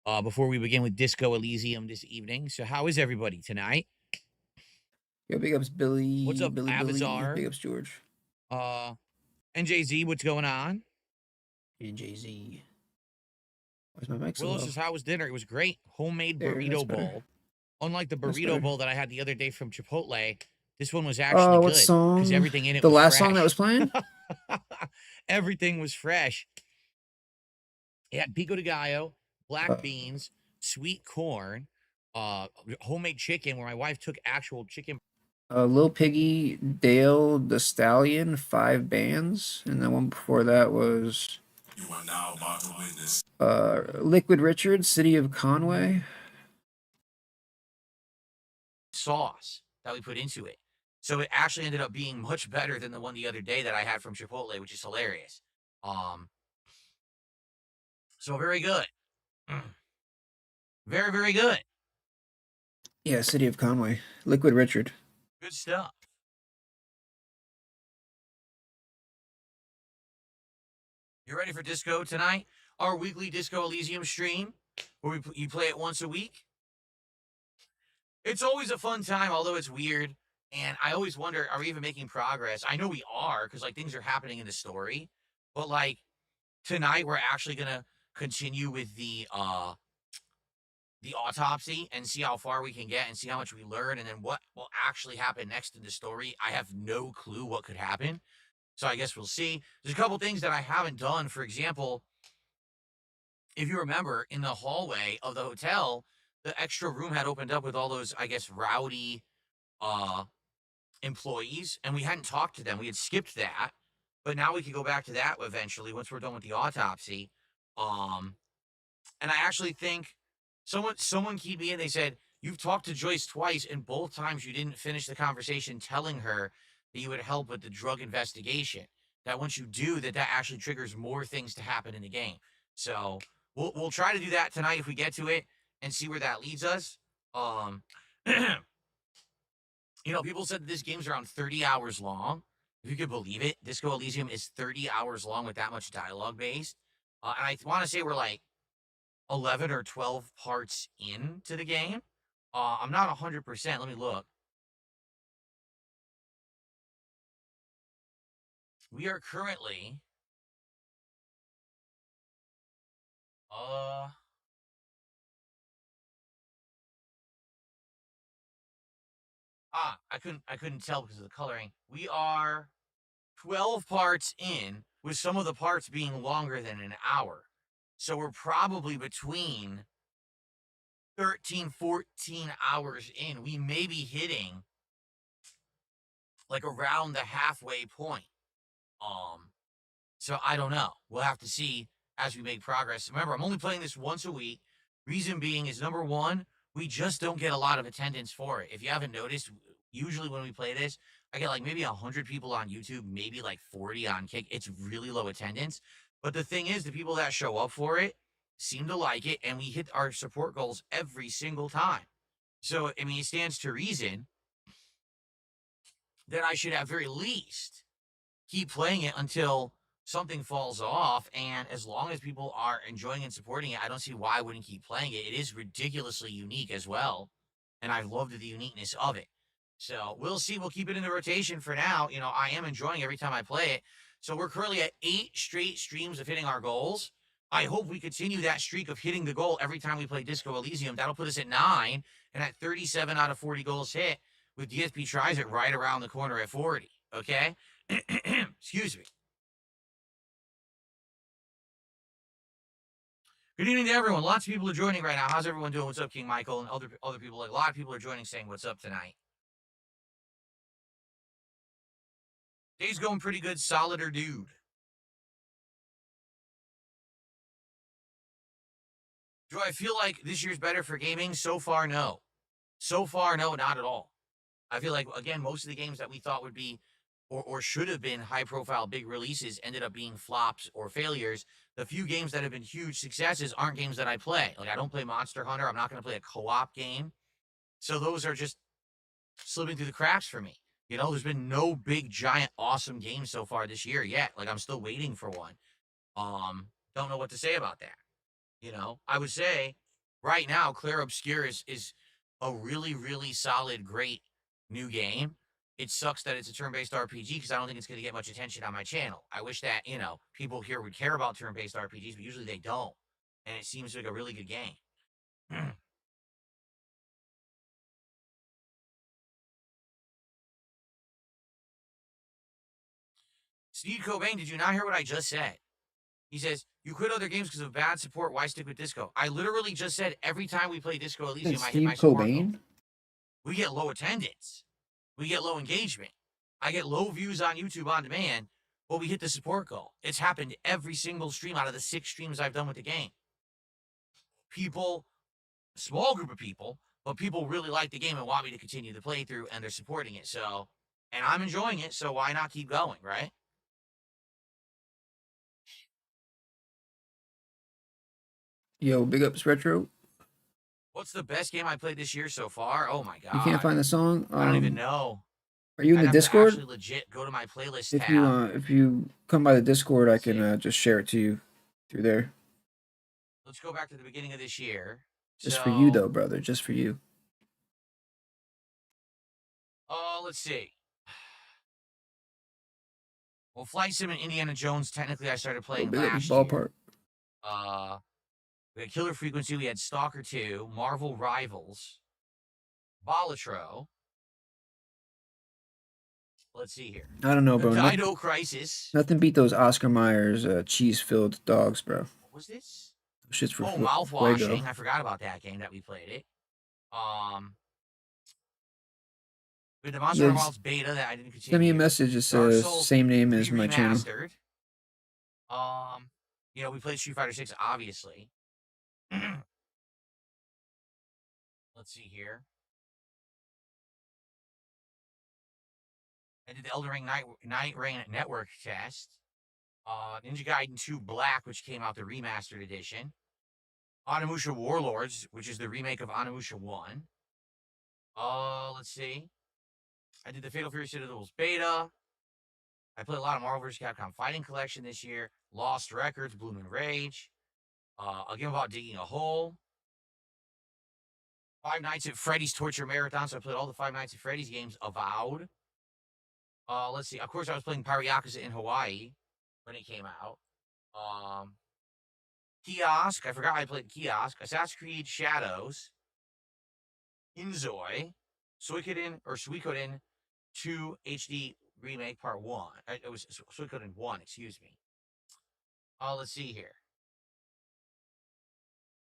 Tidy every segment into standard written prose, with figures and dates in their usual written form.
before we begin with Disco Elysium this evening. So, how is everybody tonight? Yo, big ups What's Billy, up, Billy. Avazar? Big ups George. Uh, NJZ, what's going on? And Jay-Z. Why's my mic so Willow low? says, how was dinner? It was great. Homemade That's burrito better. bowl. Unlike the That's burrito better. bowl that I had the other day from Chipotle, this one was actually What good because song? everything in it The was last song that was fresh. playing? Everything was fresh. It had pico de gallo, black Uh, beans, sweet corn, homemade chicken where my wife took actual chicken. Lil Piggy, Dale the Stallion, 5 bands. And the one before that was You are now about to witness. Liquid Richard, City of Conway. Sauce that we put into it. So it actually ended up being much better than the one the other day that I had from Chipotle, which is hilarious. So very good. Very, very good. Yeah, City of Conway. Liquid Richard. Good stuff. You ready for disco tonight? Our weekly Disco Elysium stream, where you play it once a week. It's always a fun time, although it's weird. And I always wonder, are we even making progress? I know we are, because like things are happening in the story. But like tonight, we're actually gonna continue with the autopsy and see how far we can get and see how much we learn, and then what will actually happen next in the story. I have no clue what could happen. So I guess we'll see. There's a couple things that I haven't done. For example, if you remember, in the hallway of the hotel, the extra room had opened up with all those, I guess, rowdy uh employees, and we hadn't talked to them. We had skipped that, but now we could go back to that eventually once we're done with the autopsy. And I actually think someone keyed me in. They said, you've talked to Joyce twice, and both times you didn't finish the conversation telling her that you would help with the drug investigation. That once you do that, that actually triggers more things to happen in the game. So we'll try to do that tonight if we get to it and see where that leads us. People said that this game's around 30 hours long. If you could believe it, Disco Elysium is 30 hours long with that much dialogue based. And I want to say we're like 11 or 12 parts into the game. I'm not 100%. Let me look. We are currently I couldn't tell because of the coloring. We are 12 parts in, with some of the parts being longer than an hour. So we're probably between 13, 14 hours in. We may be hitting like around the halfway point. So I don't know. We'll have to see as we make progress. Remember, I'm only playing this once a week. Reason being is number one, we just don't get a lot of attendance for it. If you haven't noticed, usually when we play this, I get like maybe 100 people on YouTube, maybe like 40 on Kick. It's really low attendance. But the thing is, the people that show up for it seem to like it, and we hit our support goals every single time. So, I mean, it stands to reason that I should at very least keep playing it until something falls off. And as long as people are enjoying and supporting it, I don't see why I wouldn't keep playing it. It is ridiculously unique as well. And I loved the uniqueness of it. So we'll see. We'll keep it in the rotation for now. I am enjoying every time I play it. So we're currently at 8 straight streams of hitting our goals. I hope we continue that streak of hitting the goal every time we play Disco Elysium. That'll put us at 9 and at 37 out of 40 goals hit, with DSP tries it right around the corner at 40. Okay? Excuse me. Good evening to everyone. Lots of people are joining right now. How's everyone doing? What's up, King Michael? And other people, like a lot of people are joining saying what's up tonight. Day's going pretty good, solid or dude. Do I feel like this year's better for gaming? So far, no. So far, no, not at all. I feel like, again, most of the games that we thought would be or should have been high-profile big releases ended up being flops or failures. The few games that have been huge successes aren't games that I play. Like, I don't play Monster Hunter. I'm not going to play a co-op game. So those are just slipping through the cracks for me. There's been no big, giant, awesome games so far this year yet. Like, I'm still waiting for one. Don't know what to say about that. I would say right now, Clair Obscur is a really, really solid, great new game. It sucks that it's a turn-based RPG because I don't think it's going to get much attention on my channel. I wish that, people here would care about turn-based RPGs, but usually they don't. And it seems like a really good game. Steve Cobain, did you not hear what I just said? He says, you quit other games because of bad support. Why stick with Disco? I literally just said every time we play Disco Elysium, I hit my Steve support goal. Cobain? We get low attendance. We get low engagement. I get low views on YouTube on demand, but we hit the support goal. It's happened every single stream out of the 6 streams I've done with the game. People, small group of people, but people really like the game and want me to continue the playthrough, and they're supporting it. So, and I'm enjoying it, so why not keep going, right? Yo, big ups retro. What's the best game I played this year so far? Oh my god. You can't find the song? I don't even know. Are you in I'd the have to Discord? actually legit go to my playlist If tab. you come by the Discord, I Let's see. can just share it to you through there. Let's go back to the beginning of this year. Just for you though, brother. Just for you. Let's see. Well, Flight Sim and Indiana Jones, technically I started Yo, playing big ups last ballpark. year. We had Killer Frequency, we had Stalker 2, Marvel Rivals, Balatro. Let's see here. I don't know, bro. Dino Crisis. Nothing beat those Oscar Myers cheese-filled dogs, bro. What was this? Those shit's for Mouthwashing. Fuego. I forgot about that game that we played it. With the Monster Hunter Wilds beta that I didn't continue. Send me a message that says same name as my channel. We played Street Fighter 6, obviously. Let's see here. I did the Elden Ring Night Rain Network test. Ninja Gaiden 2 Black, which came out the remastered edition. Onimusha Warlords, which is the remake of Onimusha 1. Let's see. I did the Fatal Fury Citadels beta. I played a lot of Marvel vs. Capcom Fighting Collection this year. Lost Records, Bloom and Rage. A game about digging a hole. Five Nights at Freddy's Torture Marathon. So I played all the Five Nights at Freddy's games. Avowed. Let's see. Of course, I was playing Pyro Yakuza in Hawaii when it came out. Kiosk. I forgot I played Kiosk. Assassin's Creed Shadows. Inzoi. Suikoden 2 HD Remake Part 1. It was Suikoden 1, excuse me. Let's see here.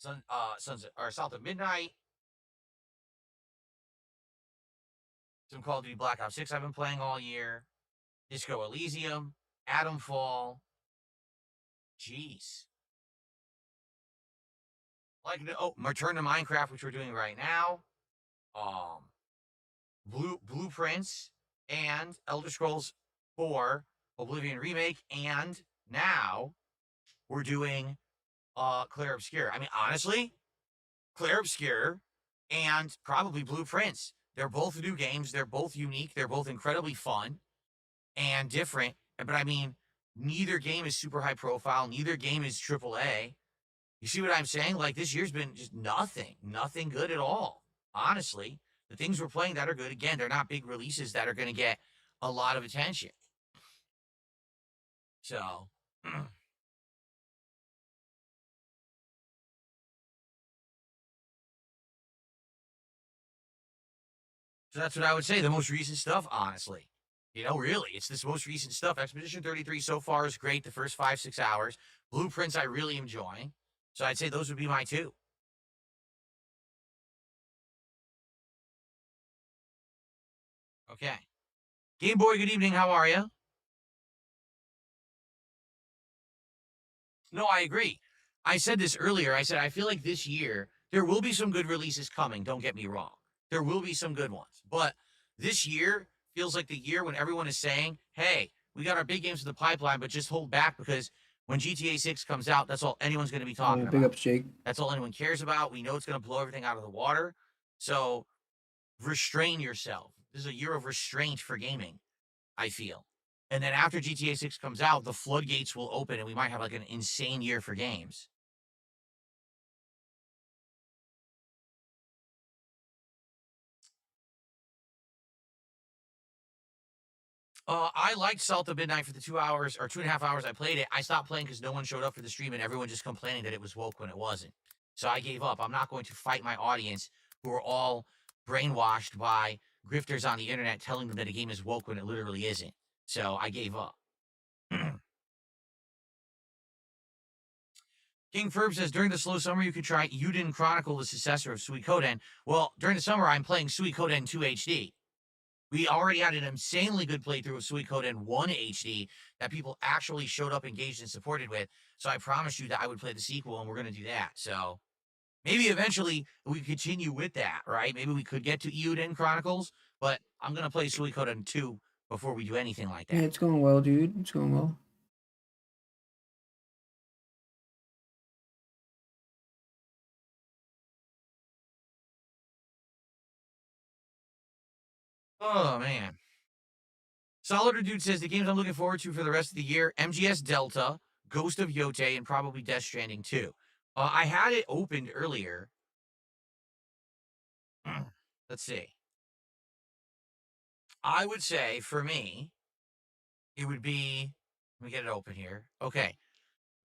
South of Midnight. Some Call of Duty Black Ops 6 I've been playing all year. Disco Elysium. Atomfall. Jeez. Return to Minecraft, which we're doing right now. Blueprints and Elder Scrolls 4 Oblivion Remake, and now we're doing Clair Obscur. I mean, honestly, Clair Obscur and probably Blueprints. They're both new games. They're both unique. They're both incredibly fun and different. But I mean, neither game is super high profile. Neither game is AAA. You see what I'm saying? Like, this year's been just nothing good at all. Honestly, the things we're playing that are good, again, they're not big releases that are going to get a lot of attention. So, so that's what I would say. The most recent stuff, honestly. Really, it's this most recent stuff. Expedition 33 so far is great. The first 5-6 hours. Blueprints I really enjoy. So I'd say those would be my two. Okay. Game Boy, good evening. How are you? No, I agree. I said this earlier. I said, I feel like this year, there will be some good releases coming. Don't get me wrong. There will be some good ones. But this year feels like the year when everyone is saying, hey, we got our big games in the pipeline, but just hold back because when GTA 6 comes out, that's all anyone's going to be talking about. Big ups, Jake. That's all anyone cares about. We know it's going to blow everything out of the water. So restrain yourself. This is a year of restraint for gaming, I feel. And then after GTA 6 comes out, the floodgates will open and we might have like an insane year for games. I liked Salt of Midnight for the 2 hours or 2.5 hours I played it. I stopped playing because no one showed up for the stream and everyone just complaining that it was woke when it wasn't. So I gave up. I'm not going to fight my audience who are all brainwashed by grifters on the internet telling them that a game is woke when it literally isn't. So I gave up. King Ferb says during the slow summer you could try Yuden Chronicle, the successor of Suikoden. Well, during the summer I'm playing Suikoden 2 HD. We already had an insanely good playthrough of Suikoden 1 HD that people actually showed up, engaged, and supported with. So I promised you that I would play the sequel, and we're going to do that. So maybe eventually we continue with that, right? Maybe we could get to Euden Chronicles, but I'm going to play Suikoden 2 before we do anything like Yeah, that. it's going well, dude. It's going well. Oh, man. Solider Dude says the games I'm looking forward to for the rest of the year, MGS Delta, Ghost of Yote, and probably Death Stranding 2. I had it opened earlier. Let's see. I would say for me, it would be. Let me get it open here. Okay.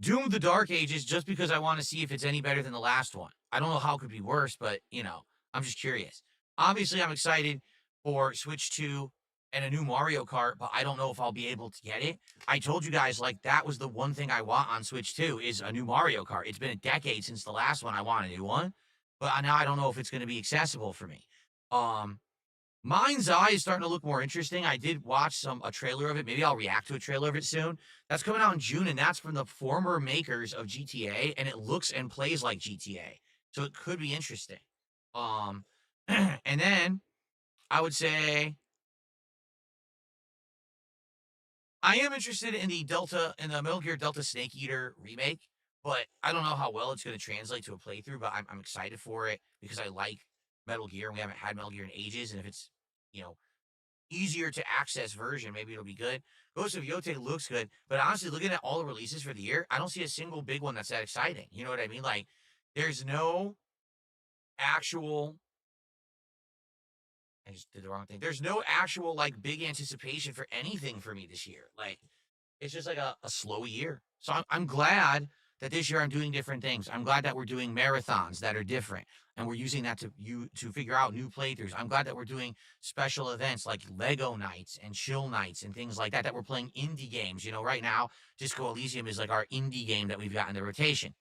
Doom the Dark Ages just because I want to see if it's any better than the last one. I don't know how it could be worse, but I'm just curious. Obviously, I'm excited for Switch 2 and a new Mario Kart, but I don't know if I'll be able to get it. I told you guys like that was the one thing I want on Switch 2 is a new Mario Kart. It's been a decade since the last one I want a new one, but now I don't know if it's going to be accessible for me. Um Mind's Eye is starting to look more interesting. I did watch a trailer of it. Maybe I'll react to a trailer of it soon. That's coming out in June, and that's from the former makers of GTA, and it looks and plays like GTA. So it could be interesting. Um, and then I would say I am interested in the Metal Gear Delta Snake Eater remake, but I don't know how well it's going to translate to a playthrough. But I'm excited for it because I like Metal Gear, and we haven't had Metal Gear in ages. And if it's you know easier to access version, maybe it'll be good. Ghost of Yote looks good, but honestly, looking at all the releases for the year, I don't see a single big one that's that exciting. You know what I mean? Like, there's no actual. I just did the wrong thing. There's no actual like big anticipation for anything for me this year. Like, it's just like a slow year. So I'm glad that this year I'm doing different things. I'm glad that we're doing marathons that are different and we're using that to figure out new playthroughs. I'm glad that we're doing special events like Lego nights and chill nights and things like that, that we're playing indie games. Right now, Disco Elysium is like our indie game that we've got in the rotation.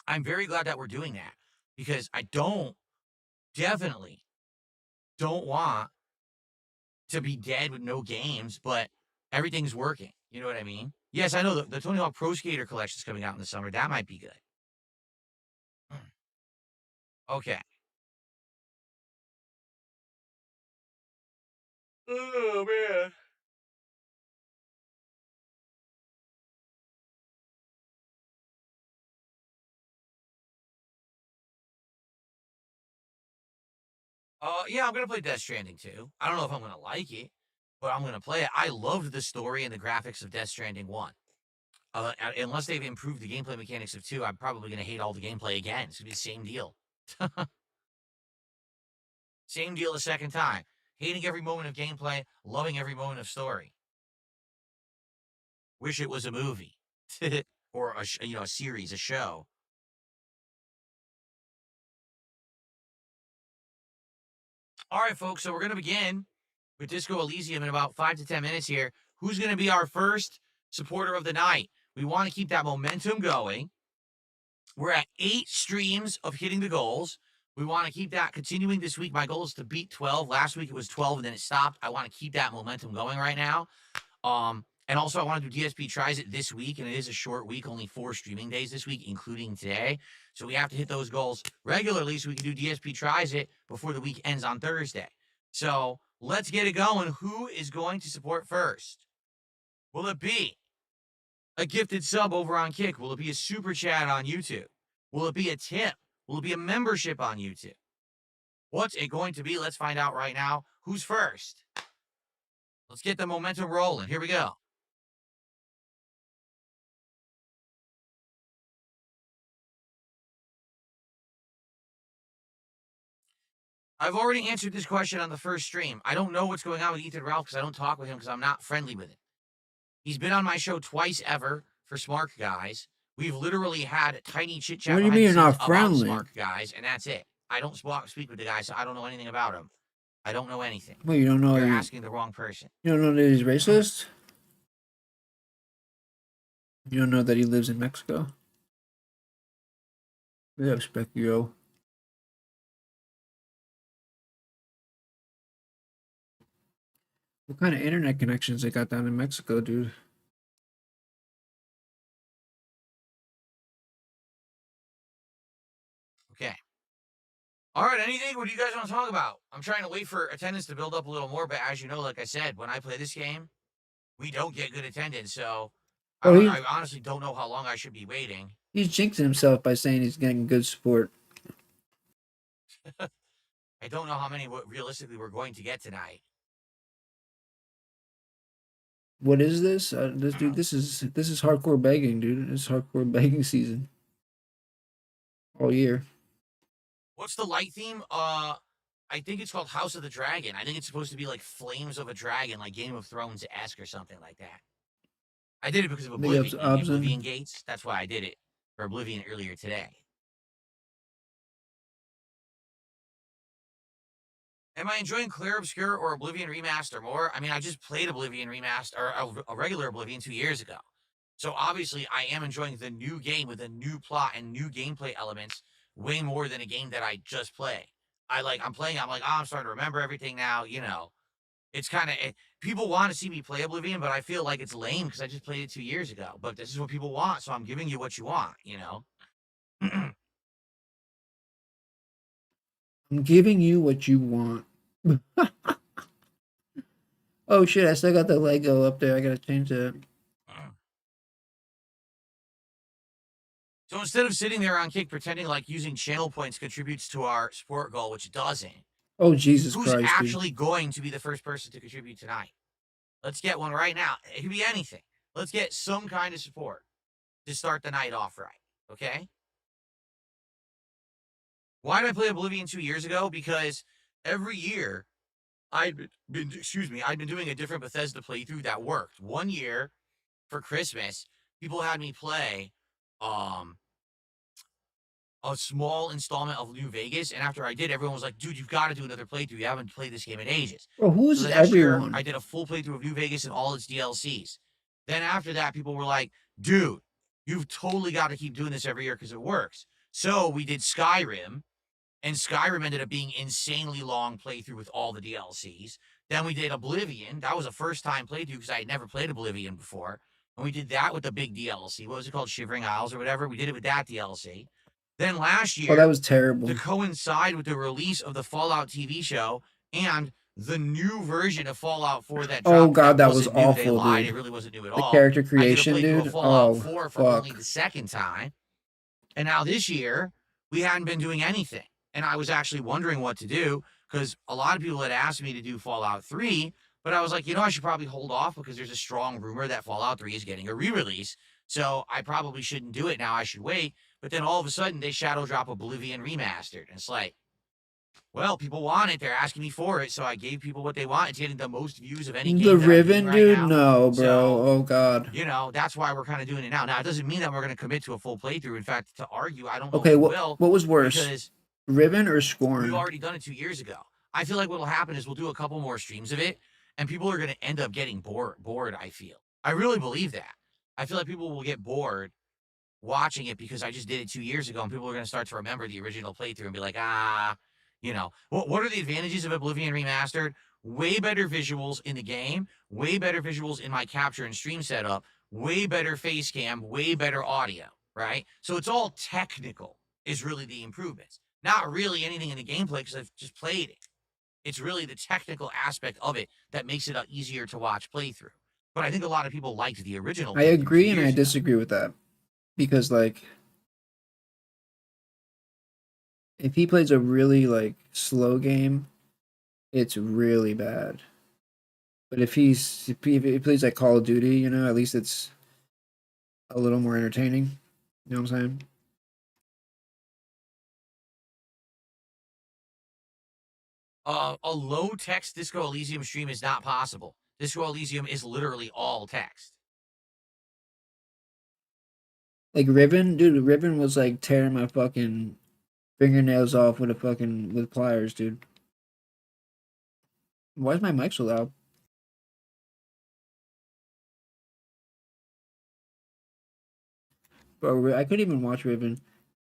I'm very glad that we're doing that because I definitely don't want to be dead with no games, but everything's working. You know what I mean? Yes, I know the Tony Hawk Pro Skater collection is coming out in the summer. That might be good. Okay. Oh man. Yeah, I'm gonna play Death Stranding too. I don't know if I'm gonna like it, but I'm gonna play it. I loved the story and the graphics of Death Stranding 1. Unless they've improved the gameplay mechanics of 2, I'm probably gonna hate all the gameplay again. It's gonna be the same deal. Same deal a second time. Hating every moment of gameplay, loving every moment of story. Wish it was a movie or a series, a show. All right, folks. So we're gonna begin with Disco Elysium in about 5 to 10 minutes here. Who's gonna be our first supporter of the night? We want to keep that momentum going. We're at 8 streams of hitting the goals. We want to keep that continuing this week. My goal is to beat 12. Last week it was 12 and then it stopped. I want to keep that momentum going right now. And also I want to do DSP tries it this week, and it is a short week, only 4 streaming days this week, including today. So we have to hit those goals regularly so we can do DSP tries it before the week ends on Thursday. So let's get it going. Who is going to support first? Will it be a gifted sub over on Kick? Will it be a super chat on YouTube? Will it be a tip? Will it be a membership on YouTube? What's it going to be? Let's find out right now. Who's first? Let's get the momentum rolling. Here we go. I've already answered this question on the first stream. I don't know what's going on with Ethan Ralph because I don't talk with him because I'm not friendly with him. He's been on my show twice ever for Smart Guys. We've literally had tiny chit chat What do you behind mean the you're scenes not about friendly? Smart Guys, and that's it. I don't speak with the guy, so I don't know anything about him. I don't know anything. Wait, you don't know? You're asking the wrong person. You don't know that he's racist? You don't know that he lives in Mexico? We have Specchio. What kind of internet connections they got down in Mexico, dude? Okay. All right, anything? What do you guys want to talk about? I'm trying to wait for attendance to build up a little more, but as you know, like I said, when I play this game, we don't get good attendance, so Oh, I honestly don't know how long I should be waiting. he's jinxing himself by saying he's getting good support. I don't know how many realistically we're going to get tonight. What is this? This is hardcore begging, dude. It's hardcore begging season. All year. What's the light theme? I think it's called House of the Dragon. I think it's supposed to be like Flames of a Dragon, like Game of Thrones-esque or something like that. I did it because of Oblivion, the Oblivion Gates. That's why I did it for Oblivion earlier today. Am I enjoying Clear Obscure or Oblivion Remaster more? I mean, I just played Oblivion Remaster, or a regular Oblivion 2 years ago. So obviously, I am enjoying the new game with a new plot and new gameplay elements way more than a game that I just play. I'm playing, I'm like, oh, I'm starting to remember everything now, you know. It's kind of, people want to see me play Oblivion, but I feel like it's lame because I just played it 2 years ago. But this is what people want, so I'm giving you what you want, you know. I'm giving you what you want. Oh shit, I still got the Lego up there. I gotta change that. So instead of sitting there on Kick pretending like using channel points contributes to our sport goal, which it doesn't, Oh Jesus who's Christ, actually going to be the first person to contribute tonight? Let's get one right now. It could be anything. Let's get some kind of support to start the night off right, okay? Why did I play Oblivion 2 years ago? Because every year I'd been doing a different Bethesda playthrough that worked. One year for Christmas, people had me play a small installment of New Vegas, and after I did, everyone was like, dude, you've got to do another playthrough. You haven't played this game in ages. Bro, who's So the next year, everyone? I did a full playthrough of New Vegas and all its DLCs. Then after that, people were like, dude, you've totally got to keep doing this every year because it works. So we did Skyrim, and Skyrim ended up being insanely long playthrough with all the DLCs. Then we did Oblivion. That was a first-time playthrough because I had never played Oblivion before. And we did that with the big DLC. What was it called? Shivering Isles or whatever. We did it with that DLC. Then last year, Oh, that was terrible. to coincide with the release of the Fallout TV show and the new version of Fallout 4 that dropped. Oh god, that was wasn't new. awful, They lied. dude. It really wasn't new at The all. character I did a creation, playthrough of dude. Fallout Oh 4 for fuck. only the second time. And now this year, we hadn't been doing anything. And I was actually wondering what to do because a lot of people had asked me to do Fallout 3, but I was like, you know, I should probably hold off because there's a strong rumor that Fallout 3 is getting a re-release. So I probably shouldn't do it now. I should wait. But then all of a sudden, they shadow drop Oblivion Remastered. And it's like, well, people want it. They're asking me for it. So I gave people what they want. It's getting the most views of any game The that I'm doing Riven, right dude? now. No, bro. So, oh god. you know, that's why we're kind of doing it now. Now, it doesn't mean that we're going to commit to a full playthrough. In fact, to argue, I don't know Okay, if we what will. what was worse? Because Riven or we've Scorn? already done it 2 years ago. I feel like what will happen is we'll do a couple more streams of it, and people are going to end up getting bored, I feel. I really believe that. I feel like people will get bored watching it because I just did it 2 years ago, and people are going to start to remember the original playthrough and be like, you know. What are the advantages of Oblivion Remastered? Way better visuals in the game, way better visuals in my capture and stream setup, way better face cam, way better audio, right? So it's all technical is really the improvements. Not really anything in the gameplay because I've just played it. It's really the technical aspect of it that makes it easier to watch playthrough. But I think a lot of people liked the original. I agree and I disagree with that. Because like if he plays a really like slow game, it's really bad. But if he plays like Call of Duty, you know, at least it's a little more entertaining. You know what I'm saying? A low text Disco Elysium stream is not possible. Disco Elysium is literally all text. Like Riven, dude. Riven was like tearing my fucking fingernails off with pliers, dude. Why is my mic so loud? Bro, I couldn't even watch Riven.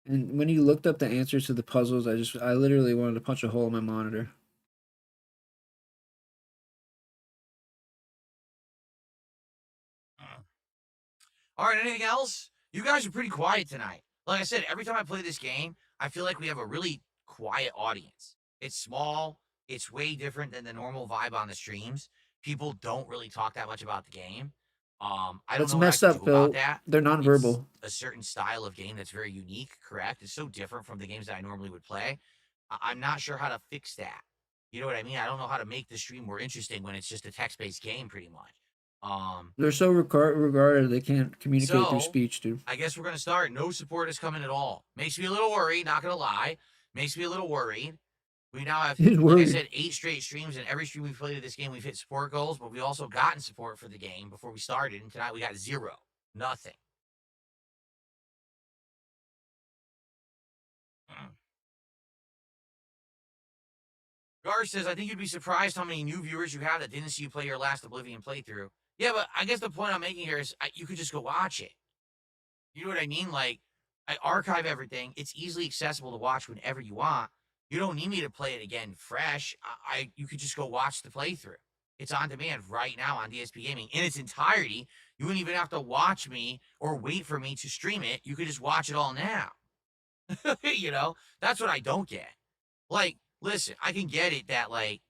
And when you looked up the answers to the puzzles, I literally wanted to punch a hole in my monitor. All right, anything else? You guys are pretty quiet tonight. Like I said, every time I play this game, I feel like we have a really quiet audience. It's small. It's way different than the normal vibe on the streams. People don't really talk that much about the game. I don't That's know what I messed can up, do about Phil. that. They're It's nonverbal. a certain style of game that's very unique, correct? It's so different from the games that I normally would play. I'm not sure how to fix that. You know what I mean? I don't know how to make the stream more interesting when it's just a text-based game, pretty much. They're so regarded they can't communicate through So speech, dude. I guess we're gonna start. No support is coming at all. Makes me a little worried, not gonna lie. Makes me a little worried. We now have, He's like I worried. said, 8 straight streams, and every stream we've played of this game, we've hit support goals, but we also gotten support for the game before we started, and tonight we got 0. Nothing. Gar says, I think you'd be surprised how many new viewers you have that didn't see you play your last Oblivion playthrough. Yeah, but I guess the point I'm making here is you could just go watch it. You know what I mean? Like, I archive everything. It's easily accessible to watch whenever you want. You don't need me to play it again fresh. You could just go watch the playthrough. It's on demand right now on DSP Gaming in its entirety. You wouldn't even have to watch me or wait for me to stream it. You could just watch it all now. You know, that's what I don't get. Like, listen, I can get it that, like,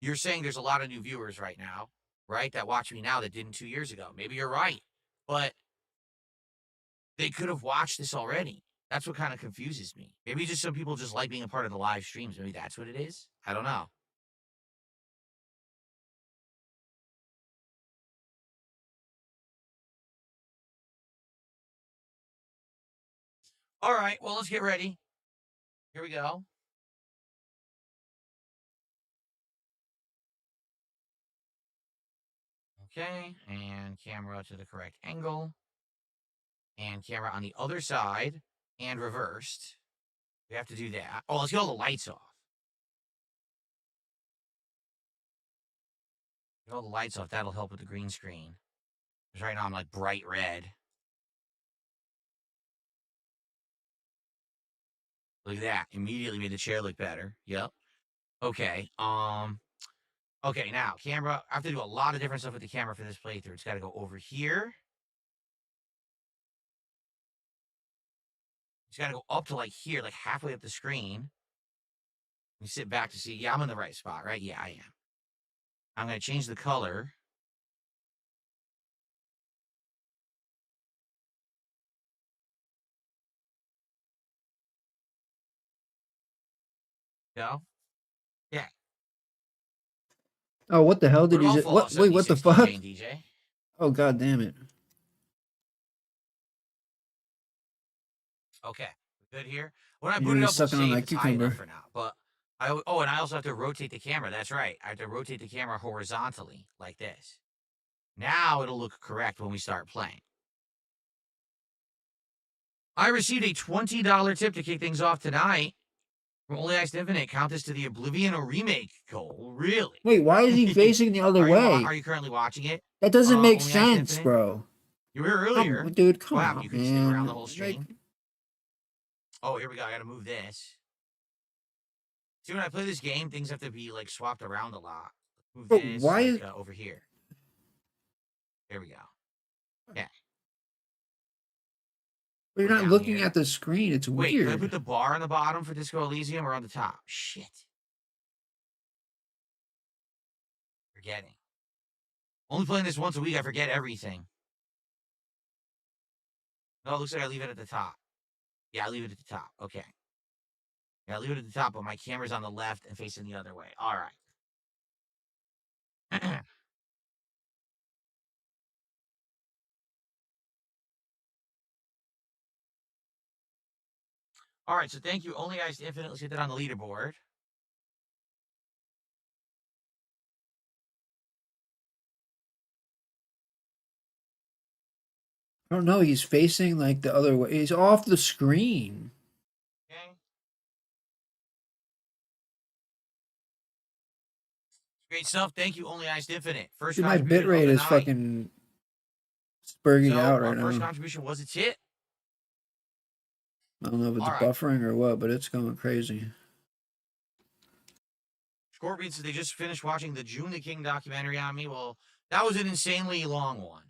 you're saying there's a lot of new viewers right now, right? That watch me now that didn't 2 years ago. Maybe you're right. But they could have watched this already. That's what kind of confuses me. Maybe just some people just like being a part of the live streams. Maybe that's what it is. I don't know. All right, well, let's get ready. Here we go. Okay, and camera to the correct angle. And camera on the other side and reversed. We have to do that. Oh, let's get all the lights off. Get all the lights off. That'll help with the green screen. Because right now I'm like bright red. Look at that. Immediately made the chair look better. Yep. Okay. Okay, now camera. I have to do a lot of different stuff with the camera for this playthrough. It's got to go over here. It's got to go up to like here, like halfway up the screen. You sit back to see. Yeah, I'm in the right spot, right? Yeah, I am. I'm going to change the color. Go. Yeah. Oh, what the hell What did you about just? Fallout What? Wait, what the 76 DJ fuck? and DJ? Oh, god damn it! Okay, good here. When I boot You're it just up, we'll sucking on see if that it's high enough cucumber. for now. But oh, and I also have to rotate the camera. That's right. I have to rotate the camera horizontally like this. Now it'll look correct when we start playing. I received a $20 tip to kick things off tonight from Only Iced Infinite. Count this to the Oblivion or remake goal. Really? Wait, why is he facing the other way? Are you currently watching it? That doesn't make Only Iced sense, Infinite? bro. You were here earlier. Dude, What come happened? on, You couldn't stick around the man. whole stream? Oh, here we go. I gotta move this. See, when I play this game, things have to be like swapped around a lot. Move Bro, this why like is over here. There we go. Yeah. you're We're not down looking here. at the screen? It's Wait, can I weird. put the bar on the bottom for Disco Elysium or on the top? Shit. Forgetting. Only playing this once a week, I forget everything. No, it looks like I leave it at the top. Yeah, I leave it at the top. Okay. Yeah, I leave it at the top, but my camera's on the left and facing the other way. All right. All right, so thank you. Only Iced Infinite. Let's get that on the leaderboard. I don't know. He's facing like the other way. He's off the screen. Okay. Great stuff. Thank you, Only Iced Infinite. First Dude, my bit contribution of rate the is night. fucking spurging So out our right first now. contribution was a tit. I don't know if it's All right. buffering or what, but it's going crazy. Scorpion says they just finished watching the June the King documentary on me. Well, that was an insanely long one.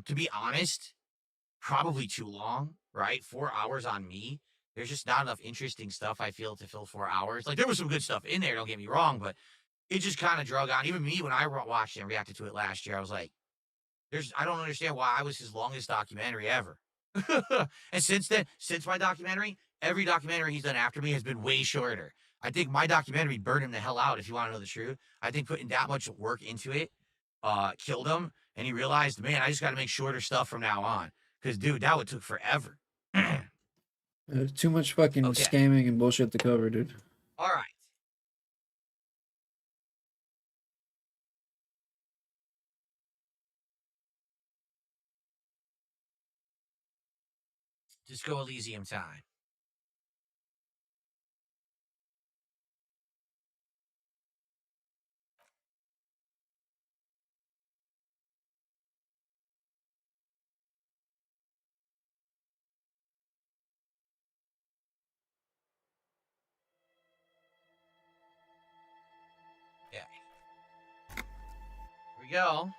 To be honest, probably too long, right? 4 hours on me. There's just not enough interesting stuff I feel to fill 4 hours. Like there was some good stuff in there, don't get me wrong, but it just kind of drug on. Even me, when I watched it and reacted to it last year, I was like, I don't understand why I was his longest documentary ever. And since then, since my documentary, every documentary he's done after me has been way shorter. I think my documentary burned him the hell out, if you want to know the truth. I think putting that much work into it killed him. And he realized, man, I just got to make shorter stuff from now on. Because, dude, that would took forever. Too much fucking Okay. scamming and bullshit to cover, dude. All right. Disco Elysium time. Yeah. Here we go.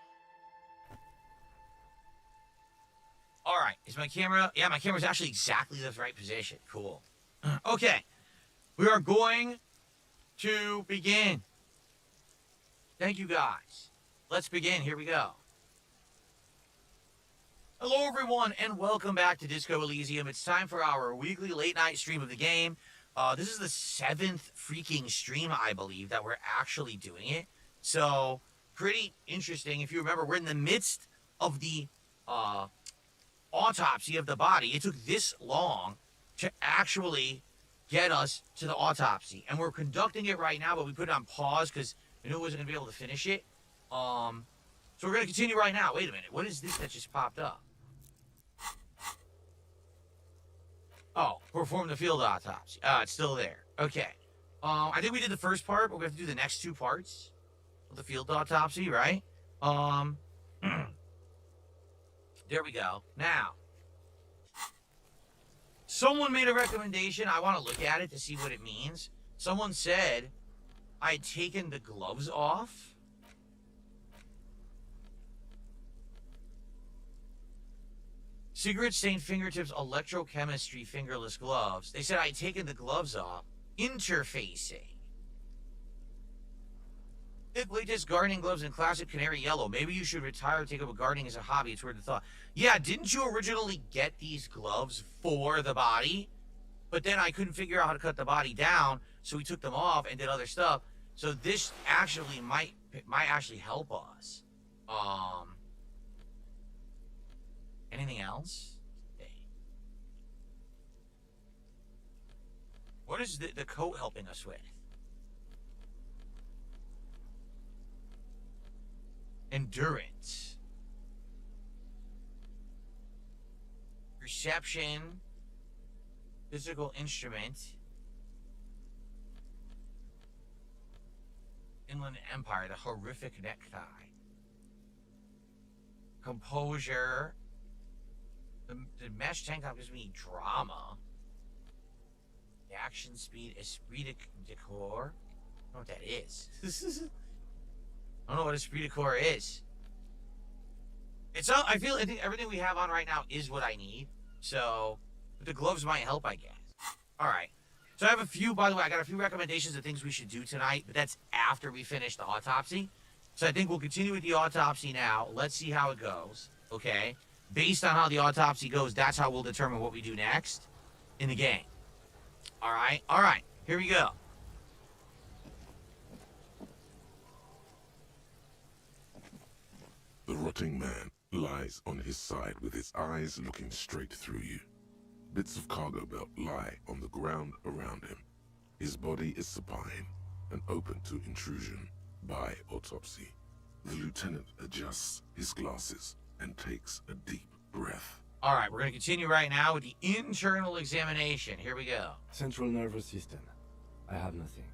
All right. Is my camera? Yeah, my camera's actually exactly the right position. Cool. Okay. We are going to begin. Thank you, guys. Let's begin. Here we go. Hello, everyone, and welcome back to Disco Elysium. It's time for our weekly late-night stream of the game. This is the 7th freaking stream, I believe, that we're actually doing it. So, pretty interesting. If you remember, we're in the midst of the autopsy of the body. It took this long to actually get us to the autopsy. And we're conducting it right now, but we put it on pause because we knew we wasn't going to be able to finish it. So we're going to continue right now. Wait a minute. What is this that just popped up? Oh, perform the field autopsy. It's still there. Okay. I think we did the first part, but we have to do the next 2 parts of the field autopsy, right? There we go. Now, someone made a recommendation. I want to look at it to see what it means. Someone said I had taken the gloves off. Cigarette stained fingertips, electrochemistry, fingerless gloves. They said I had taken the gloves off. Interfacing. Latest gardening gloves in classic canary yellow. Maybe you should retire, take up gardening as a hobby. It's weird to thought. Yeah, didn't you originally get these gloves for the body? But then I couldn't figure out how to cut the body down, so we took them off and did other stuff. So this actually might actually help us. Anything else? Hey. What is the coat helping us with? Endurance. Perception. Physical instrument. Inland Empire, the horrific necktie. Composure. The mesh tank top gives me drama. The action speed, esprit de corps. I don't know what that is. I don't know what esprit de corps is. It's all, I think everything we have on right now is what I need. So, but the gloves might help, I guess. All right. So I have a few, by the way, I got a few recommendations of things we should do tonight, but that's after we finish the autopsy. So I think we'll continue with the autopsy now. Let's see how it goes, okay? Based on how the autopsy goes, that's how we'll determine what we do next in the game. All right, here we go. The rotting man lies on his side with his eyes looking straight through you. Bits of cargo belt lie on the ground around him. His body is supine and open to intrusion by autopsy. The lieutenant adjusts his glasses and takes a deep breath. All right, we're going to continue right now with the internal examination. Here we go. Central nervous system. I have nothing.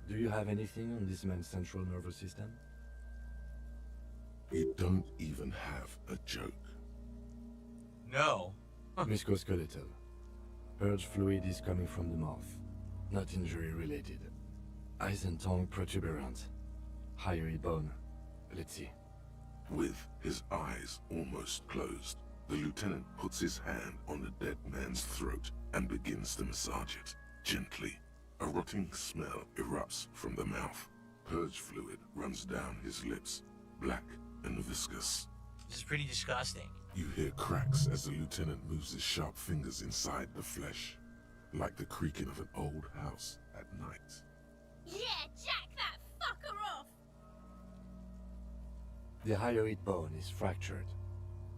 Do you have anything on this man's central nervous system? You don't even have a joke. No. Musculoskeletal. Purge fluid is coming from the mouth. Not injury related. Eyes and tongue protuberant. Hyoid bone. Let's see. With his eyes almost closed, the lieutenant puts his hand on the dead man's throat and begins to massage it, gently. A rotting smell erupts from the mouth. Purge fluid runs down his lips, black and viscous. This is pretty disgusting. You hear cracks as the lieutenant moves his sharp fingers inside the flesh, like the creaking of an old house at night. Yeah, jack that fucker off! The hyoid bone is fractured.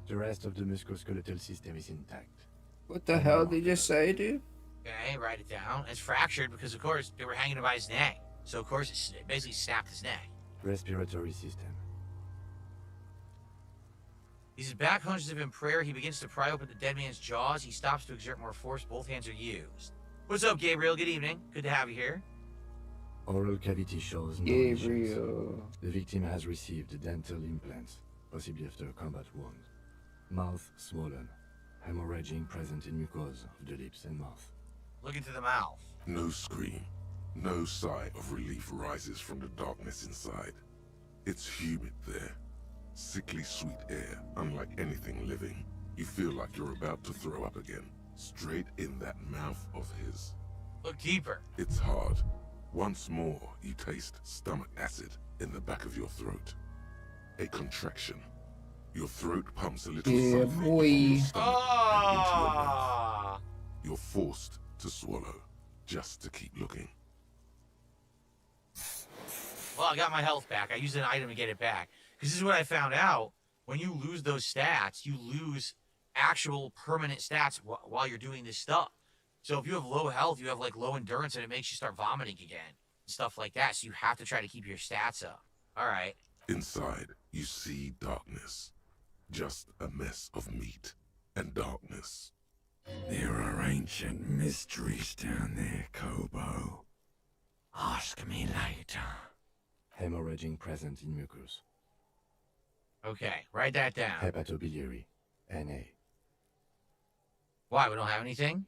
The rest of the musculoskeletal system is intact. What the hell did you just say, dude? Okay, write it down. It's fractured because, of course, they were hanging it by his neck. So, of course, it basically snapped his neck. Respiratory system. He's back hunched as if in prayer. He begins to pry open the dead man's jaws. He stops to exert more force. Both hands are used. What's up, Gabriel? Good evening. Good to have you here. Oral cavity shows no lesions. Gabriel. The victim has received dental implants, possibly after a combat wound. Mouth swollen. Hemorrhaging present in mucosa of the lips and mouth. Look into the mouth. No scream, no sigh of relief rises from the darkness inside. It's humid there. Sickly sweet air, unlike anything living. You feel like you're about to throw up again, straight in that mouth of his. Look deeper. It's hard. Once more, you taste stomach acid in the back of your throat. A contraction. Your throat pumps a little Yeah, something boy. from your stomach and into your mouth. Ah! You're forced to swallow, just to keep looking. Well, I got my health back. I used an item to get it back. Because this is what I found out. When you lose those stats, you lose actual permanent stats while you're doing this stuff. So if you have low health, you have like low endurance, and it makes you start vomiting again. Stuff like that. So you have to try to keep your stats up. All right. Inside, you see darkness. Just a mess of meat and darkness. There are ancient mysteries down there, Kobo. Ask me later. Hemorrhaging present in mucus. Okay. Write that down. Hepatobiliary. NA. Why? We don't have anything?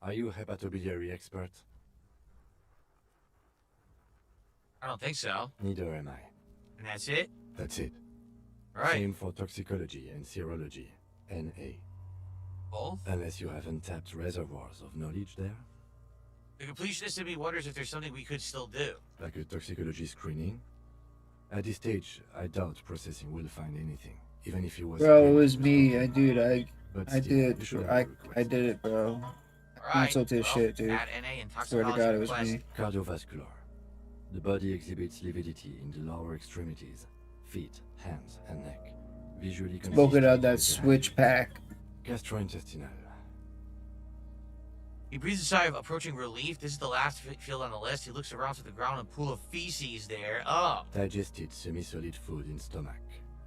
Are you a hepatobiliary expert? I don't think so. Neither am I. And that's it? That's it. All right. Same for toxicology and serology. NA. Both? Unless you have untapped reservoirs of knowledge there. The completionist in me wonders if there's something we could still do. Like a toxicology screening. At this stage, I doubt processing will find anything. Even if it was... Bro, it was me. I did you should have a I request. did it, bro. All right. Cancelled this shit, dude. Add NA and Swear to toxicology God, it was request. me. Cardiovascular. The body exhibits lividity in the lower extremities, feet, hands, and neck. Visually Smoking out consistent that with the switch pack. gastrointestinal. He breathes a sigh of approaching relief. This is the last field on the list. He looks around to the ground and pool of feces there. Oh. Digested semi-solid food in stomach.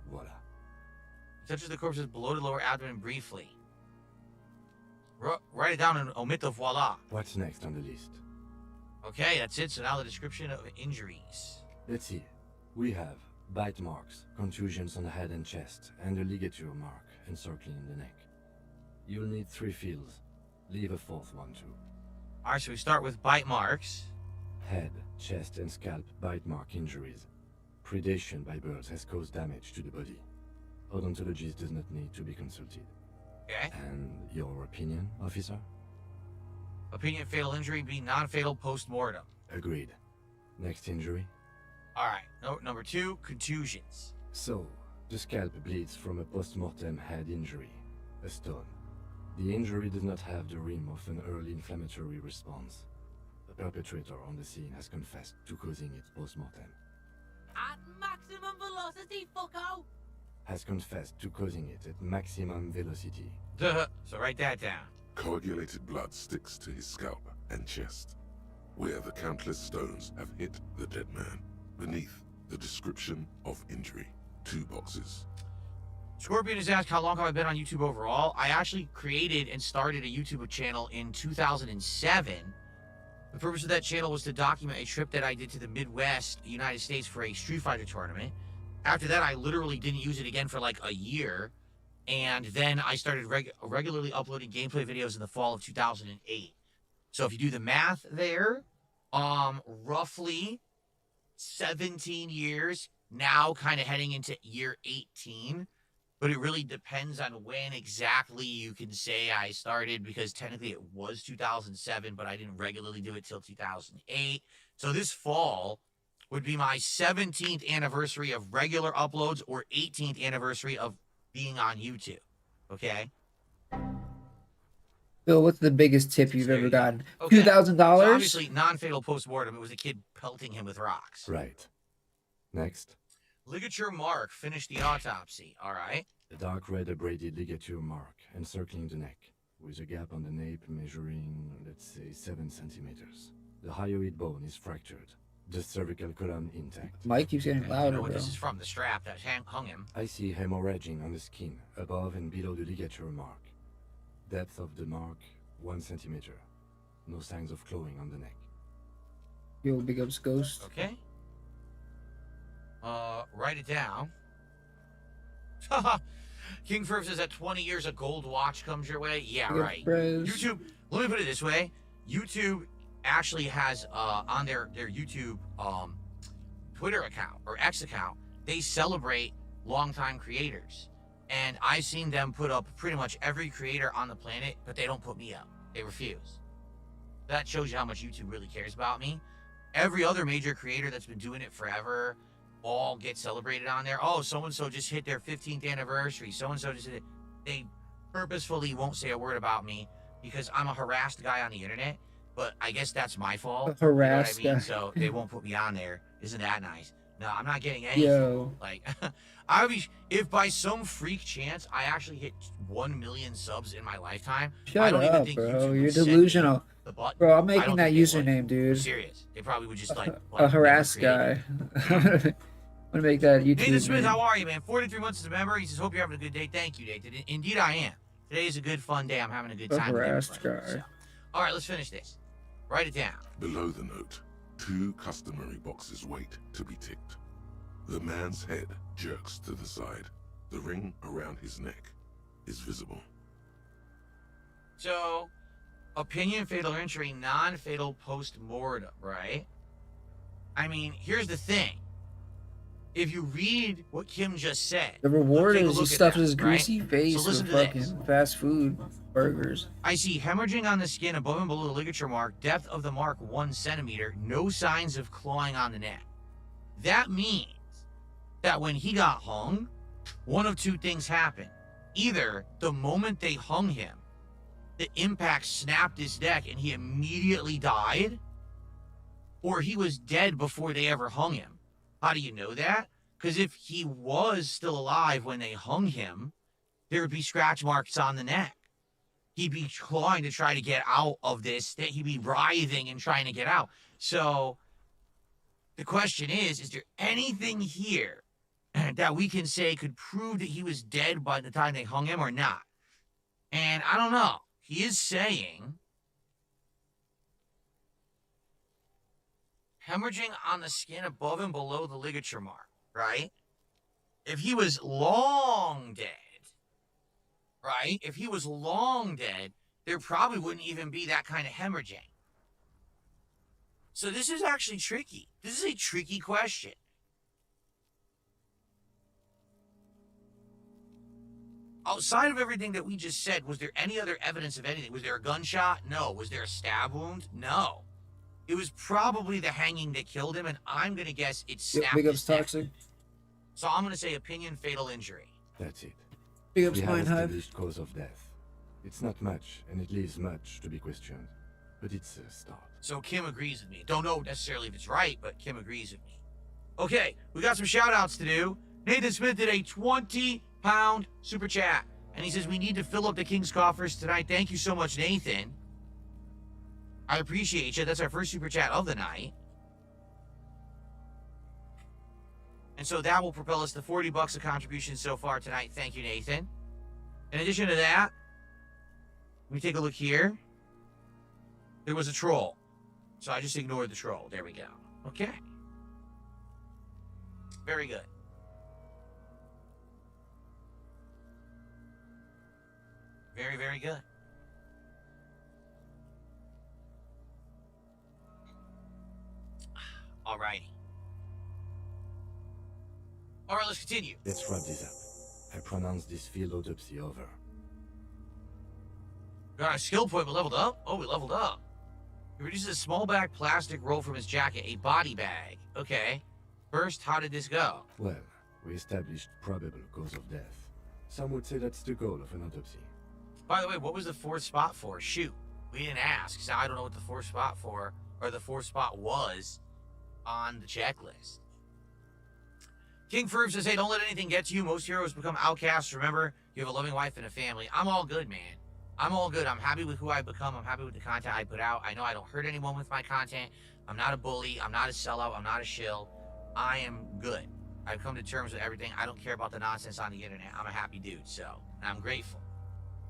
Voila. He touches the corpse's bloated lower abdomen briefly. Write it down and omit the voila. What's next on the list? Okay, that's it. So now the description of injuries. Let's see. We have bite marks, contusions on the head and chest, and a ligature mark encircling the neck. You'll need 3 fields. Leave a 4th one too. All right, so we start with bite marks. Head, chest, and scalp bite mark injuries. Predation by birds has caused damage to the body. Odontologist does not need to be consulted. Okay. And your opinion, officer? Opinion fatal injury be non-fatal post-mortem. Agreed. Next injury? All right. Note number 2, contusions. So, the scalp bleeds from a post-mortem head injury, a stone. The injury does not have the rim of an early inflammatory response. The perpetrator on the scene has confessed to causing it post-mortem. At maximum velocity, fucko! Has confessed to causing it at maximum velocity. Duh. So write that down. Coagulated blood sticks to his scalp and chest, where the countless stones have hit the dead man. Beneath, the description of injury. 2 boxes. Scorpion has asked how long have I been on YouTube overall. I actually created and started a YouTube channel in 2007. The purpose of that channel was to document a trip that I did to the Midwest, United States, for a Street Fighter tournament. After that, I literally didn't use it again for like a year. And then I started regularly uploading gameplay videos in the fall of 2008. So if you do the math there, roughly 17 years, now kind of heading into year 18. But it really depends on when exactly you can say I started, because technically it was 2007, but I didn't regularly do it till 2008. So this fall would be my 17th anniversary of regular uploads, or 18th anniversary of being on YouTube. Okay? Bill, what's the biggest tip you've There ever you go. gotten? Okay. So $2,000? obviously, non-fatal post-mortem. It was a kid pelting him with rocks. Right. Next. Ligature mark finished the autopsy. All right. A dark red abraded ligature mark encircling the neck, with a gap on the nape measuring, let's say, 7 centimeters. The hyoid bone is fractured. The cervical column intact. Mike keeps getting And you louder, know what bro. this is from? The strap that hung him. I see hemorrhaging on the skin, above and below the ligature mark. Depth of the mark, 1 centimeter. No signs of clawing on the neck. Yo, big ups, Ghost. Okay. Write it down. King Furf says that 20 years a gold watch comes your way. Yeah, Big ups, right. Brez. YouTube, let me put it this way. YouTube actually has on their YouTube Twitter account or X account, they celebrate longtime creators. And I've seen them put up pretty much every creator on the planet, but they don't put me up. They refuse. That shows you how much YouTube really cares about me. Every other major creator that's been doing it forever all get celebrated on there. Oh, so-and-so just hit their 15th anniversary. So-and-so just hit it. They purposefully won't say a word about me because I'm a harassed guy on the internet, but I guess that's my fault. A harassed you know what I mean? guy. So they won't put me on there. Isn't that nice? No, I'm not getting anything. Yo. Like, I would be, if by some freak chance I actually hit 1 million subs in my lifetime, I Shut don't even up, think bro. YouTube would You're send me delusional. the button. Bro, I'm I making don't that think they would. username, I'm dude. serious. They probably would just like A never harassed create it. guy. I'm gonna make that YouTube Nathan Smith, name. how are you, man? 43 months as a member. He says, hope you're having a good day. Thank you, Nathan. Indeed, I am. Today is a good, fun day. I'm having a good A time. with harassed everybody. guy. So, all right, let's finish this. Write it down. Below the note, 2 customary boxes wait to be ticked. The man's head jerks to the side. The ring around his neck is visible. So, opinion, fatal injury, non-fatal post-mortem, right? I mean, here's the thing. If you read what Kim just said, The reward take a is he look at stuffs that, his right? greasy face So listen with to fucking this. fast food burgers. I see hemorrhaging on the skin above and below the ligature mark, depth of the mark 1 centimeter, no signs of clawing on the neck. That means that when he got hung, one of two things happened. Either the moment they hung him, the impact snapped his neck and he immediately died, or he was dead before they ever hung him. How do you know that? Because if he was still alive when they hung him, there would be scratch marks on the neck. He'd be trying to try to get out of this. He'd be writhing and trying to get out. So the question is there anything here that we can say could prove that he was dead by the time they hung him or not? And I don't know. He is saying hemorrhaging on the skin above and below the ligature mark, right? If he was long dead, right? If he was long dead, there probably wouldn't even be that kind of hemorrhaging. So this is actually tricky. This is a tricky question. Outside of everything that we just said, was there any other evidence of anything? Was there a gunshot? No. Was there a stab wound? No. It was probably the hanging that killed him, and I'm going to guess it Yo, snapped big ups his neck. Toxic. So I'm going to say opinion, fatal injury. That's it. Big We ups have Mind Hive. established cause of death. It's not much, and it leaves much to be questioned. But it's a start. So Kim agrees with me. Don't know necessarily if it's right, but Kim agrees with me. Okay, we got some shout outs to do. Nathan Smith did a 20-pound super chat. And he says, we need to fill up the King's coffers tonight. Thank you so much, Nathan. I appreciate you. That's our first super chat of the night. And so that will propel us to $40 a contribution so far tonight. Thank you, Nathan. In addition to that, let me take a look here. There was a troll. So I just ignored the troll. There we go. Okay. Very good. Very, very good. Alrighty. Alright, let's continue. Let's wrap this up. I pronounce this field autopsy over. Got a skill point, but leveled up? Oh, we leveled up. He reduces a small bag plastic roll from his jacket, a body bag. Okay. First, how did this go? Well, we established probable cause of death. Some would say that's the goal of an autopsy. By the way, what was the fourth spot for? Shoot. We didn't ask, so I don't know what the fourth spot for, or the fourth spot was on the checklist. King Ferb says, hey, don't let anything get to you. Most heroes become outcasts. Remember, you have a loving wife and a family. I'm all good, man. I'm all good. I'm happy with who I've become. I'm happy with the content I put out. I know I don't hurt anyone with my content. I'm not a bully. I'm not a sellout. I'm not a shill. I am good. I've come to terms with everything. I don't care about the nonsense on the internet. I'm a happy dude, so I'm grateful.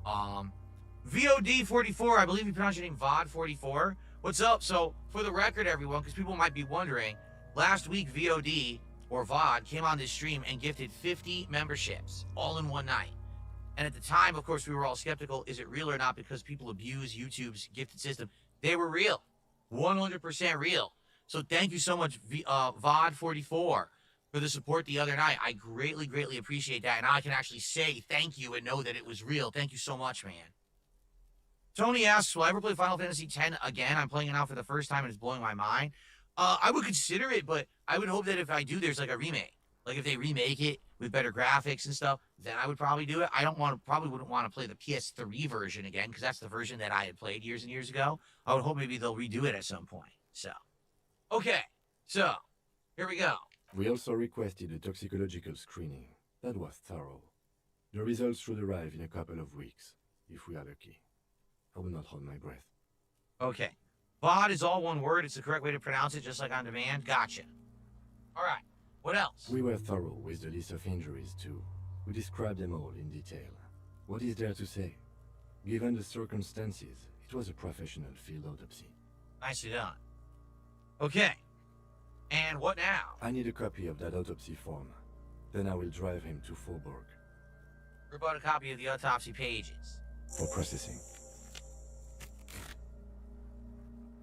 VOD44, I believe you pronounce your name VOD44. What's up? So, for the record, everyone, because people might be wondering, last week VOD, or VOD, came on this stream and gifted 50 memberships, all in one night. And at the time, of course, we were all skeptical, is it real or not, because people abuse YouTube's gifted system. They were real. 100% real. So thank you so much, VOD44, for the support the other night. I greatly, greatly appreciate that. And I can actually say thank you and know that it was real. Thank you so much, man. Tony asks, will I ever play Final Fantasy X again? I'm playing it now for the first time and it's blowing my mind. I would consider it, but I would hope that if I do, there's like a remake. Like if they remake it with better graphics and stuff, then I would probably do it. I probably wouldn't want to play the PS3 version again, because that's the version that I had played years and years ago. I would hope maybe they'll redo it at some point. So, okay. So, here we go. We also requested a toxicological screening. That was thorough. The results should arrive in a couple of weeks, if we are lucky. I will not hold my breath. Okay. VOD is all one word. It's the correct way to pronounce it, just like on demand. Gotcha. All right. What else? We were thorough with the list of injuries, too. We described them all in detail. What is there to say? Given the circumstances, it was a professional field autopsy. Nicely done. Okay. And what now? I need a copy of that autopsy form. Then I will drive him to Faubourg. Rip out a copy of the autopsy pages. For processing.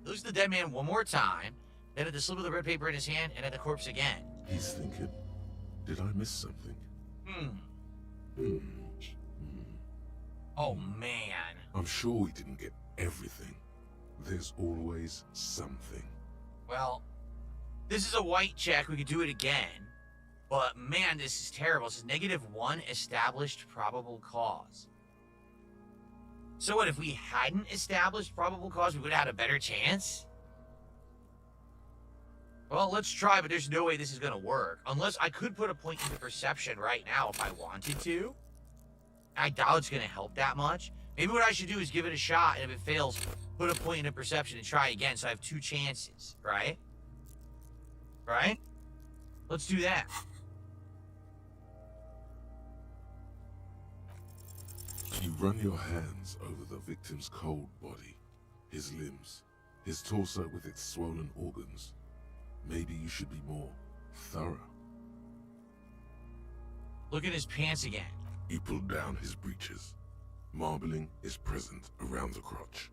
Looks at the dead man one more time, then at the slip of the red paper in his hand, and at the corpse again. He's thinking, did I miss something? Oh, man. I'm sure we didn't get everything. There's always something. Well, this is a white check. We could do it again. But, man, this is terrible. This is -1 established probable cause. So what, if we hadn't established probable cause, we would have had a better chance? Well, let's try, but there's no way this is going to work. Unless I could put a point into perception right now if I wanted to. I doubt it's going to help that much. Maybe what I should do is give it a shot, and if it fails, put a point into perception and try again, so I have 2 chances, right? Right? Let's do that. You run your hands over the victim's cold body, his limbs, his torso with its swollen organs. Maybe you should be more thorough. Look at his pants again. You pull down his breeches. Marbling is present around the crotch.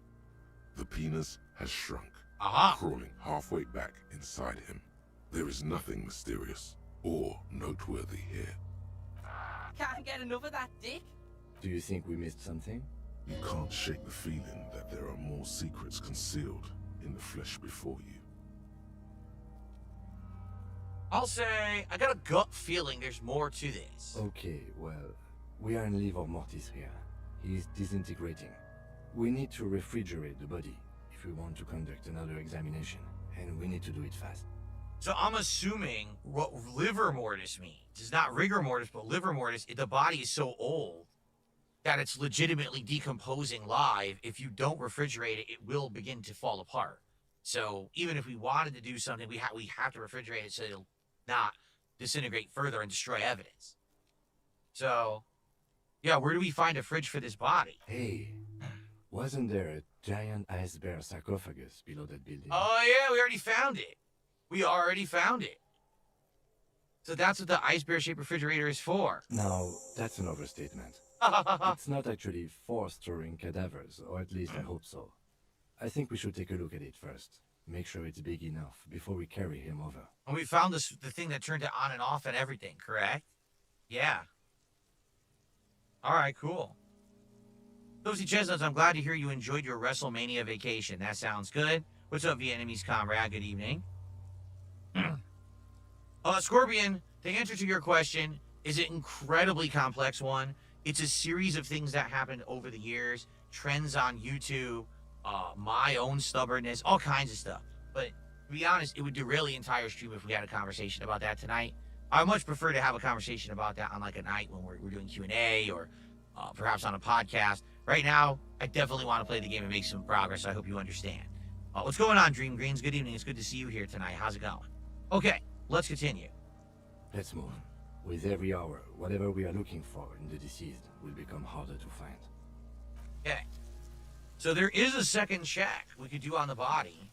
The penis has shrunk, Aha! crawling halfway back inside him. There is nothing mysterious or noteworthy here. Can't get enough of that dick. Do you think we missed something? You can't shake the feeling that there are more secrets concealed in the flesh before you. I'll say, I got a gut feeling there's more to this. Okay, well, we are in livor mortis here. He is disintegrating. We need to refrigerate the body if we want to conduct another examination, and we need to do it fast. So I'm assuming what livor mortis means. It's not rigor mortis, but livor mortis. The body is so old that it's legitimately decomposing live. If you don't refrigerate it, it will begin to fall apart. So even if we wanted to do something, we have to refrigerate it so it'll not disintegrate further and destroy evidence. So, yeah, where do we find a fridge for this body? Hey, wasn't there a giant ice bear sarcophagus below that building? Oh, yeah, we already found it. We already found it. So that's what the ice bear-shaped refrigerator is for. Now, that's an overstatement. It's not actually for storing cadavers, or at least I hope so. I think we should take a look at it first. Make sure it's big enough before we carry him over. And we found the thing that turned it on and off and everything, correct? Yeah. All right, cool. Toasty Chestnuts, I'm glad to hear you enjoyed your WrestleMania vacation. That sounds good. What's up, Vietnamese comrade? Good evening. Scorpion, the answer to your question is an incredibly complex one. It's a series of things that happened over the years, trends on YouTube, my own stubbornness, all kinds of stuff. But to be honest, it would derail the entire stream if we had a conversation about that tonight. I much prefer to have a conversation about that on like a night when we're doing Q&A or perhaps on a podcast. Right now, I definitely want to play the game and make some progress. So I hope you understand. What's going on, Dream Greens? Good evening. It's good to see you here tonight. How's it going? Okay, let's continue. Let's move. With every hour, whatever we are looking for in the deceased will become harder to find. Okay. So there is a second check we could do on the body.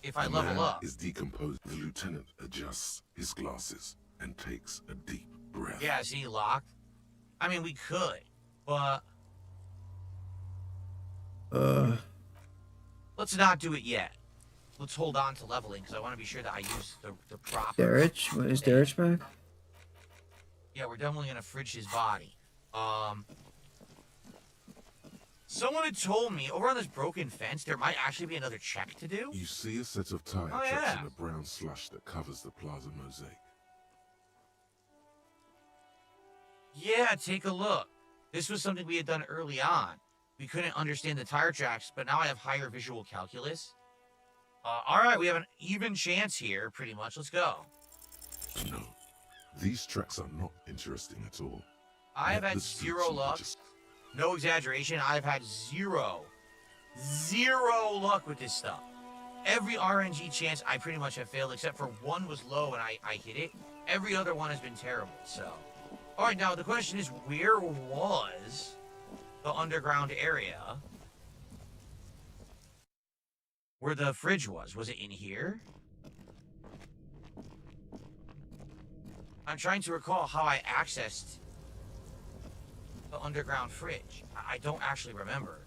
If I The level man up. is decomposed. The lieutenant adjusts his glasses and takes a deep breath. Yeah, see, locked. I mean, we could, but let's not do it yet. Let's hold on to leveling because I want to be sure that I use the proper. Derich? What is Derich back? Yeah, we're definitely gonna fridge his body. Someone had told me over on this broken fence there might actually be another check to do. You see a set of tire Oh, tracks yeah. in a brown slush that covers the plaza mosaic. Yeah, take a look. This was something we had done early on. We couldn't understand the tire tracks, but now I have higher visual calculus. All right, we have an even chance here, pretty much. Let's go. No, these tracks are not interesting at all. I have Let had the streets zero and luck. just- No exaggeration, I've had zero luck with this stuff. Every RNG chance I pretty much have failed, except for one was low and I hit it. Every other one has been terrible, so. All right, now the question is, where was the underground area where the fridge was? Was it in here? I'm trying to recall how I accessed the underground fridge. I don't actually remember.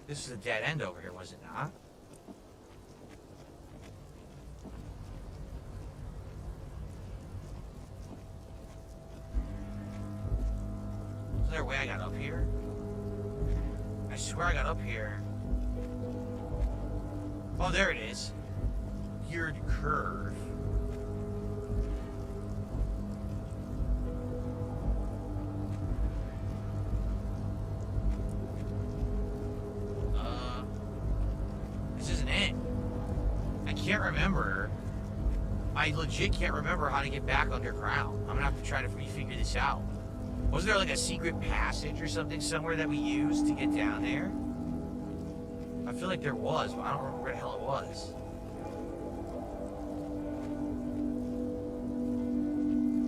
This is a dead end over here, was it not? Is there a way I got up here? I swear I got up here. Oh, there it is. Geared curve. This isn't it. I can't remember. I legit can't remember how to get back underground. I'm gonna have to try to refigure this out. Was there like a secret passage or something somewhere that we used to get down there? I feel like there was, but I don't remember where the hell it was.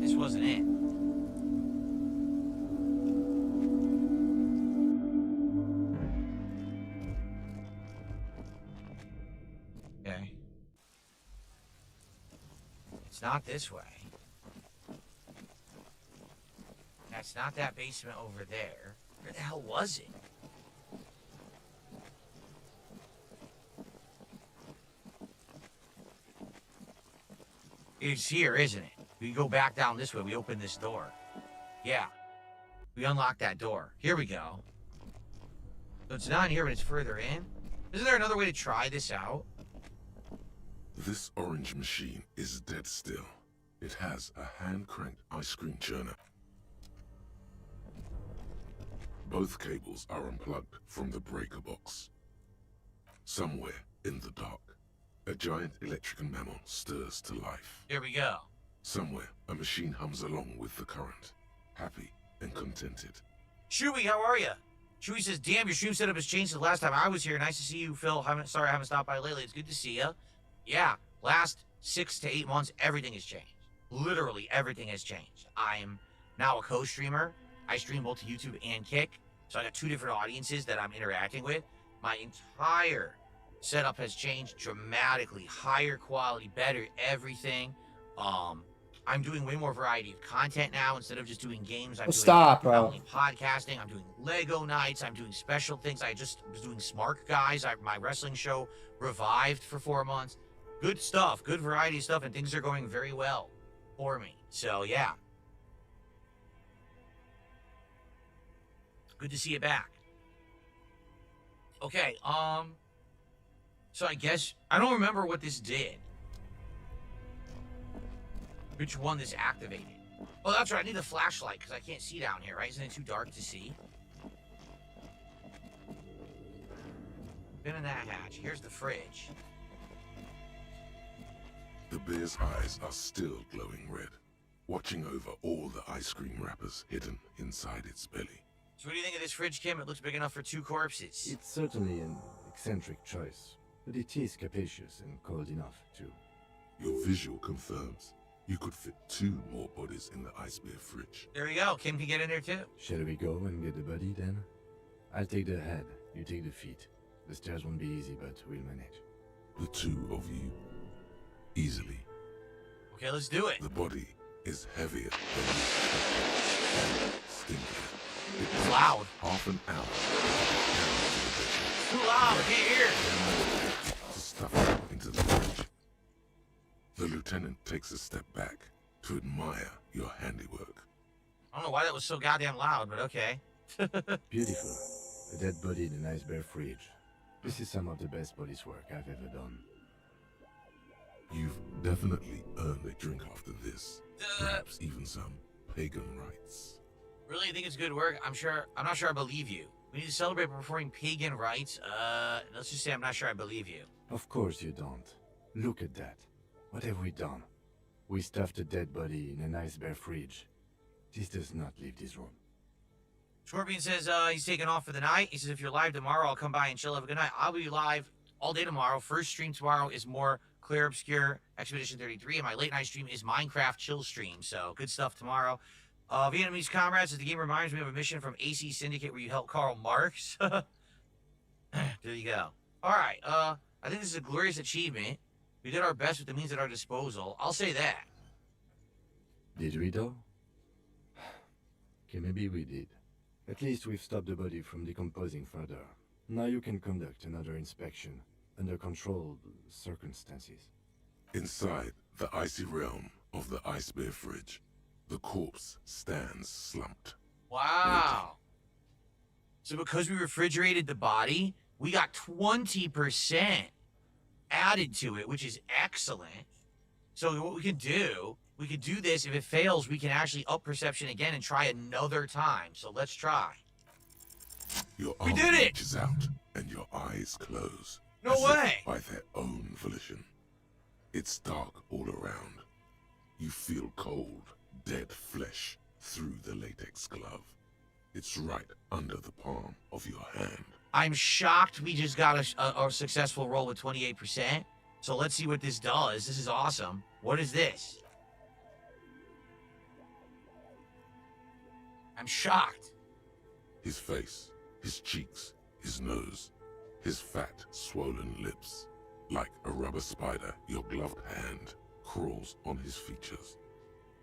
This wasn't it. Okay. It's not this way. That's not that basement over there. Where the hell was it? It's here, isn't it? We go back down this way. We open this door. Yeah. We unlock that door. Here we go. So it's not in here, but it's further in. Isn't there another way to try this out? This orange machine is dead still. It has a hand-cranked ice cream churner. Both cables are unplugged from the breaker box. Somewhere in the dark, a giant electrical mammal stirs to life. Here we go. Somewhere, a machine hums along with the current, happy and contented. Chewy, how are you? Chewy says, damn, your stream setup has changed since the last time I was here. Nice to see you, Phil. Sorry I haven't stopped by lately. It's good to see you. Yeah, last 6 to 8 months, everything has changed. Literally everything has changed. I'm now a co-streamer. I stream both to YouTube and Kick. So I got 2 different audiences that I'm interacting with. My entire setup has changed dramatically. Higher quality, better everything. I'm doing way more variety of content now instead of just doing games. I'm doing Stop, bro. not only podcasting, I'm doing Lego nights, I'm doing special things. I just was doing Smart Guys. My wrestling show revived for 4 months. Good stuff, good variety of stuff, and things are going very well for me. So yeah. Good to see you back. Okay, so I guess I don't remember what this did. Which one this activated? Oh, that's right. I need a flashlight because I can't see down here, right? Isn't it too dark to see? Been in that hatch. Here's the fridge. The bear's eyes are still glowing red, watching over all the ice cream wrappers hidden inside its belly. So what do you think of this fridge, Kim? It looks big enough for 2 corpses. It's certainly an eccentric choice, but it is capacious and cold enough, too. Your visual confirms you could fit 2 more bodies in the ice bear fridge. There you go. Kim can get in there too. Shall we go and get the body, then? I'll take the head, you take the feet. The stairs won't be easy, but we'll manage. The 2 of you, easily. Okay, let's do it. The body is heavier than you expected and stinkier. It It's loud. half an hour Too loud. I can't hear. to stuff it into the fridge. The lieutenant takes a step back to admire your handiwork. I don't know why that was so goddamn loud, but okay. Beautiful. A dead body in a nice bare fridge. This is some of the best police work I've ever done. You've definitely earned a drink after this. Perhaps even some pagan rites. Really think it's good work? I'm not sure I believe you. We need to celebrate by performing pagan rites. Let's just say I'm not sure I believe you. Of course you don't. Look at that. What have we done? We stuffed a dead body in a nice bare fridge. This does not leave this room. Scorpion says he's taking off for the night. He says if you're live tomorrow, I'll come by and chill. Have a good night. I'll be live all day tomorrow. First stream tomorrow is more Clear Obscure Expedition 33, and my late night stream is Minecraft Chill Stream. So good stuff tomorrow. Vietnamese comrades, as the game reminds me of a mission from AC Syndicate where you help Karl Marx. There you go. All right. I think this is a glorious achievement. We did our best with the means at our disposal. I'll say that. Did we though? Okay, maybe we did. At least we've stopped the body from decomposing further. Now you can conduct another inspection under controlled circumstances. Inside the icy realm of the ice bear fridge, the corpse stands slumped. Wow. So because we refrigerated the body, we got 20% added to it, which is excellent. So what we could do this. If it fails, we can actually up perception again and try another time. So let's try. Your We arm did it! reaches out and your eyes close. No as if way! by their own volition. It's dark all around. You feel cold, dead flesh through the latex glove. It's right under the palm of your hand. I'm shocked we just got a successful roll with 28%. So let's see what this does. This is awesome. What is this? I'm shocked. His face, his cheeks, his nose, his fat, swollen lips. Like a rubber spider, your gloved hand crawls on his features.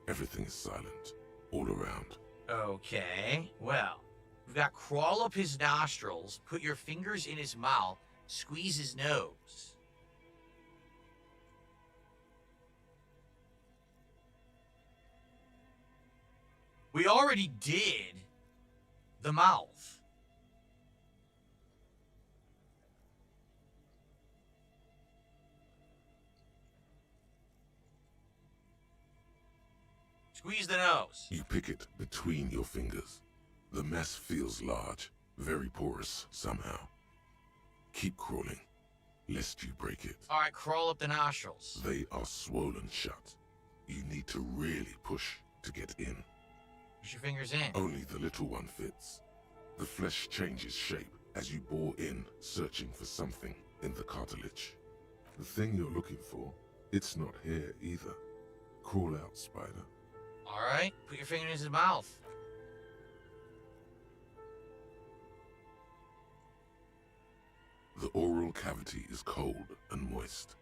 Everything is silent, all around. Okay, well, we've got crawl up his nostrils, put your fingers in his mouth, squeeze his nose. We already did the mouth. Squeeze the nose. You pick it between your fingers. The mess feels large, very porous somehow. Keep crawling, lest you break it. All right, crawl up the nostrils. They are swollen shut. You need to really push to get in. Push your fingers in. Only the little one fits. The flesh changes shape as you bore in, searching for something in the cartilage. The thing you're looking for, it's not here either. Crawl out, spider. Alright, put your finger in his mouth. The oral cavity is cold and moist.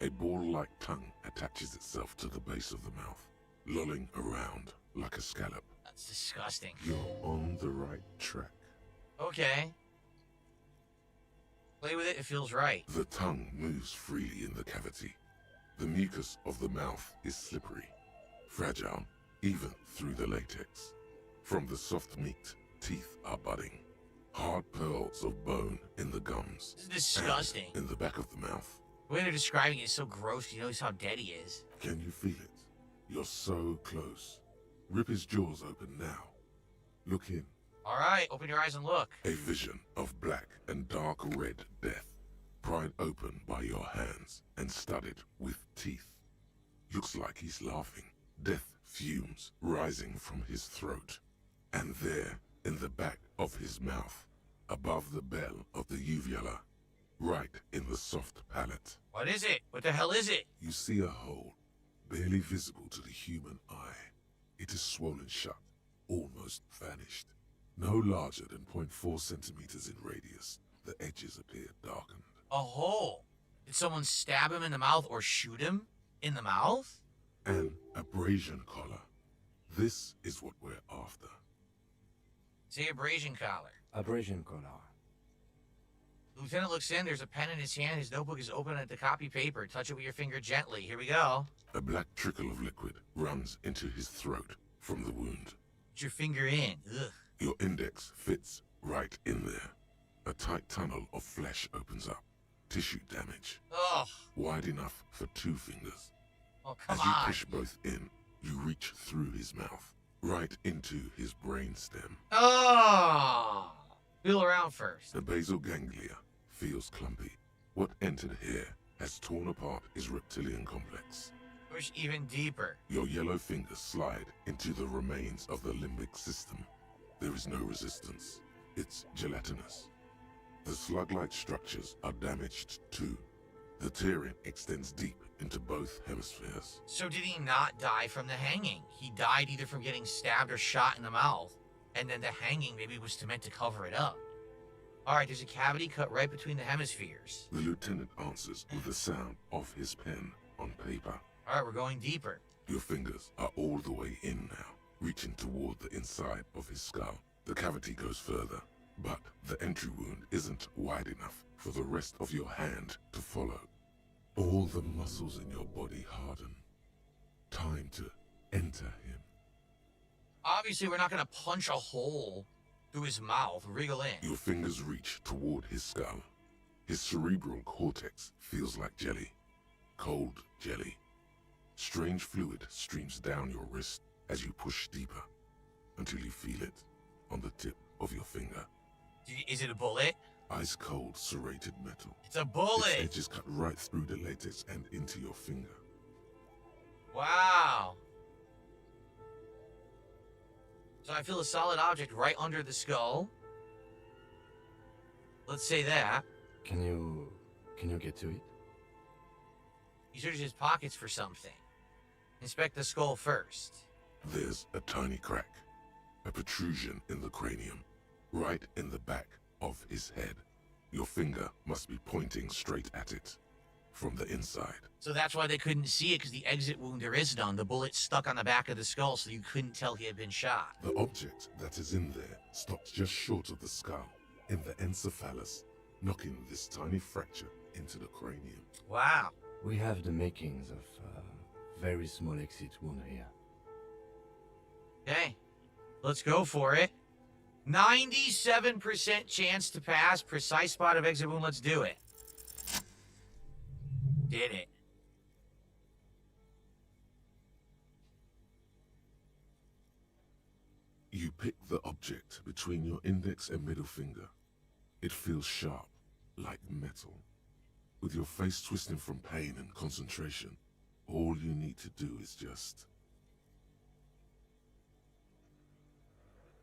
A ball-like tongue attaches itself to the base of the mouth, lolling around like a scallop. That's disgusting. You're on the right track. Okay. Play with it, it feels right. The tongue moves freely in the cavity. The mucus of the mouth is slippery, fragile, even through the latex. From the soft meat, teeth are budding. Hard pearls of bone in the gums. This is disgusting. And in the back of the mouth. The way they're describing it is so gross, you know how dead he is. Can you feel it? You're so close. Rip his jaws open now. Look in. Alright, open your eyes and look. A vision of black and dark red death, pried open by your hands and studded with teeth. Looks like he's laughing. Death fumes rising from his throat. And there, in the back of his mouth, above the bell of the uvula, right in the soft palate. What is it? What the hell is it? You see a hole, barely visible to the human eye. It is swollen shut, almost vanished. No larger than 0.4 centimeters in radius, the edges appear darkened. A hole. Did someone stab him in the mouth or shoot him in the mouth? An abrasion collar. This is what we're after. Say abrasion collar. Abrasion collar. Lieutenant looks in, there's a pen in his hand, his notebook is open at the copy paper. Touch it with your finger gently. Here we go. A black trickle of liquid runs into his throat from the wound. Put your finger in. Ugh. Your index fits right in there. A tight tunnel of flesh opens up. Tissue damage. Ugh. Wide enough for 2 fingers. Oh, come As you on. push both in, you reach through his mouth, right into his brain stem. Oh. Feel around first. The basal ganglia feels clumpy. What entered here has torn apart his reptilian complex. Push even deeper. Your yellow fingers slide into the remains of the limbic system. There is no resistance. It's gelatinous. The slug-like structures are damaged too. The tearing extends deep into both hemispheres. So did he not die from the hanging? He died either from getting stabbed or shot in the mouth. And then the hanging maybe was meant to cover it up. Alright, there's a cavity cut right between the hemispheres. The lieutenant answers with the sound of his pen on paper. Alright, we're going deeper. Your fingers are all the way in now, reaching toward the inside of his skull. The cavity goes further, but the entry wound isn't wide enough for the rest of your hand to follow. All the muscles in your body harden. Time to enter him. Obviously, we're not going to punch a hole through his mouth. Wriggle in. Your fingers reach toward his skull. His cerebral cortex feels like jelly. Cold jelly. Strange fluid streams down your wrist as you push deeper, until you feel it on the tip of your finger. Is it a bullet? Ice cold serrated metal. It's a bullet! Its edges cut right through the latex and into your finger. Wow. So I feel a solid object right under the skull. Let's say that. Can you get to it? He searches his pockets for something. Inspect the skull first. There's a tiny crack, a protrusion in the cranium, right in the back of his head. Your finger must be pointing straight at it, from the inside. So that's why they couldn't see it, because the exit wound there is none. The bullet stuck on the back of the skull, so you couldn't tell he had been shot. The object that is in there stops just short of the skull, in the encephalus, knocking this tiny fracture into the cranium. Wow. We have the makings of a very small exit wound here. Okay. Let's go for it. 97% chance to pass. Precise spot of exit wound. Let's do it. Did it. You pick the object between your index and middle finger. It feels sharp, like metal. With your face twisting from pain and concentration, all you need to do is just...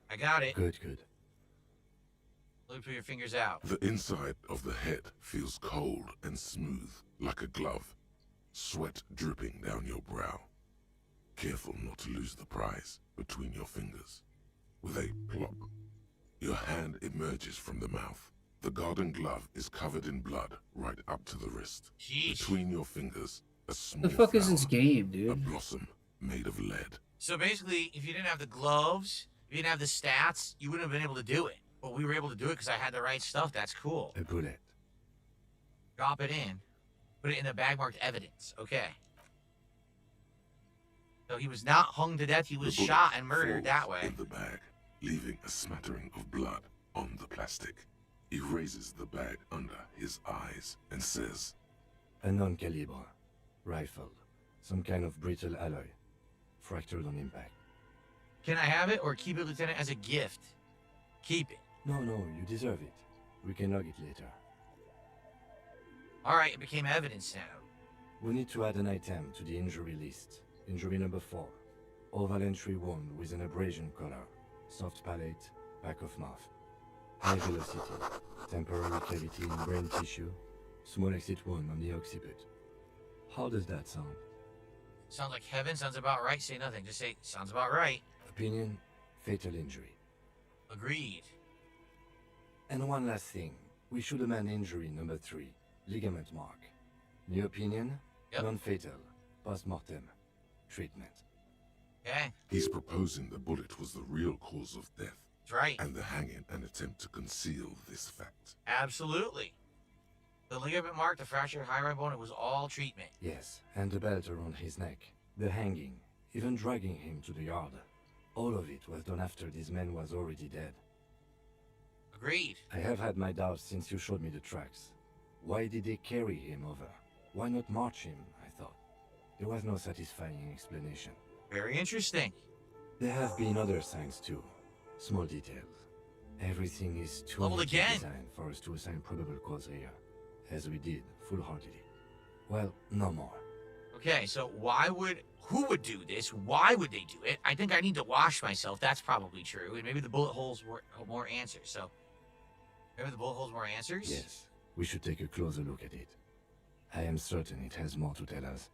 I got it. Good, good. Look through your fingers out. The inside of the head feels cold and smooth, like a glove. Sweat dripping down your brow. Careful not to lose the prize between your fingers. With a plop, your hand emerges from the mouth. The garden glove is covered in blood right up to the wrist. Jeez. Between your fingers, a small The fuck is flower, this game, a dude? blossom made of lead. So basically, if you didn't have the gloves, if you didn't have the stats, you wouldn't have been able to do it. But we were able to do it because I had the right stuff. That's cool. A bullet. Drop it in. Put it in the bag marked evidence. Okay. So he was not hung to death. He The was bullet shot and murdered falls that way. in the bag, leaving a smattering of blood on the plastic. He raises the bag under his eyes and says, A non-caliber. Rifle. Some kind of brittle alloy. Fractured on impact. Can I have it or keep it, Lieutenant, as a gift? Keep it. No, no, you deserve it. We can log it later. All right, it became evidence now. We need to add an item to the injury list. Injury number 4. Oval entry wound with an abrasion color. Soft palate, back of mouth. High velocity. Temporary cavity in brain tissue. Small exit wound on the occiput. How does that sound? Sounds like heaven. Sounds about right. Say nothing. Just say, sounds about right. Opinion, fatal injury. Agreed. And one last thing. We should amend injury number 3. Ligament mark. New opinion, Yep. non-fatal. Post-mortem. Treatment. Okay. he's proposing the bullet was the real cause of death, That's right. and the hanging an attempt to conceal this fact. Absolutely. The ligament mark, the fractured high right bone, it was all treatment. Yes, and the belt around his neck. The hanging. Even dragging him to the yard. All of it was done after this man was already dead. Agreed. I have had my doubts since you showed me the tracks. Why did they carry him over? Why not march him, I thought. There was no satisfying explanation. Very interesting. There have been other signs too. Small details. Everything is too Leveled neatly again. designed for us to assign probable cause here. As we did, full-heartedly. Well, no more. Okay, so who would do this? Why would they do it? I think I need to wash myself. That's probably true. And maybe the bullet holes were more answers. So, maybe the bullet holes more answers? Yes, we should take a closer look at it. I am certain it has more to tell us.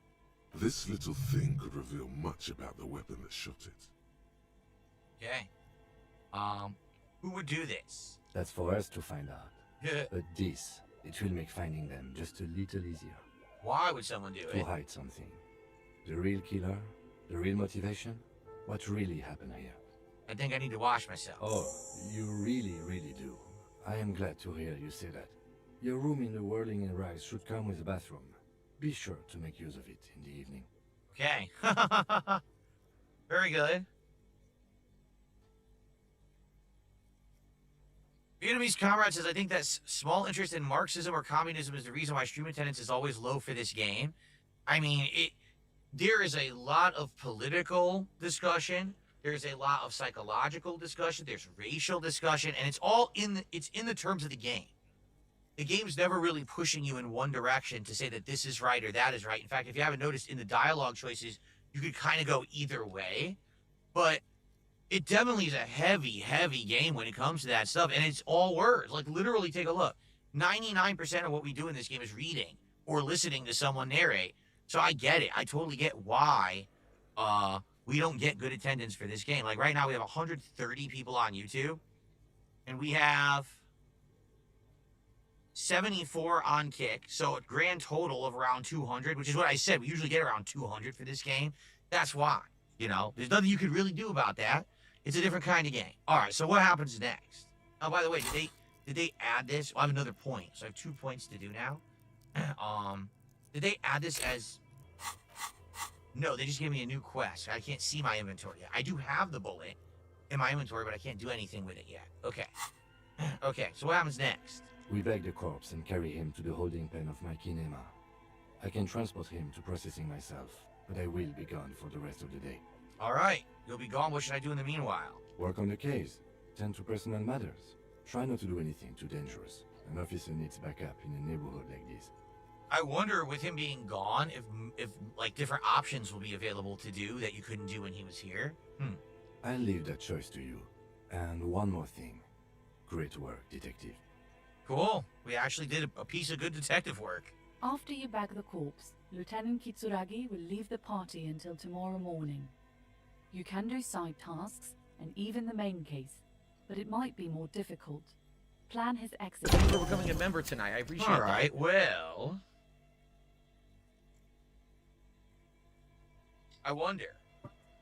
This little thing could reveal much about the weapon that shot it. Okay. Who would do this? That's for us to find out. Yeah. But this, it will make finding them just a little easier. Why would someone do To it? hide something. The real killer? The real motivation? What really happened here? I think I need to wash myself. Oh, you really, really do. I am glad to hear you say that. Your room in the Whirling in Rags should come with a bathroom. Be sure to make use of it in the evening. Okay. Very good. Vietnamese comrade says, I think that small interest in Marxism or communism is the reason why stream attendance is always low for this game. I mean, there is a lot of political discussion. There's a lot of psychological discussion. There's racial discussion, and it's all in the terms of the game. The game's never really pushing you in one direction to say that this is right or that is right. In fact, if you haven't noticed in the dialogue choices, you could kind of go either way. But it definitely is a heavy, heavy game when it comes to that stuff. And it's all words. Like, literally, take a look. 99% of what we do in this game is reading or listening to someone narrate. So I get it. I totally get why we don't get good attendance for this game. Like, right now, we have 130 people on YouTube. And we have 74 on Kick, so a grand total of around 200, which is what I said. We usually get around 200 for this game. That's why, there's nothing you could really do about that. It's a different kind of game. All right, so what happens next? Oh, by the way, did they add this? Well, I have another point, so I have 2 points to do now. Did they add this as? No, they just gave me a new quest. I can't see my inventory yet. I do have the bullet in my inventory, but I can't do anything with it yet. Okay. Okay, so what happens next? We bag the corpse and carry him to the holding pen of my kinema. I can transport him to processing myself, but I will be gone for the rest of the day. All right, you'll be gone. What should I do in the meanwhile? Work on the case. Tend to personal matters. Try not to do anything too dangerous. An officer needs backup in a neighborhood like this. I wonder, with him being gone, if like different options will be available to do that you couldn't do when he was here. I'll leave that choice to you. And one more thing. Great work, detective. Cool. We actually did a piece of good detective work. After you bag the corpse, Lieutenant Kitsuragi will leave the party until tomorrow morning. You can do side tasks and even the main case, but it might be more difficult. Plan his exit. Thank you for becoming a member tonight. I appreciate All that. right. Well, I wonder.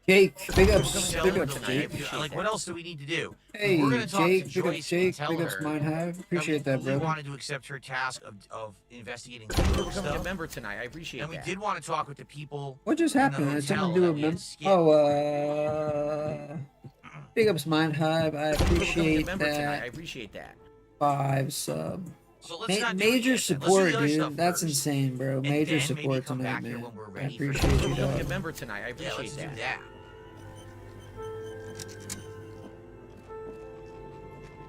Jake, big We're ups, gonna big tell ups, her the Jake. life. Like, what else do we need to do? Hey, We're gonna talk to Jake, big ups, Joyce Jake, and tell big ups, her Mindhive. Appreciate that, we brother. wanted to accept her task of investigating Thank you for legal becoming a stuff. member tonight. I appreciate And we that. did want to talk with the people. What just in the happened? Did someone hotel do that a we had mem? skipped. Oh, big ups, Mindhive. I Thank you for becoming a appreciate member tonight. I that. appreciate that. 5 sub. So let's not do it Major yet, then. Let's do support, the other stuff dude. That's first, insane, bro. and Major then maybe support come tonight, back here man. when we're I ready for appreciate Thank you you, for becoming a dog. member tonight. I Yeah, appreciate let's do that. that.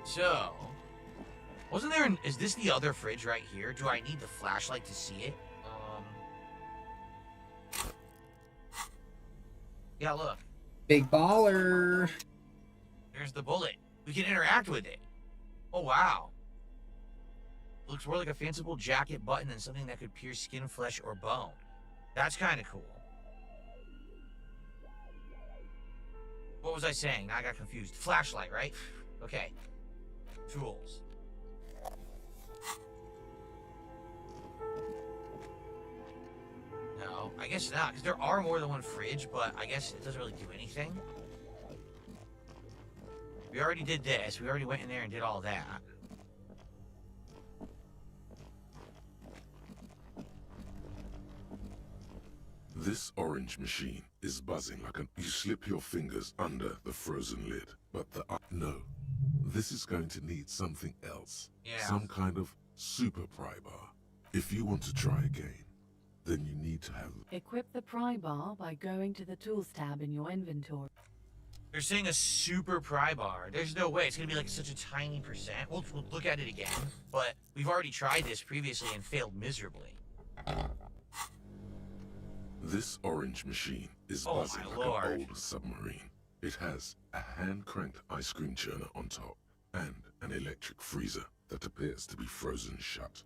So, wasn't there is this the other fridge right here? Do I need the flashlight to see it? Yeah, look. Big baller. There's the bullet. We can interact with it. Oh, wow. Looks more like a fanciful jacket button than something that could pierce skin, flesh, or bone. That's kind of cool. What was I saying? I got confused. Flashlight, right? Okay. Tools. No, I guess not, because there are more than one fridge, but I guess it doesn't really do anything. We already did this. We already went in there and did all that. This orange machine is buzzing like an... You slip your fingers under the frozen lid, but no. This is going to need something else. Yeah. Some kind of super pry bar. If you want to try again, then you need to have... Equip the pry bar by going to the Tools tab in your inventory. They're saying a super pry bar. There's no way. It's going to be like such a tiny percent. We'll look at it again, but we've already tried this previously and failed miserably. This orange machine is Oh buzzing my like lord. an old submarine. It has a hand-cranked ice cream churner on top and an electric freezer that appears to be frozen shut.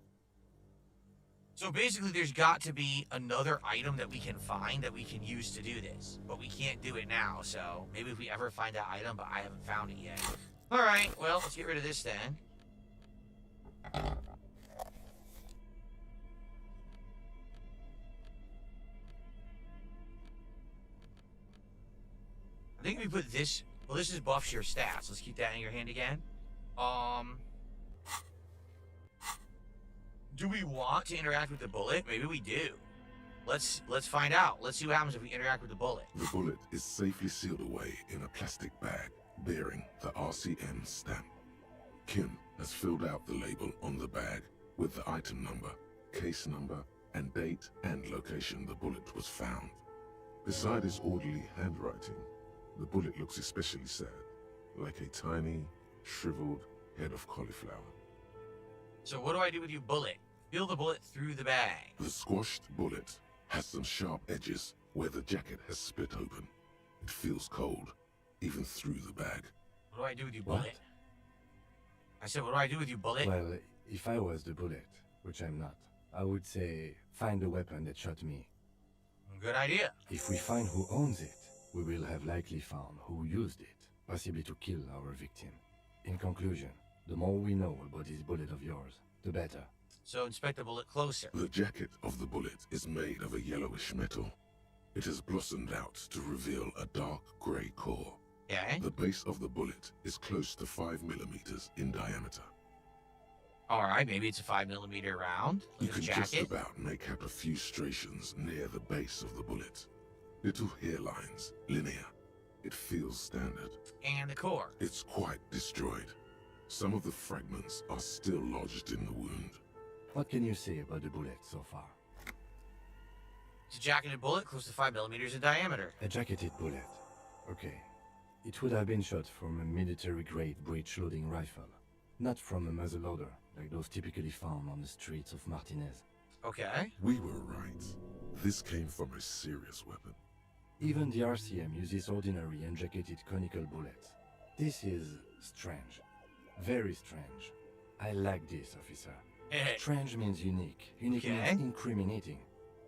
So basically, there's got to be another item that we can find that we can use to do this. But we can't do it now, so maybe if we ever find that item, but I haven't found it yet. Alright, well, let's get rid of this then. I think if we put this... Well, this is buffs your stats. Let's keep that in your hand again. Do we want to interact with the bullet? Maybe we do. Let's find out. Let's see what happens if we interact with the bullet. The bullet is safely sealed away in a plastic bag bearing the RCM stamp. Kim has filled out the label on the bag with the item number, case number, and date and location the bullet was found. Beside his orderly handwriting, the bullet looks especially sad, like a tiny, shriveled head of cauliflower. So what do I do with you, bullet? Feel the bullet through the bag. The squashed bullet has some sharp edges where the jacket has split open. It feels cold, even through the bag. What do I do with you, What? bullet? I said, what do I do with you, bullet? Well, if I was the bullet, which I'm not, I would say find the weapon that shot me. Good idea. If we find who owns it, we will have likely found who used it, possibly to kill our victim. In conclusion, the more we know about this bullet of yours, the better. So inspect the bullet closer. The jacket of the bullet is made of a yellowish metal. It has blossomed out to reveal a dark grey core. Okay. The base of the bullet is close to 5 millimeters in diameter. Alright, maybe it's a 5mm round. You Look at the can just jacket. about make out a few striations near the base of the bullet. Little hairlines, linear. It feels standard. And the core. It's quite destroyed. Some of the fragments are still lodged in the wound. What can you say about the bullet so far? It's a jacketed bullet close to 5mm in diameter. A jacketed bullet. Okay. It would have been shot from a military-grade breech-loading rifle, not from a muzzleloader like those typically found on the streets of Martinez. Okay. We were right. This came from a serious weapon. Even the RCM uses ordinary unjacketed conical bullets. This is strange. Very strange. I like this, officer. Strange means unique. Unique Okay. means incriminating.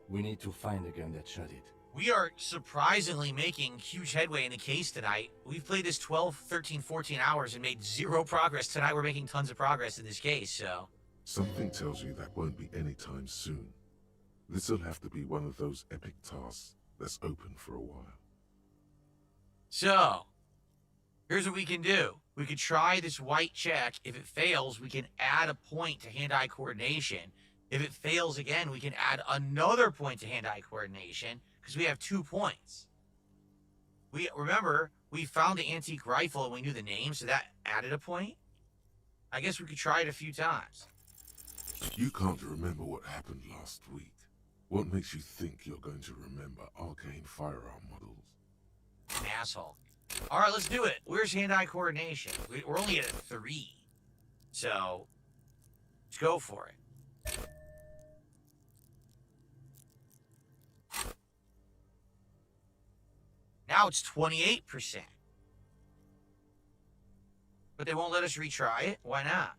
We need to find the gun that shot it. We are surprisingly making huge headway in the case tonight. We've played this 12, 13, 14 hours and made zero progress. Tonight we're making tons of progress in this case, so... Something tells you that won't be anytime soon. This'll have to be one of those epic tasks that's open for a while. So, here's what we can do. We could try this white check. If it fails, we can add a point to hand-eye coordination. If it fails again, we can add another point to hand-eye coordination, because we have 2 points. Remember, we found the antique rifle and we knew the name, so that added a point. I guess we could try it a few times. You can't remember what happened last week. What makes you think you're going to remember arcane firearm models? An asshole. All right, let's do it. Where's hand-eye coordination? We're only at a 3. So, let's go for it. Now it's 28%. But they won't let us retry it? Why not?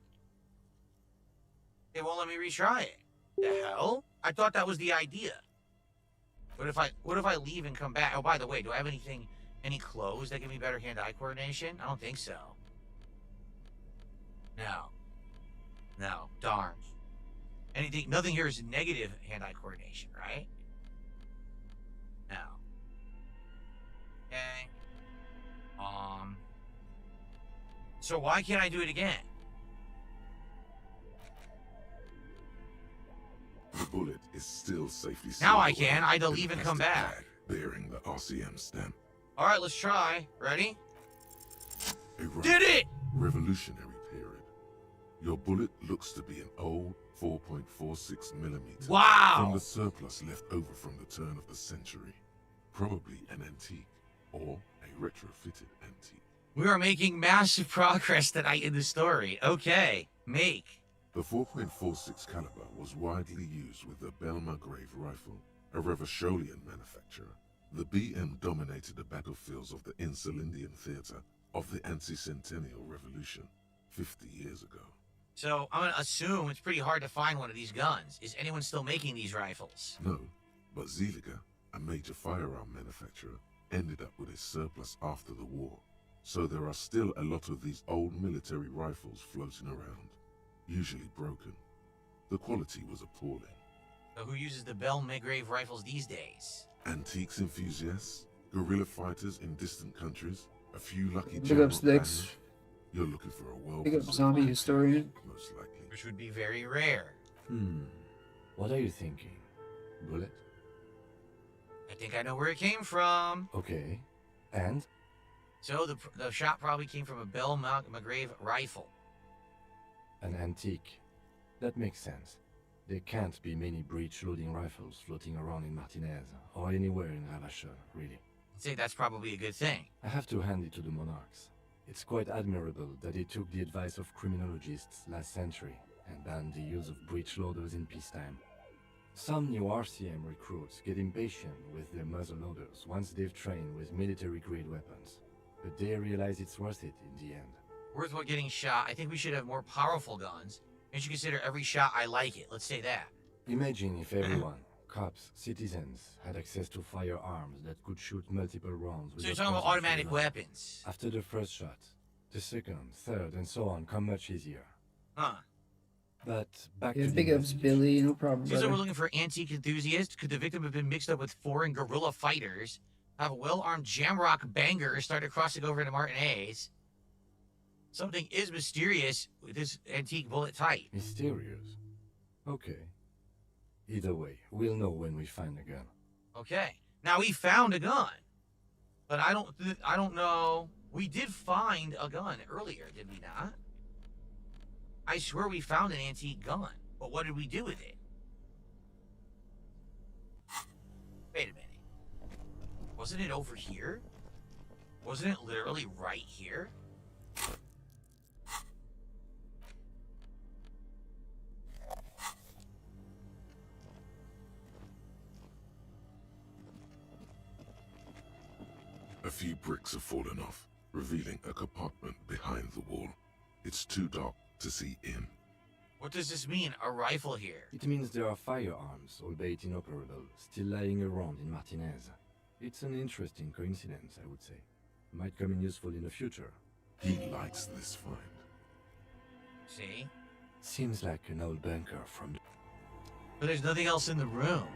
They won't let me retry it. The hell? I thought that was the idea. What if I leave and come back? Oh, by the way, do I have any clothes that give me better hand-eye coordination? I don't think so. No, darn. Nothing here is negative hand-eye coordination, right? No. Okay. So why can't I do it again? The bullet is still safely sealed Now I away can. I had to in a leave and come plastic back. bag bearing the RCM stamp. All right, let's try. Ready? A Did it! Revolutionary period. Your bullet looks to be an old 4.46 millimeter from Wow! the surplus left over from the turn of the century. Probably an antique or a retrofitted antique. We are making massive progress tonight in the story. Okay, make. The 4.46 caliber was widely used with the Belmargrave rifle, a Revacholian manufacturer. The BM dominated the battlefields of the Insulindian theater of the anti-centennial revolution 50 years ago. So I'm gonna assume it's pretty hard to find one of these guns. Is anyone still making these rifles? No, but Zeliger, a major firearm manufacturer, ended up with a surplus after the war. So there are still a lot of these old military rifles floating around, usually broken. The quality was appalling. So who uses the Belmargrave rifles these days? Antiques enthusiasts, guerrilla fighters in distant countries, a few lucky Big up Jamrock Sticks. bangers. You're looking for a Big up well-preserved zombie rifle, historian. most likely. Which would be very rare. What are you thinking? Bullet? I think I know where it came from. Okay. And? So the shot probably came from a Belmargrave rifle. An antique. That makes sense. There can't be many breech-loading rifles floating around in Martinez, or anywhere in Ravachol, really. I'd say that's probably a good thing. I have to hand it to the monarchs. It's quite admirable that they took the advice of criminologists last century and banned the use of breech loaders in peacetime. Some new RCM recruits get impatient with their muzzle loaders once they've trained with military-grade weapons, but they realize it's worth it in the end. Worth what getting shot. I think we should have more powerful guns. You should consider every shot I like it. Let's say that. Imagine if everyone, cops, citizens, had access to firearms that could shoot multiple rounds So you're without talking about pausing for automatic the- weapons. After the first shot, the second, third, and so on come much easier. Huh. But back Yeah, to the big ups, investigation. Billy. No problem, Seems like we're brother. looking for antique enthusiasts. Could the victim have been mixed up with foreign guerrilla fighters? Have well-armed jamrock bangers started crossing over into Martinez? Something is mysterious with this antique bullet type. Mysterious. Okay. Either way, we'll know when we find the gun. Okay. Now we found a gun, but I don't know. We did find a gun earlier, did we not? I swear we found an antique gun, but what did we do with it? Wait a minute. Wasn't it over here? Wasn't it literally right here? A few bricks have fallen off, revealing a compartment behind the wall. It's too dark to see in. What does this mean, a rifle here? It means there are firearms, albeit inoperable, still lying around in Martinez. It's an interesting coincidence, I would say. Might come in useful in the future. He likes this find. See? Seems like an old bunker from the... But there's nothing else in the room.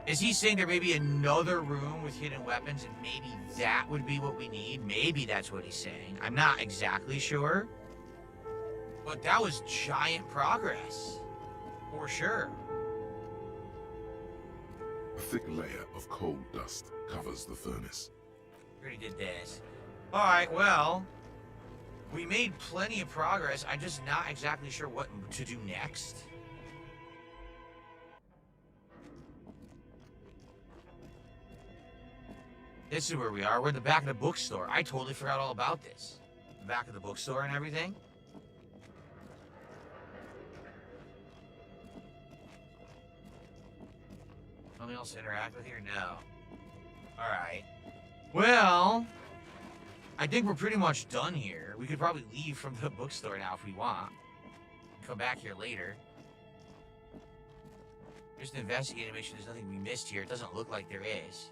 Is he saying there may be another room with hidden weapons and maybe that would be what we need? Maybe that's what he's saying. I'm not exactly sure. But that was giant progress. For sure. A thick layer of coal dust covers the furnace. Already did this. Alright, well, we made plenty of progress. I'm just not exactly sure what to do next. This is where we are. We're in the back of the bookstore. I totally forgot all about this. The back of the bookstore and everything. Nothing else to interact with here? No. Alright. Well, I think we're pretty much done here. We could probably leave from the bookstore now if we want. Come back here later. Just investigate and make sure there's nothing we missed here. It doesn't look like there is.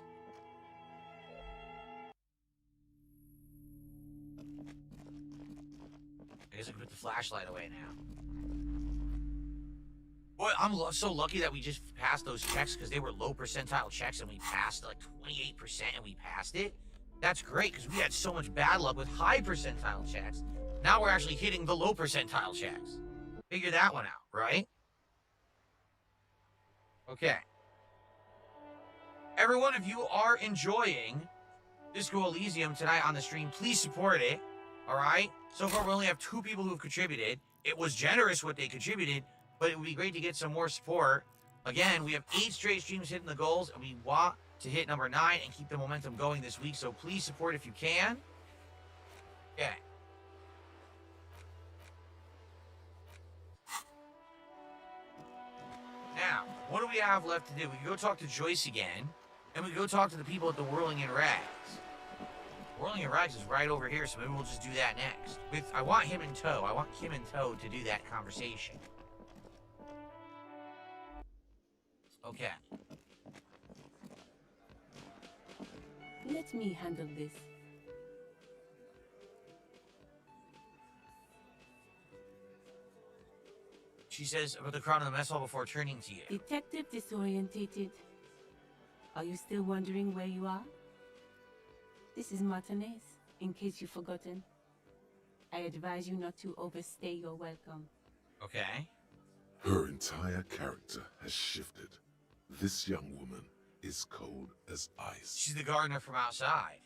I guess I can put the flashlight away now. Boy, I'm so lucky that we just passed those checks because they were low percentile checks and we passed like 28% and we passed it. That's great because we had so much bad luck with high percentile checks. Now we're actually hitting the low percentile checks. Figure that one out, right? Okay. Everyone, if you are enjoying Disco Elysium tonight on the stream, please support it. All right? So far, we only have 2 people who have contributed. It was generous what they contributed, but it would be great to get some more support. Again, we have 8 straight streams hitting the goals, and we want to hit number 9 and keep the momentum going this week, so please support if you can. Okay. Now, what do we have left to do? We can go talk to Joyce again, and we can go talk to the people at the Whirling in Rags. Whirling in Rags is right over here, so maybe we'll just do that next. I want him in tow. I want Kim in tow to do that conversation. Okay. Let me handle this. She says about the crowd in the mess hall before turning to you. Detective disorientated. Are you still wondering where you are? This is Martinez, in case you've forgotten. I advise you not to overstay your welcome. Okay. Her entire character has shifted. This young woman is cold as ice. She's the gardener from outside.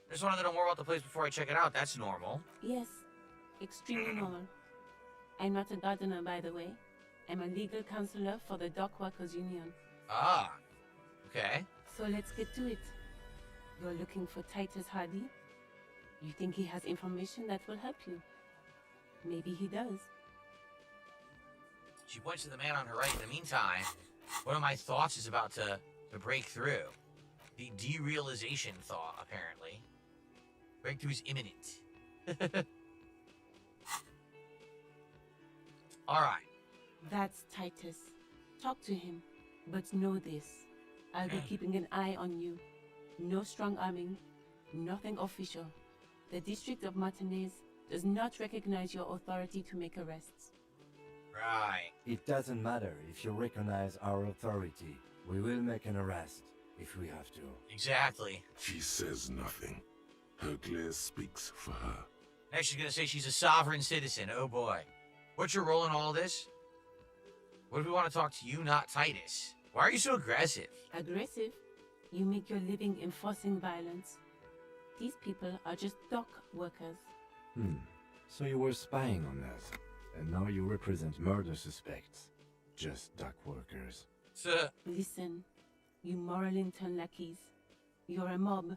I just wanted to know more about the place before I check it out. That's normal. Yes, extremely normal. I'm not a gardener, by the way. I'm a legal counselor for the Dock Workers Union. Ah. Okay. So let's get to it. You're looking for Titus Hardy? You think he has information that will help you? Maybe he does. She points to the man on her right. In the meantime, one of my thoughts is about to break through. The derealization thought, apparently. Breakthrough is imminent. Alright. That's Titus. Talk to him. But know this. I'll be keeping an eye on you. No strong arming. Nothing official. The District of Martinez does not recognize your authority to make arrests. Right. It doesn't matter if you recognize our authority. We will make an arrest if we have to. Exactly. She says nothing. Her glare speaks for her. Next she's gonna say she's a sovereign citizen. Oh boy. What's your role in all this? What if we want to talk to you, not Titus? Why are you so aggressive? Aggressive? You make your living enforcing violence. These people are just dock workers. So you were spying on us, and now you represent murder suspects. Just dock workers. Sir. Listen, you moral intern lackeys. You're a mob,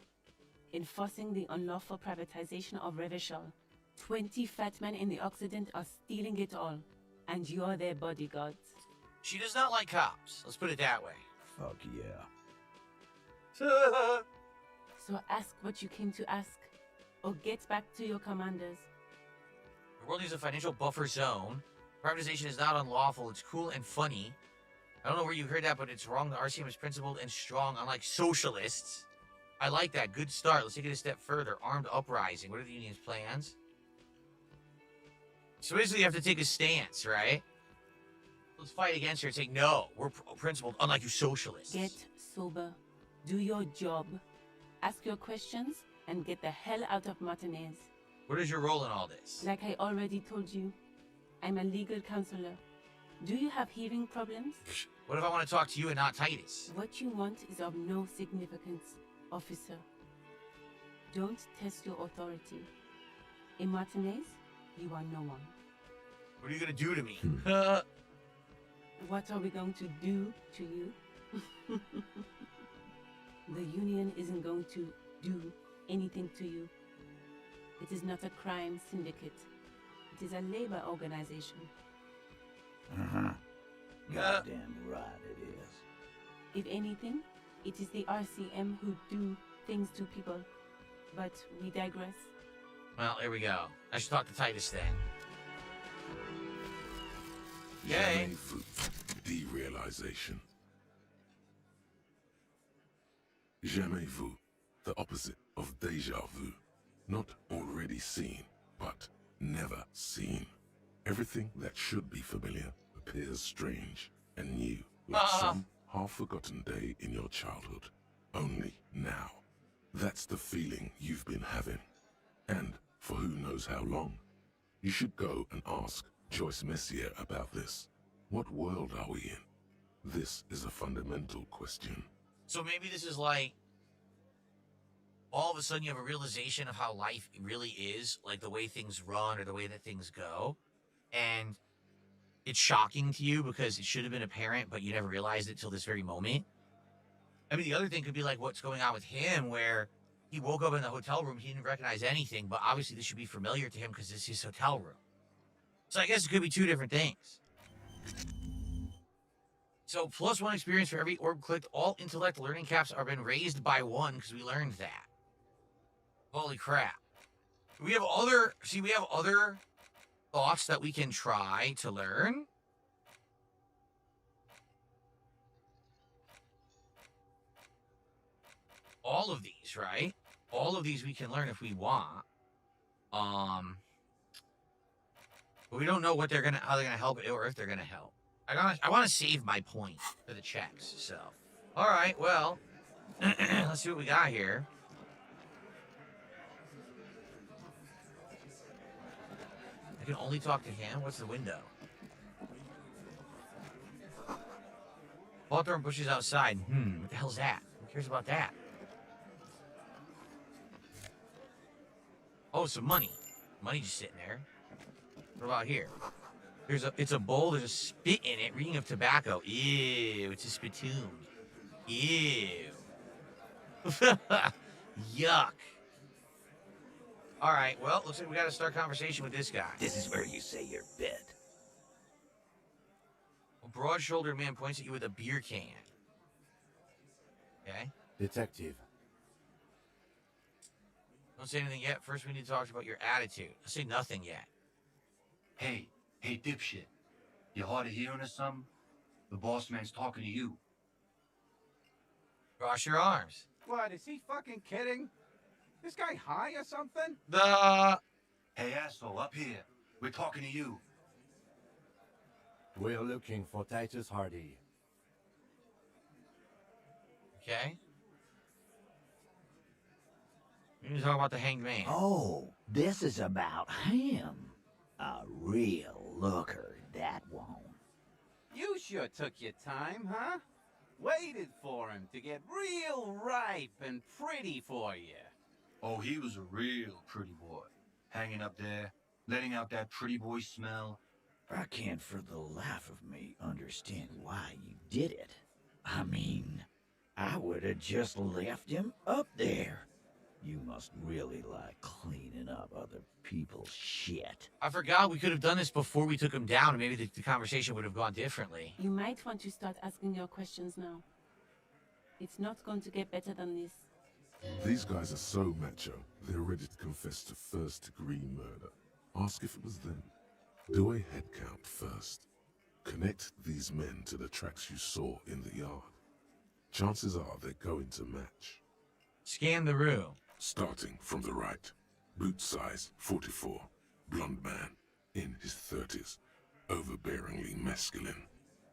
enforcing the unlawful privatization of Revachol. 20 fat men in the Occident are stealing it all, and you're their bodyguards. She does not like cops. Let's put it that way. Fuck yeah. So So ask what you came to ask, or get back to your commanders. The world needs a financial buffer zone. Privatization is not unlawful. It's cool and funny. I don't know where you heard that, but it's wrong. The RCM is principled and strong, unlike socialists. I like that. Good start. Let's take it a step further. Armed uprising. What are the union's plans? So basically, you have to take a stance, right? Let's fight against her and say, no, we're principled, unlike you socialists. Get sober. Do your job. Ask your questions and get the hell out of Martinez. What is your role in all this? Like I already told you, I'm a legal counselor. Do you have hearing problems? What if I want to talk to you and not Titus? What you want is of no significance, officer. Don't test your authority. In Martinez, you are no one. What are you going to do to me? What are we going to do to you? The union isn't going to do anything to you. It is not a crime syndicate. It is a labor organization. Uh-huh. Goddamn right it is. If anything, it is the RCM who do things to people. But we digress. Well, here we go. I should talk to Titus then. Yay. Jamais vu. Derealization. Jamais vu. The opposite of déjà vu. Not already seen, but never seen. Everything that should be familiar appears strange and new, like some half-forgotten day in your childhood. Only now. That's the feeling you've been having. And for who knows how long. You should go and ask Joyce Messier about this. What world are we in? This is a fundamental question. So maybe this is like, all of a sudden you have a realization of how life really is, like the way things run or the way that things go. And it's shocking to you because it should have been apparent, but you never realized it till this very moment. I mean, the other thing could be like what's going on with him, where he woke up in the hotel room, he didn't recognize anything, but obviously this should be familiar to him because it's his hotel room. So I guess it could be two different things. So +1 experience for every orb clicked. All intellect learning caps are been raised by 1 because we learned that. Holy crap. We have other thoughts that we can try to learn. All of these, right? All of these we can learn if we want. But we don't know what how they're gonna help or if they're gonna help. I want to save my point for the checks. So, all right, well, let's see what we got here. I can only talk to him. What's the window? Hawthorne bushes outside. What the hell's that? Who cares about that? Oh, some money. Money just sitting there. What about here? It's a bowl, there's a spit in it, reeking of tobacco. Ew, it's a spittoon. Ew. Yuck. Alright, well, looks like we gotta start conversation with this guy. This is where you say your bit. A broad-shouldered man points at you with a beer can. Okay. Detective. Don't say anything yet. First, we need to talk about your attitude. I'll say nothing yet. Hey, dipshit. You hard of hearing or something? The boss man's talking to you. Cross your arms. What, is he fucking kidding? This guy high or something? Hey, asshole, up here. We're talking to you. We're looking for Titus Hardy. Okay. We need to talk about the hanged man. Oh, this is about him. A real looker, that won't. You sure took your time, huh? Waited for him to get real ripe and pretty for you. Oh, he was a real pretty boy. Hanging up there, letting out that pretty boy smell. I can't for the life of me understand why you did it. I mean, I would have just left him up there. You must really like cleaning up other people's shit. I forgot we could have done this before we took him down, and maybe the conversation would have gone differently. You might want to start asking your questions now. It's not going to get better than this. These guys are so macho, they're ready to confess to first-degree murder. Ask if it was them. Do a head count first. Connect these men to the tracks you saw in the yard. Chances are they're going to match. Scan the room. Starting from the right. Boot size 44. Blonde man. In his 30s. Overbearingly masculine.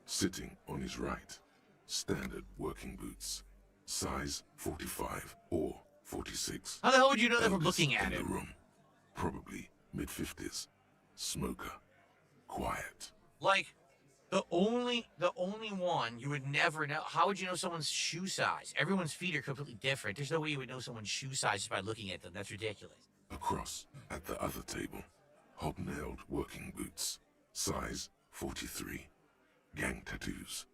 Sitting on his right. Standard working boots. Size 45 or 46. How the hell would you know that from Eldest looking at in the him? room. Probably mid-50s. Smoker. Quiet. Like, the only one you would never know. How would you know someone's shoe size? Everyone's feet are completely different. There's no way you would know someone's shoe size just by looking at them. That's ridiculous. Across, at the other table, hobnailed working boots, size 43, gang tattoos,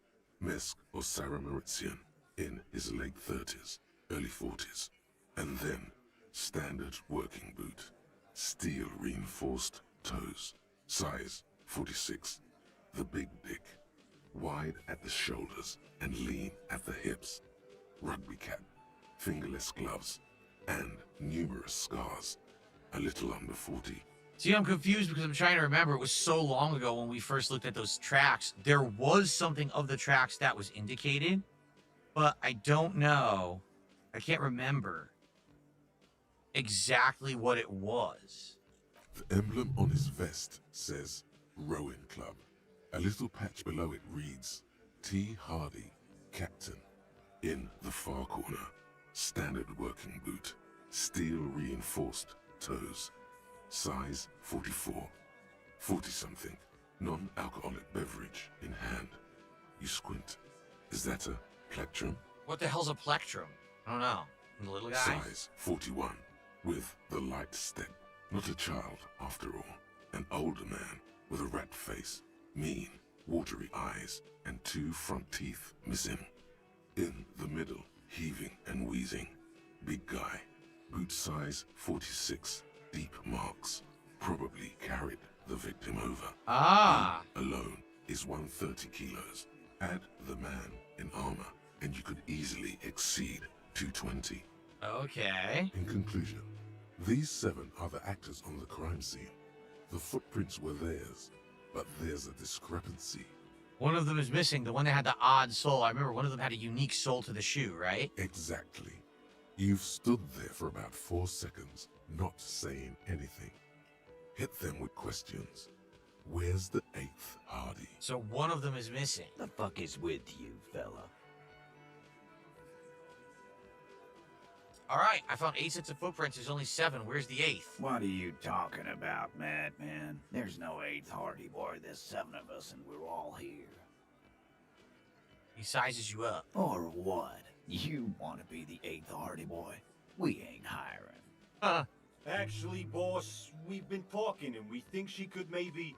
Mesk or Sarah Mauritian, in his late 30s, early 40s, and then standard working boot, steel reinforced toes, size 46, the big dick, wide at the shoulders and lean at the hips, rugby cap, fingerless gloves, and numerous scars. A little under 40. See, I'm confused because I'm trying to remember. It was so long ago when we first looked at those tracks. There was something of the tracks that was indicated, but I don't know. I can't remember exactly what it was. The emblem on his vest says Rowing Club. A little patch below it reads T. Hardy, Captain. In the far corner, standard working boot, steel reinforced toes, size 44, 40-something, non-alcoholic beverage in hand. You squint. Is that a plectrum? What the hell's a plectrum? I don't know. The little guy? Size 41, with the light step. Not a child, after all. An older man with a rat face, mean, watery eyes, and 2 front teeth missing. In the middle, heaving and wheezing. Big guy, boot size 46, deep marks. Probably carried the victim over. Ah! He alone is 130 kilos. Add the man in armor, and you could easily exceed 220. Okay. In conclusion, these 7 are the actors on the crime scene. The footprints were theirs, but there's a discrepancy. One of them is missing, the one that had the odd sole. I remember one of them had a unique sole to the shoe, right? Exactly. You've stood there for about 4 seconds, not saying anything. Hit them with questions. Where's the 8th Hardy? So one of them is missing. The fuck is with you, fella? Alright, I found 8 sets of footprints. There's only 7. Where's the 8th? What are you talking about, madman? There's no 8th Hardy boy. There's 7 of us and we're all here. He sizes you up. Or what? You want to be the 8th Hardy boy? We ain't hiring. Huh. Actually, boss, we've been talking and we think she could maybe...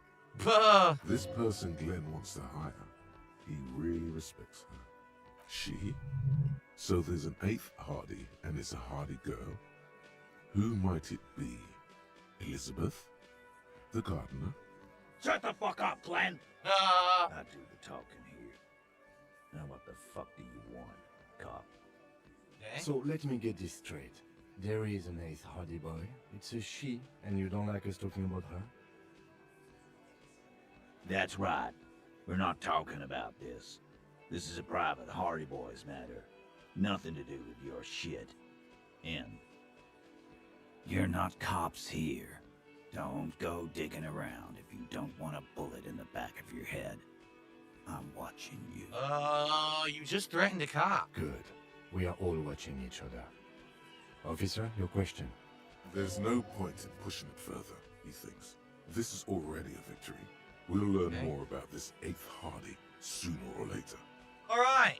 This person Glenn wants to hire, he really respects her. She? So there's an 8th Hardy, and it's a Hardy girl. Who might it be? Elizabeth? The gardener? Shut the fuck up, Glenn! Ah! I do the talking here. Now what the fuck do you want, cop? Okay. So let me get this straight. There is an 8th Hardy boy. It's a she, and you don't like us talking about her? That's right. We're not talking about this. This is a private Hardy Boys matter. Nothing to do with your shit. And you're not cops here. Don't go digging around if you don't want a bullet in the back of your head. I'm watching you. You just threatened a cop. Good. We are all watching each other. Officer, your question. There's no point in pushing it further, he thinks. This is already a victory. We'll learn more about this 8th Hardy sooner or later. Alright.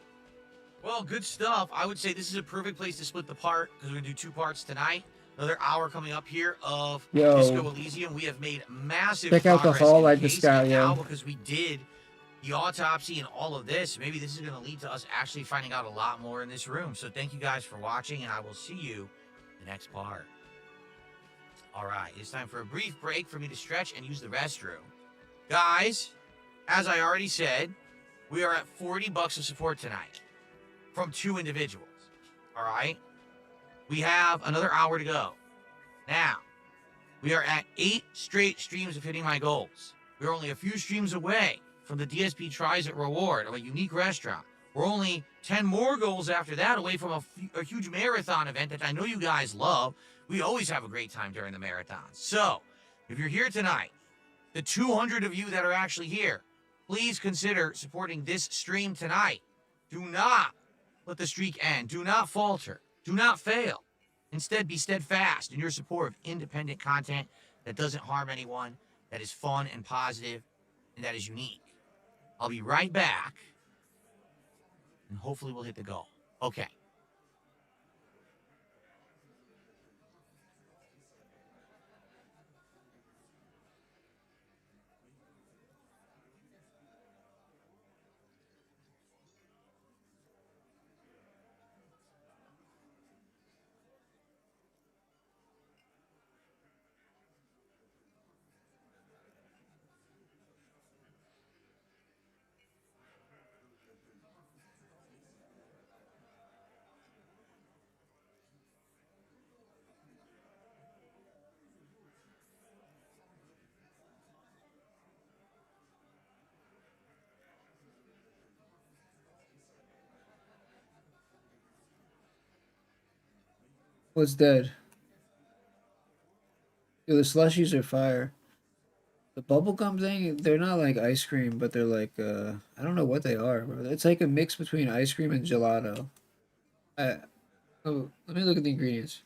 Well, good stuff. I would say this is a perfect place to split the part, because we're going to do 2 parts tonight. Another hour coming up here of Yo. Disco Elysium. We have made massive Check out the progress haul in I the just case, got, and yo. now because we did the autopsy and all of this, maybe this is going to lead to us actually finding out a lot more in this room. So thank you guys for watching, and I will see you in the next part. Alright, it's time for a brief break for me to stretch and use the restroom. Guys, as I already said, we are at $40 of support tonight from 2 individuals. All right. We have another hour to go. Now, we are at 8 straight streams of hitting my goals. We're only a few streams away from the DSP Tries It reward of a unique restaurant. We're only 10 more goals after that away from a huge marathon event that I know you guys love. We always have a great time during the marathon. So, if you're here tonight, the 200 of you that are actually here, please consider supporting this stream tonight. Do not let the streak end. Do not falter. Do not fail. Instead, be steadfast in your support of independent content that doesn't harm anyone, that is fun and positive, and that is unique. I'll be right back, and hopefully we'll hit the goal. Okay. What's dead? Yo, the slushies are fire. The bubblegum thing, they're not like ice cream, but they're like, I don't know what they are, bro. It's like a mix between ice cream and gelato. Oh, let me look at the ingredients.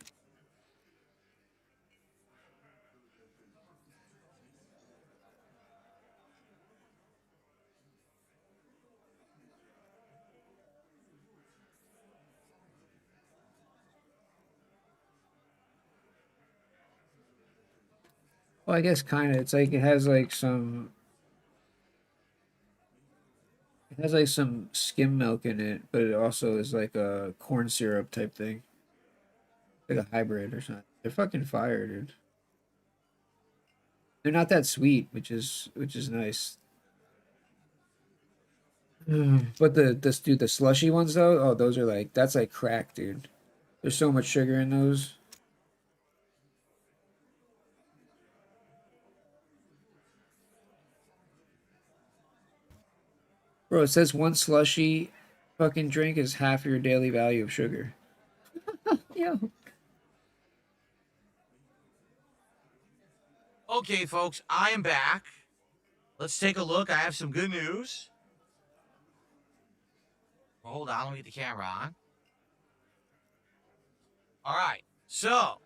Well, I guess kind of. It's like it has like some. It has like some skim milk in it, but it also is like a corn syrup type thing. Like a hybrid or something. They're fucking fire, dude. They're not that sweet, which is nice. But the slushy ones though, oh, those are like that's like crack, dude. There's so much sugar in those. Bro, it says one slushy fucking drink is half your daily value of sugar. Yo. Okay, folks, I am back. Let's take a look. I have some good news. Well, hold on, let me get the camera on. All right, so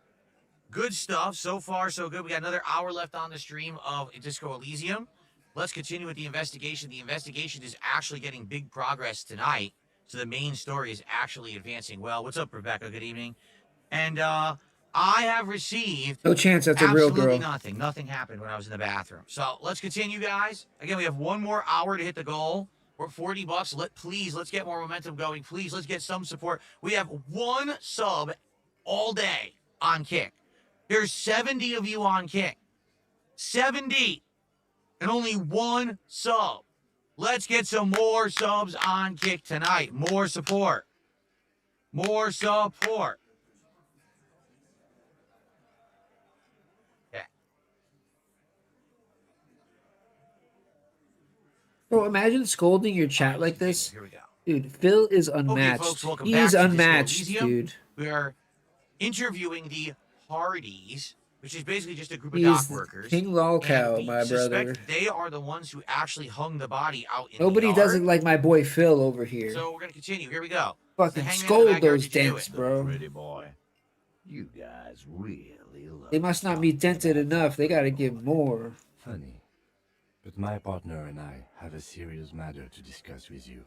good stuff. So far, so good. We got another hour left on the stream of Disco Elysium. Let's continue with the investigation. The investigation is actually getting big progress tonight. So the main story is actually advancing well. What's up, Rebecca? Good evening. And I have received No chance that's a real absolutely girl. nothing. Nothing happened when I was in the bathroom. So let's continue, guys. Again, we have one more hour to hit the goal. We're at $40. Please, let's get more momentum going. Please, let's get some support. We have one sub all day on Kick. There's 70 of you on Kick. 70. And only one sub. Let's get some more subs on Kick tonight. More support. More support. Okay. Bro, imagine scolding your chat like this. Here we go. Dude, Phil is Okay, unmatched. folks, welcome He's back to unmatched, Disco Elysium. dude. We are interviewing the Hardys, which is basically just a group of He's dock workers. King Lolcow, And we my suspect brother. they are the ones who actually hung the body out in Nobody the yard. does it like my boy Phil over here. So we're gonna continue. Here we go. Fucking The hangman in the scold backyard, those did you do dents, it? bro. Pretty boy. You guys really love They must not be dented enough. They gotta give more. Funny. But my partner and I have a serious matter to discuss with you.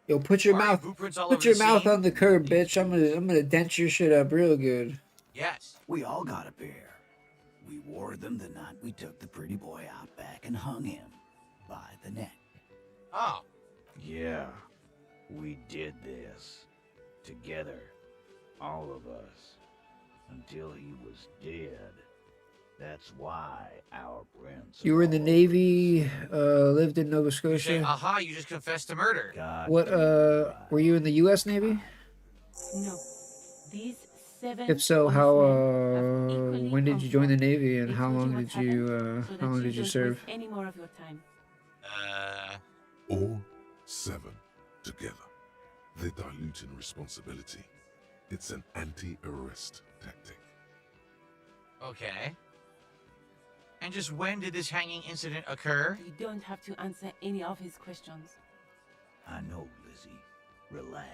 Yo, put your All right, mouth, blueprints all put over your the mouth scene. on the curb, bitch. I'm gonna dent your shit up real good. Yes. We all got a pair. We wore them the night we took the pretty boy out back and hung him by the neck. Oh. Yeah, we did this together, all of us, until he was dead. That's why our prince. You were in the Navy, lived in Nova You say, Scotia. aha, you just confessed to murder. What, were you in the U.S. Navy? No. These 7 If so, honest how, men have equally when did you join the confessed. Navy and They how told long what did happened, you, so how that long you did you don't serve? waste any more of your time. All 7 together. They're diluting responsibility. It's an anti-arrest tactic. Okay. And just when did this hanging incident occur? You don't have to answer any of his questions. I know, Lizzie. Relax.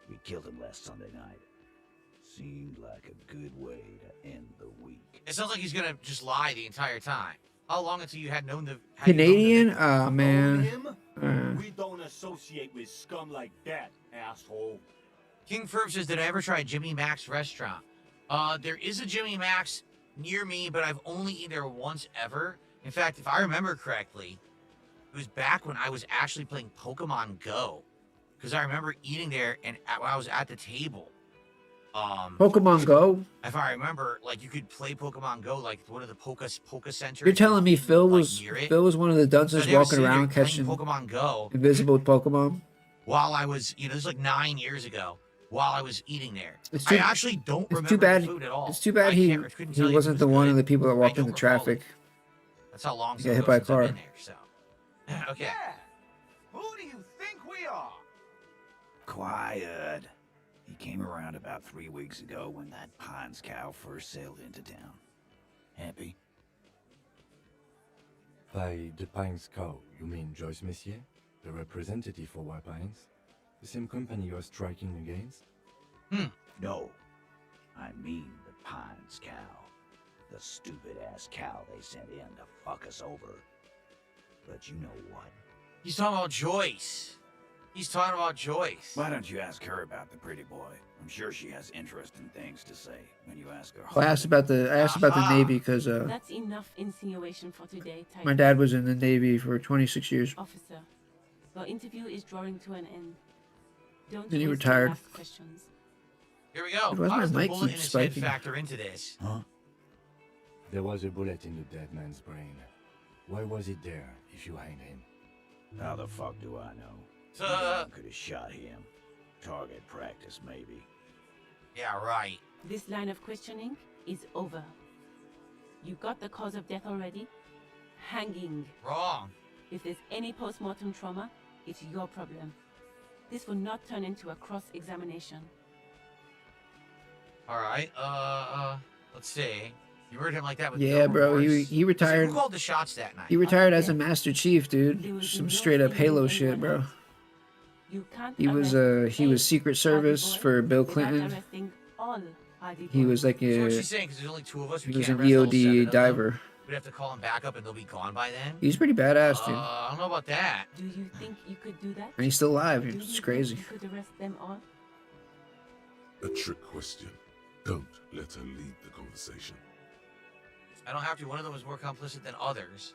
We killed him last Sunday night. Seemed like a good way to end the week. It sounds like he's gonna just lie the entire time. How long until you had known the Canadian? victim? Oh, man. Him? We don't associate with scum like that, asshole. King Ferb says, did I ever try Jimmy Mac's restaurant? There is a Jimmy Mac's near me, but I've only eaten there once ever. In fact, if I remember correctly, it was back when I was actually playing Pokemon Go. Because I remember eating there and when I was at the table. Pokemon Go? If I remember, like, you could play Pokemon Go, like, one of the Poke Centers. You're telling me Phil was one of the dunces So they were walking sitting there around playing catching Pokemon Go invisible Pokemon? while I was, this is like 9 years ago, while I was eating there. It's I too- actually don't It's remember too bad. the food at all. It's too bad I he couldn't tell you if it wasn't the was one good. of the people that walked I in the don't recall traffic. it. That's how long He since got hit by a I've been car. there, so. Okay. Yeah. Who do you think we are? Quiet. He came around about 3 weeks ago when that Pines cow first sailed into town. Happy? By the Pines cow, you mean Joyce Messier, the representative for White Pines? The same company you're striking against? No. I mean the Pines cow. The stupid-ass cow they sent in to fuck us over. But you know what? He's talking about Joyce. He's talking about Joyce. Why don't you ask her about the pretty boy? I'm sure she has interesting things to say when you ask her. Well, I asked about the Navy because That's enough insinuation for today, Titus. my dad was in the Navy for 26 years. Officer, your interview is drawing to an end. Don't Then he waste your retired. last questions. Here we go. Dude, why does How my does the mic bullet in keep his head spiking? factor into this? Huh? There was a bullet in the dead man's brain. Why was it there if you hanged him? How the fuck do I know? Could have shot him. Target practice, maybe. Yeah, right. This line of questioning is over. You got the cause of death already? Hanging. Wrong. If there's any post-mortem trauma, it's your problem. This will not turn into a cross-examination. All right. Let's see. You murdered him like that with Yeah, no bro. remorse. He retired. Who called the shots that night? He retired as a Master Chief, There dude. will be Some no straight up singling Halo shit, anyone bro. out. You can't He was arrest a Secret Hardy Service boy for Bill without Clinton. arresting all Hardy He boys. was like So what a she's saying, because there's only 2 of us, we he was can't an arrest all 7 EOD of them. diver. We'd have to call him back up and they'll be gone by then. He's pretty badass, dude. I don't know about that. Do you think you could do that? And he's still alive. Do you It's think crazy. you could arrest them all? A trick question. Don't let her lead the conversation. I don't have to. One of them was more complicit than others.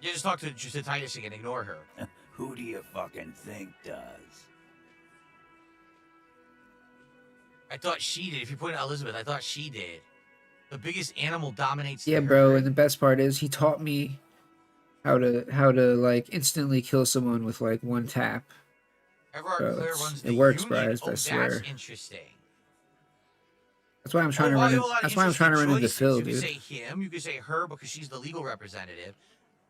Yeah, just talk to Titus again. Ignore her. Who do you fucking think does? I thought she did. If you put in Elizabeth, I thought she did. The biggest animal dominates Yeah, the bro. herd. And the best part is he taught me how to like instantly kill someone with like one tap. Everard Bro, Claire it's- runs it the works, union. bro, I That's swear. interesting. That's why I'm trying to why run. you have a lot of That's why I'm trying to run into choices. Phil, You could dude. say him. You could say her because she's the legal representative.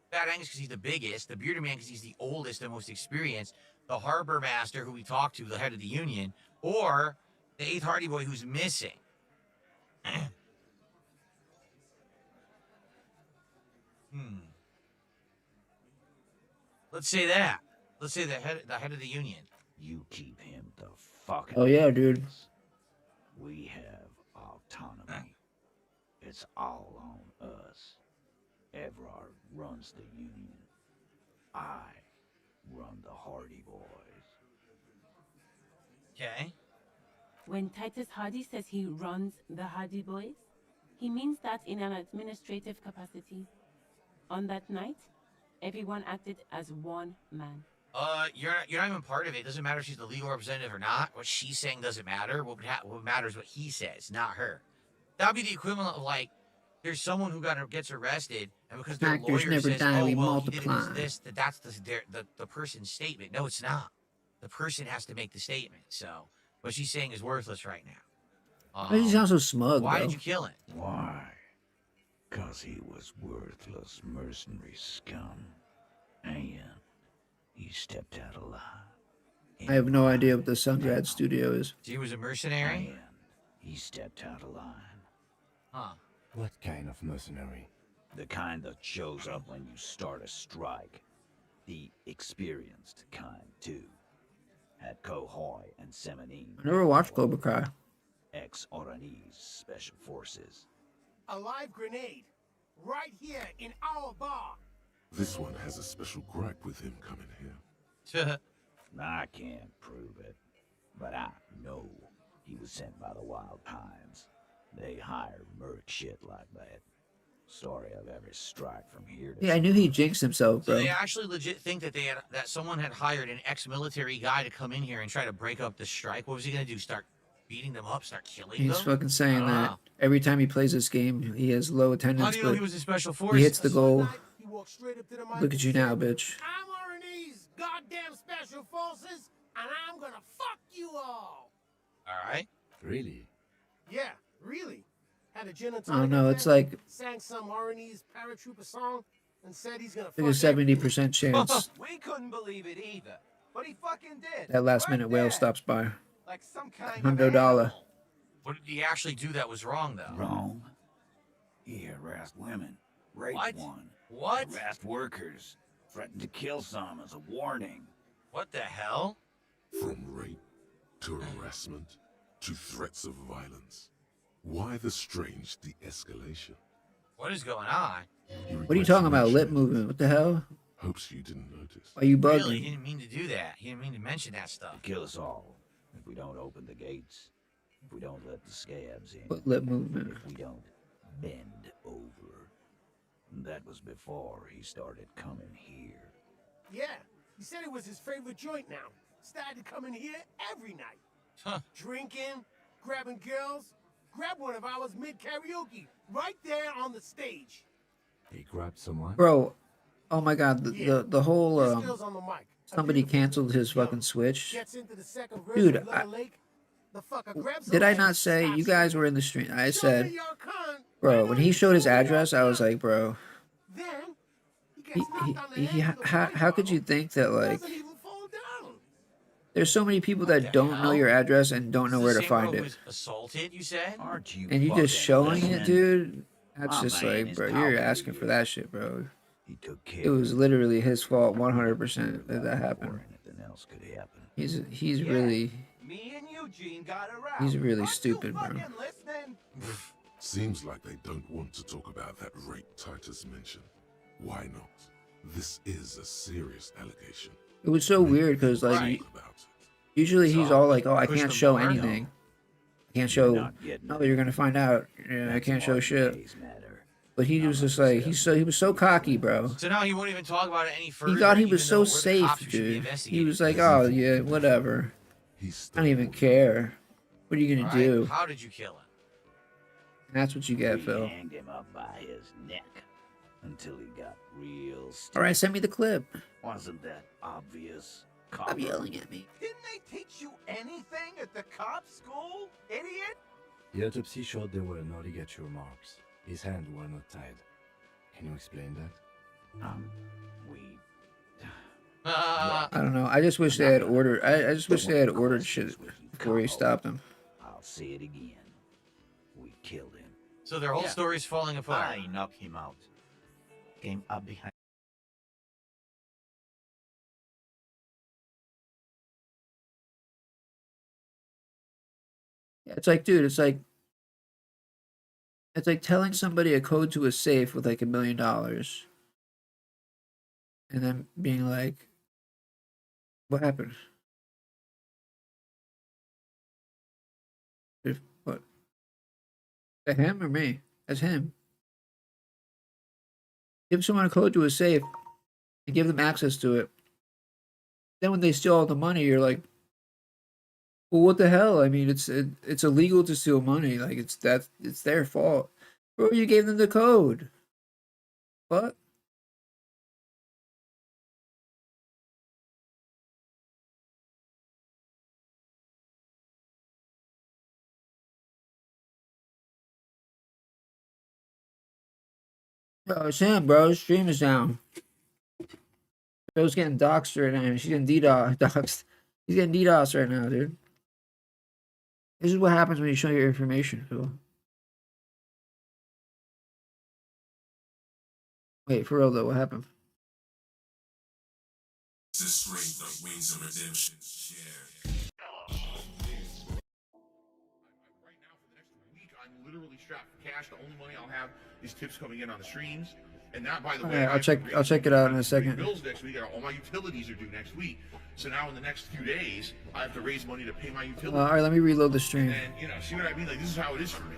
Fat Angus because he's the biggest. The Bearded Man because he's the oldest and most experienced. The Harbor Master who we talked to, the head of the union. Or the 8th Hardy Boy who's missing. Let's say that. Let's say the head of the union. You keep him the fucking. Oh yeah, dude. We have autonomy. It's all on us. Everard runs the union. I run the Hardy Boys. Okay. When Titus Hardy says he runs the Hardy Boys, he means that in an administrative capacity. On that night, everyone acted as one man. You're not even part of it. It doesn't matter if she's the legal representative or not. What she's saying doesn't matter. What matters is what he says, not her. That'd be the equivalent of like, there's someone who gets arrested, and because their Factors lawyer never says, die, "Oh we well, he did it as multiply. this," that's the person's statement. No, it's not. The person has to make the statement. So what she's saying is worthless right now. Why does he sound so smug, Why though? did you kill him? Why? 'Cause he was worthless mercenary scum. And he stepped out alive. I have no idea what the Sungrad studio is. He was a mercenary? And he stepped out alive. Huh. What kind of mercenary? The kind that shows up when you start a strike. The experienced kind, too. Had Kohoy and Semenine. I never watched Cobra Kai. Ex-Oranese Special Forces. A live grenade. Right here in our bar. This one has a special gripe with him coming here. I can't prove it, but I know he was sent by the Wild Pines. They hire merc shit like that. Story of every strike from here to... Yeah, I knew he jinxed himself, So bro. they actually legit think that someone had hired an ex-military guy to come in here and try to break up the strike. What was he gonna do? Start beating them up? Start killing them? He's fucking saying I don't that know. every time he plays this game, he has low How attendance, do you know but he was a special force? he hits the goal. He walked straight up to the mic Look at you and now, said, bitch. I'm RNE's goddamn special forces, and I'm gonna fuck you all. All right. Really? Yeah, really. Had a gin and I don't tonic know, up it's there, like sang some RNE's paratrooper song, and said he's gonna a fuck 70% chance We couldn't believe it either, but he fucking did. that last Right minute whale there. stops by. Like some kind of $100. animal. What did he actually do that was wrong, though? Wrong? He harassed women. Raped What? one. What? Harassed workers. Threatened to kill some as a warning. What the hell? From rape to harassment to threats of violence. Why the strange de-escalation? What is going on? What are you talking about? Lip movement? What the hell? Hopes you didn't notice. Are you Really, he bugging? didn't mean to do that. He didn't mean to mention that To stuff. kill us all. If we don't open the gates. If we don't let the scabs in. What lip movement? If we don't bend over. That was before he started coming here. Yeah, he said it was his favorite joint now. Started coming here every night. Huh. Drinking, grabbing girls. Grab one of ours mid-karaoke, right there on the stage. He grabbed someone? Bro, oh my god, Yeah. the whole, This girl's on the mic. A somebody beautiful canceled girl. his fucking Switch. Gets into the second verse Dude, of Letter Lake. The fucker grabs Did her I leg, not say, stops you guys her. were in the stream, I Show said, me your cunt. bro, when he showed his address, I was like, bro, Then he gets knocked on the he head with a how wine could you bottle. think that, like, Doesn't even fall down. there's so many people What that the don't know hell? your address and don't This know is where the to same girl find who it. was assaulted, you said? Aren't you And you just fucking showing it, listening? dude, that's My just man like, is bro, talking you're to asking for you. that shit, bro. He took care It was of literally his fault 100% that that before happened. anything else could happen. He's Yeah. really, Me and Eugene got around. he's really Aren't you stupid, bro. fucking listening? Seems like they don't want to talk about that rape Titus mentioned. Why not? This is a serious allegation. It was so weird because, like, Right. Talk about it. usually he's So, all like, oh, I push can't the show bar? anything. I can't show, Not getting no, it. you're gonna find out. Yeah, I That's can't show Martin shit. Gaye's matter. But he was just like, he was so cocky, bro. So now he won't even talk about it any further. He thought he even was so though we're the safe, cops who should be dude. He investigating was like, this. oh, yeah, whatever. He's I don't even care. What are you gonna Right? do? How did you kill him? And that's what you get, We Phil. hanged him up by his neck until he got real stiff. All right, send me the clip. Wasn't that obvious? Stop Copper? yelling at me. Didn't they teach you anything at the cop school, idiot? The autopsy showed there were no ligature marks. His hands were not tied. Can you explain that? We I don't know. I just wish they had ordered. I just wish they had ordered shit before he stopped him. I'll say it again. We killed him. So their whole Yeah. story's falling apart. I knocked him out. Came up behind. Yeah, it's like, dude, it's like telling somebody a code to a safe with like $1 million, and then being like, "What happened? What? To him or me? As him? Give someone a code to a safe and give them access to it. Then when they steal all the money, you're like, Well, what the hell? I mean, it's illegal to steal money. Like it's their fault. Bro, you gave them the code. What? Bro, it's him, bro. His stream is down. Bro's getting doxxed right now. She's getting doxxed. He's getting DDoS right now, dude. This is what happens when you show your information, Phil. Wait, for real though, what happened? Wings of redemption. I'm literally strapped for cash. The only money I'll have is tips coming in on the streams. And that, by the All way, right, I'll check it out in a second. Bills next week. All my utilities are due next week. So now in the next few days, I have to raise money to pay my utilities. All right, let me reload the stream. And you know, see what I mean? Like, this is how it is for me.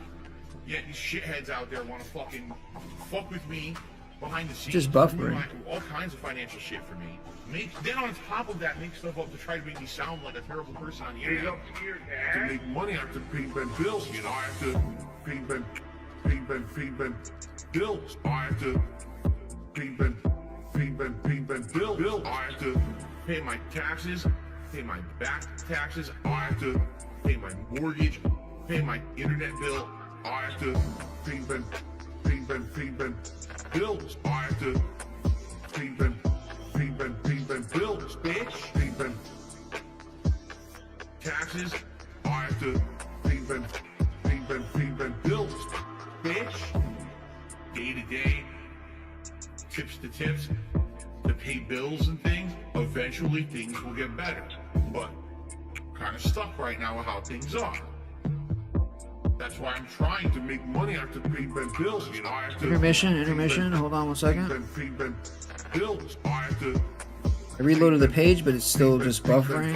Yet these shitheads out there want to fucking fuck with me behind the scenes. Just buffering. All kinds of financial shit for me. Then on top of that, make stuff up to try to make me sound like a terrible person on the internet. To make money, I have to pay Ben bills. You know, I have to pay Ben bills. I have to pay Ben bills. I have to pay my taxes, pay my back taxes. I have to pay my mortgage, pay my internet bill. I have to pay Ben bills. I have to pay Ben bills, bitch. Pay Ben taxes. I have to pay Ben bills, bitch. Day to day, tips to tips, to pay bills and things. Eventually things will get better. But kind of stuck right now with how things are. That's why I'm trying to make money. I have to pay Ben bills. You know, I have to Intermission. Hold on one second. pay Ben bills. I have to I reloaded the page, but it's still just buffering.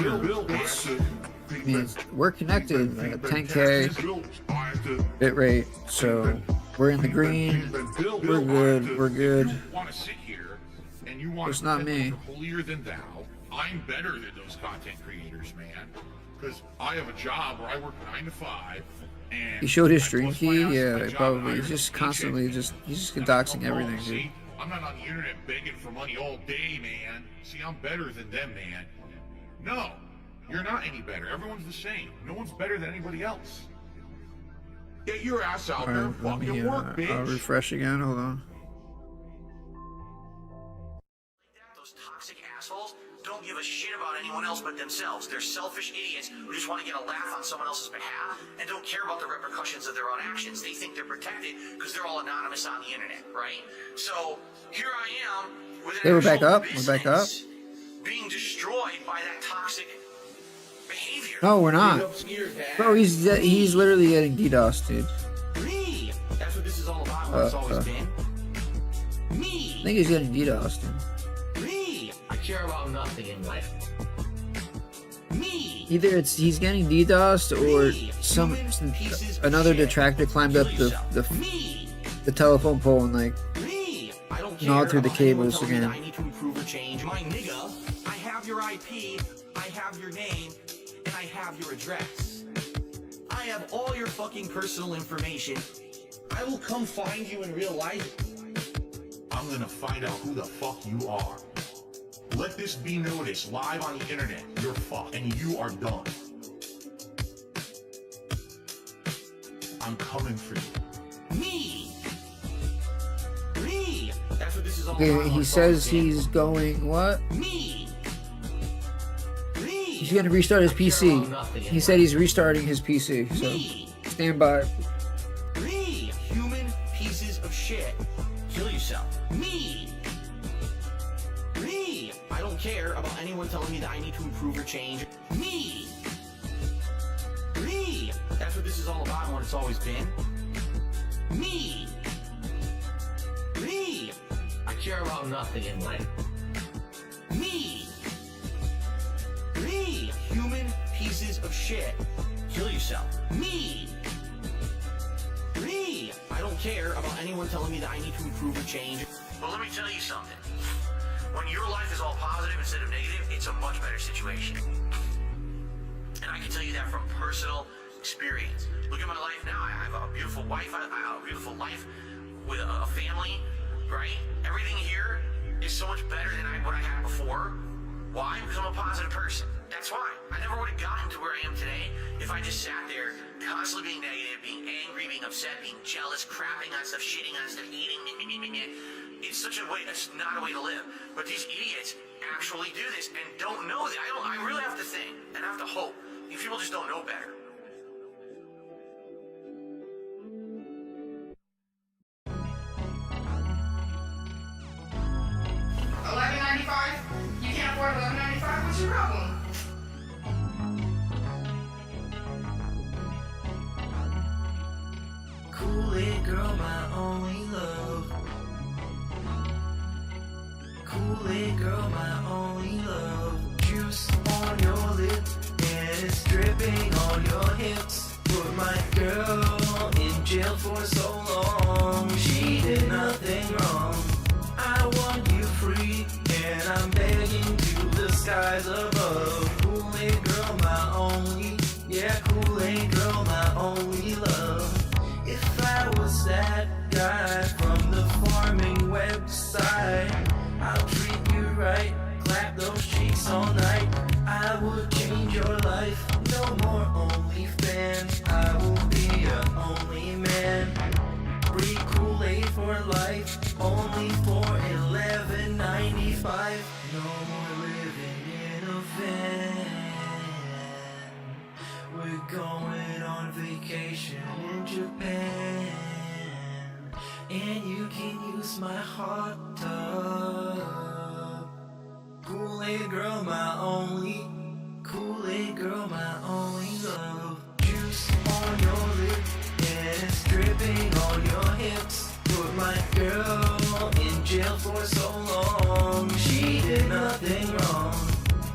I mean, we're connected at 10K bitrate, so we're in the green. We're good. We're good. You want to sit here and you want It's not to me. holier than thou. I'm better than those content creators, man. Because I have a job where I work 9 to 5. And He showed his I stream bust my key. ass at Yeah, my job, probably. and I He's just earn a constantly paycheck. he's just And I doxing don't know, everything, dude. see? I'm not on the internet begging for money all day, man. See, I'm better than them, man. No, you're not any better. Everyone's the same. No one's better than anybody else. Get your ass out there and Alright, let fucking me work, bitch. refresh again. Hold on. Those toxic assholes don't give a shit about anyone else but themselves. They're selfish idiots who just want to get a laugh on someone else's behalf and don't care about the repercussions of their own actions. They think they're protected because they're all anonymous on the internet, right? So here I am with an Hey, we're back actual up. We're back up. business being destroyed by that toxic behavior. No, we're not. Bro, he's literally getting DDoS, dude. Me. That's what this is all about. What it's always been. Me. I think he's getting DDoS, dude. Me. I care about nothing in life. Me. Either he's getting DDoSed or another detractor climbed up the telephone pole and like gnawed through the cables again. I need to improve or change. My nigga, I have your IP, I have your name, and I have your address. I have all your fucking personal information. I will come find you in real life. I'm gonna find out who the fuck you are. Let this be noticed live on the internet. You're fucked, and you are done. I'm coming for you. Me. Me. That's what this is all Okay, about. he says he's going what? Me. Me. He's gonna restart his PC. He said he's restarting his PC, so stand by. Me. Human pieces of shit. Kill yourself. Me. Me. I don't care about anyone telling me that I need to improve or change. Me. Me. That's what this is all about and what it's always been. Me. Me. I care about nothing in life. Me. Me. Human pieces of shit. Kill yourself. Me. Me. I don't care about anyone telling me that I need to improve or change. But let me tell you something. When your life is all positive instead of negative, it's a much better situation. And I I can tell you that from personal experience. Look at my life now. I have a beautiful wife. I have a beautiful life with a family, right? Everything here is so much better than what I had before. Why? Because I'm a positive person. That's why. I never would have gotten to where I am today if I just sat there constantly being negative, being angry, being upset, being jealous, crapping on stuff, shitting on stuff, eating. It's such a way. It's not a way to live. But these idiots actually do this and don't know that. I really have to think and I have to hope. These people just don't know better. $11.95? You can't afford $11.95? What's your problem? Kool-Aid girl, my only love. Kool-Aid girl, my only love. Juice on your lip and it's dripping on your hips. Put my girl in jail for so long. She did nothing wrong. I want you free and I'm begging to the skies above. Kool-Aid girl, my only, yeah, Kool-Aid girl, my only love. If I was that guy from the farming website, I'll treat you right, clap those cheeks all night. I would change your life, no more OnlyFans. I will be your only man. Free Kool-Aid for life, only for $11.95. No more living in a van. We're going on vacation in Japan, and you can use my hot tub. Kool-Aid girl, my only. Kool-Aid girl, my only love. Juice on your lip and it's dripping on your hips. Put my girl in jail for so long. She did nothing wrong.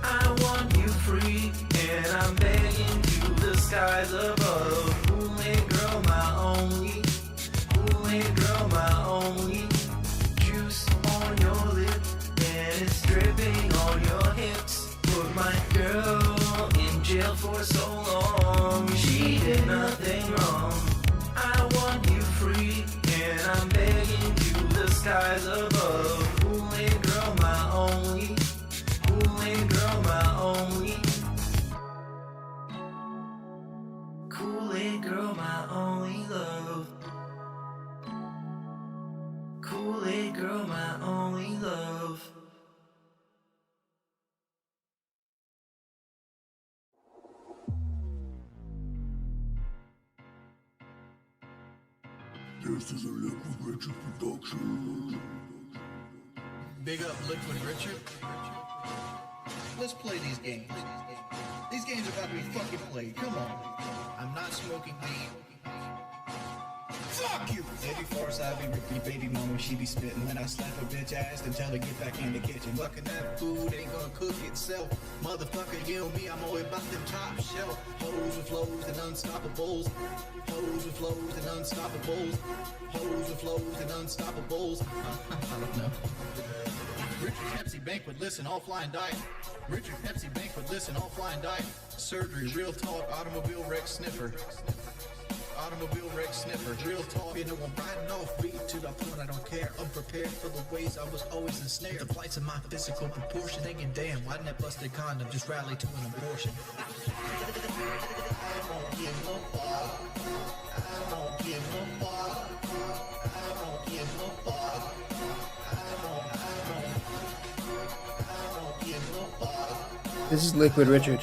I want you free and I'm begging to the skies above. Kool-Aid girl, my only. Kool-Aid girl, my only. Juice on your lip and it's dripping on your hips. Put my girl in jail for so long. She did nothing wrong. I want you free and I'm begging to the skies above. Kool-Aid girl, my only. Kool-Aid girl, my only. Kool-Aid girl, my only love. Kool-Aid girl, my only love. This is a Liquid Richard production. Big up Liquid Richard. Let's play these games. These games are about to be fucking played. Come on. I'm not smoking weed. Fuck you! Every force I be repeat baby mama, she be spitting. When I slap a bitch ass and tell her get back in the kitchen. Fucking that food ain't gonna cook itself. Motherfucker, you and me, I'm always about them top shelf. Hoes with flows and unstoppables. Hoes with flows and unstoppables. Hoes with flows and unstoppables. I don't know. Richard Pepsi banquet, listen, all flying diet. Richard Pepsi banquet, listen, all flying diet. Surgery, real talk, automobile wreck sniffer. Automobile wreck sniffer, real talk, you know I'm riding off beat to the point I don't care. Unprepared for the ways I was always ensnared. The plights of my physical proportion, thinking damn, why didn't that busted condom just rally to an abortion? I don't give no fuck. I don't give no fuck. I don't give no fuck. I don't give no fuck. This is Liquid Richard.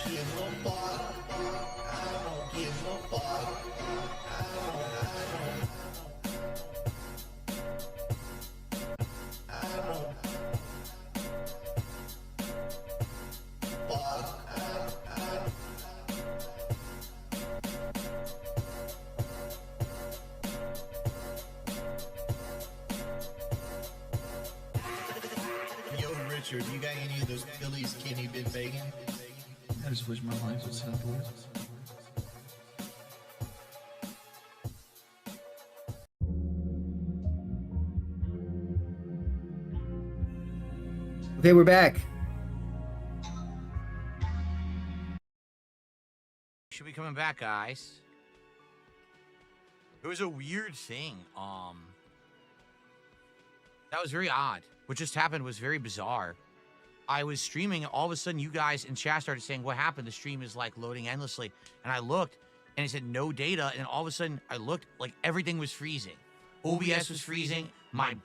Richard, you got any of those Phillies Kenny been begging? I just wish my life was simple. Okay, we're back. should be coming back, guys. It was a weird thing. That was very odd. What just happened was very bizarre. I was streaming, and all of a sudden, you guys in chat started saying, "What happened?" The stream is like loading endlessly, and I looked, and it said no data, and all of a sudden, I looked, like everything was freezing. OBS was freezing. My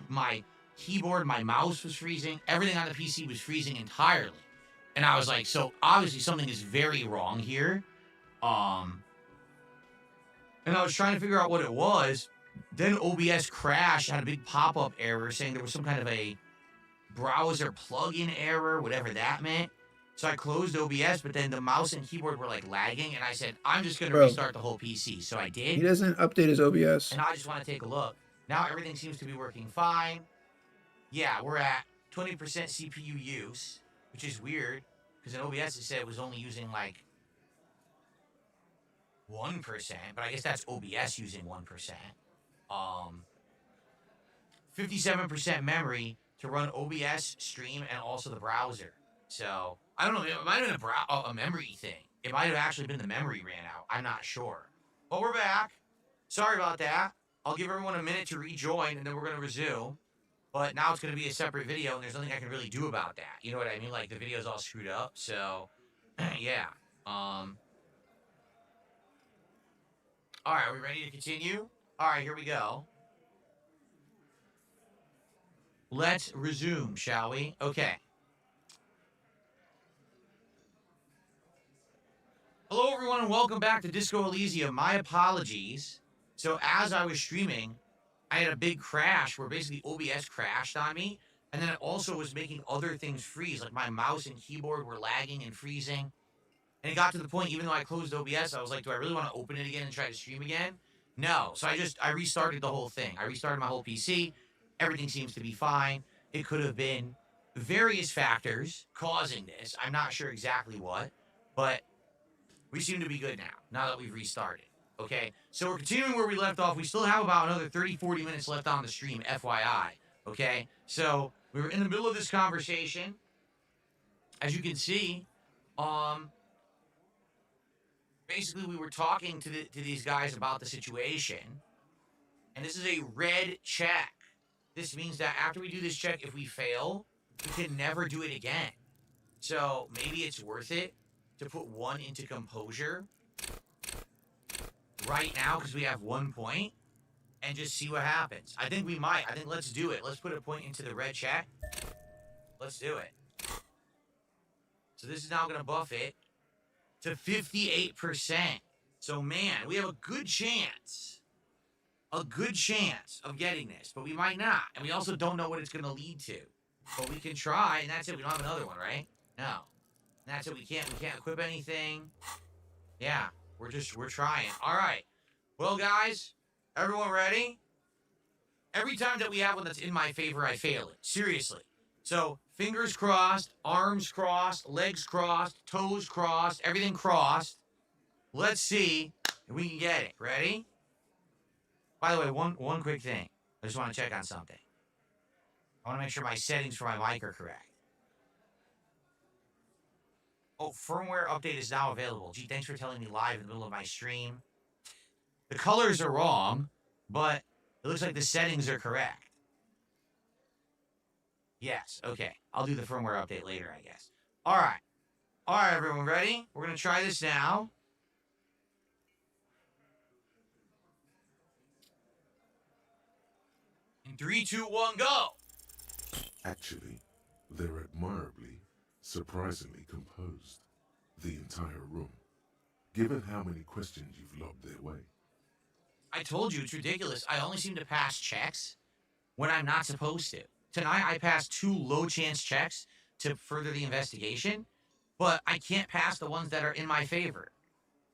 keyboard, my mouse was freezing. Everything on the PC was freezing entirely. And I was like, so obviously something is very wrong here. And I was trying to figure out what it was. Then OBS crashed, had a big pop-up error saying there was some kind of a browser plugin error, whatever that meant. So I closed OBS, but then the mouse and keyboard were like lagging, and I said, I'm just going to restart the whole PC. So I did. He doesn't update his OBS. And I just want to take a look. Now everything seems to be working fine. Yeah, we're at 20% CPU use, which is weird, because in OBS it said it was only using like 1%, but I guess that's OBS using 1%. 57% memory to run OBS, stream, and also the browser. So, I don't know, it might have been a memory thing. It might have actually been the memory ran out. I'm not sure. But we're back. Sorry about that. I'll give everyone a minute to rejoin, and then we're going to resume. But now it's going to be a separate video, and there's nothing I can really do about that. You know what I mean? Like, the video's all screwed up, so, yeah. All right, are we ready to continue? All right, here we go. Let's resume, shall we? Okay. Hello, everyone, and welcome back to Disco Elysium. My apologies. So, as I was streaming, I had a big crash where basically OBS crashed on me, and then it also was making other things freeze, like my mouse and keyboard were lagging and freezing. And it got to the point, even though I closed OBS, I was like, do I really want to open it again and try to stream again? No. So I restarted the whole thing. I restarted my whole PC. Everything seems to be fine. It could have been various factors causing this. I'm not sure exactly what, but we seem to be good now that we've restarted. Okay, so we're continuing where we left off. We still have about another 30-40 minutes left on the stream, FYI. Okay, so we were in the middle of this conversation. As you can see, basically we were talking to these guys about the situation, and this is a red check. This means that after we do this check, if we fail, we can never do it again. So maybe it's worth it to put one into composure right now because we have 1 point and just see what happens. I think we might. I think let's do it. Let's put a point into the red check. Let's do it. So this is now going to buff it to 58%. So, man, we have a good chance of getting this, but we might not. And we also don't know what it's going to lead to. But we can try, and that's it. We don't have another one, right? No. And that's it. We can't equip anything. Yeah, we're trying. All right. Well, guys, everyone ready? Every time that we have one that's in my favor, I fail it. Seriously. So, fingers crossed, arms crossed, legs crossed, toes crossed, everything crossed. Let's see if we can get it. Ready? By the way, one quick thing. I just want to check on something. I want to make sure my settings for my mic are correct. Oh, firmware update is now available. Gee, thanks for telling me live in the middle of my stream. The colors are wrong, but it looks like the settings are correct. Yes, okay. I'll do the firmware update later, I guess. All right. All right, everyone, ready? We're going to try this now. In 3, 2, 1, go! Actually, they're admirably, surprisingly composed. The entire room. Given how many questions you've lobbed their way. I told you, it's ridiculous. I only seem to pass checks when I'm not supposed to. Tonight, I passed 2 low-chance checks to further the investigation, but I can't pass the ones that are in my favor.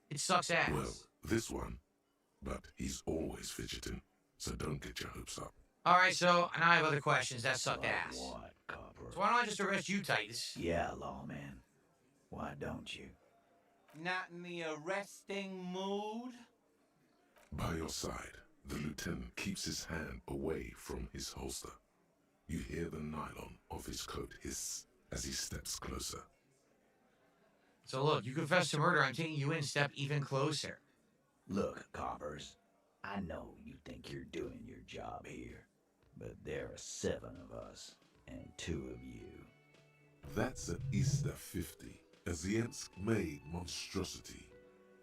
It sucks ass. Well, this one. But he's always fidgeting, so don't get your hopes up. All right, so now I have other questions that suck ass. What, Copper? So why don't I just arrest you, Titus? Yeah, lawman. Why don't you? Not in the arresting mood? By your side, the lieutenant keeps his hand away from his holster. You hear the nylon of his coat hiss as he steps closer. So look, you confess to murder. I'm taking you in a step even closer. Look, coppers, I know you think you're doing your job here, but there are 7 of us and 2 of you. That's at Easter 50, as the Ents-made monstrosity.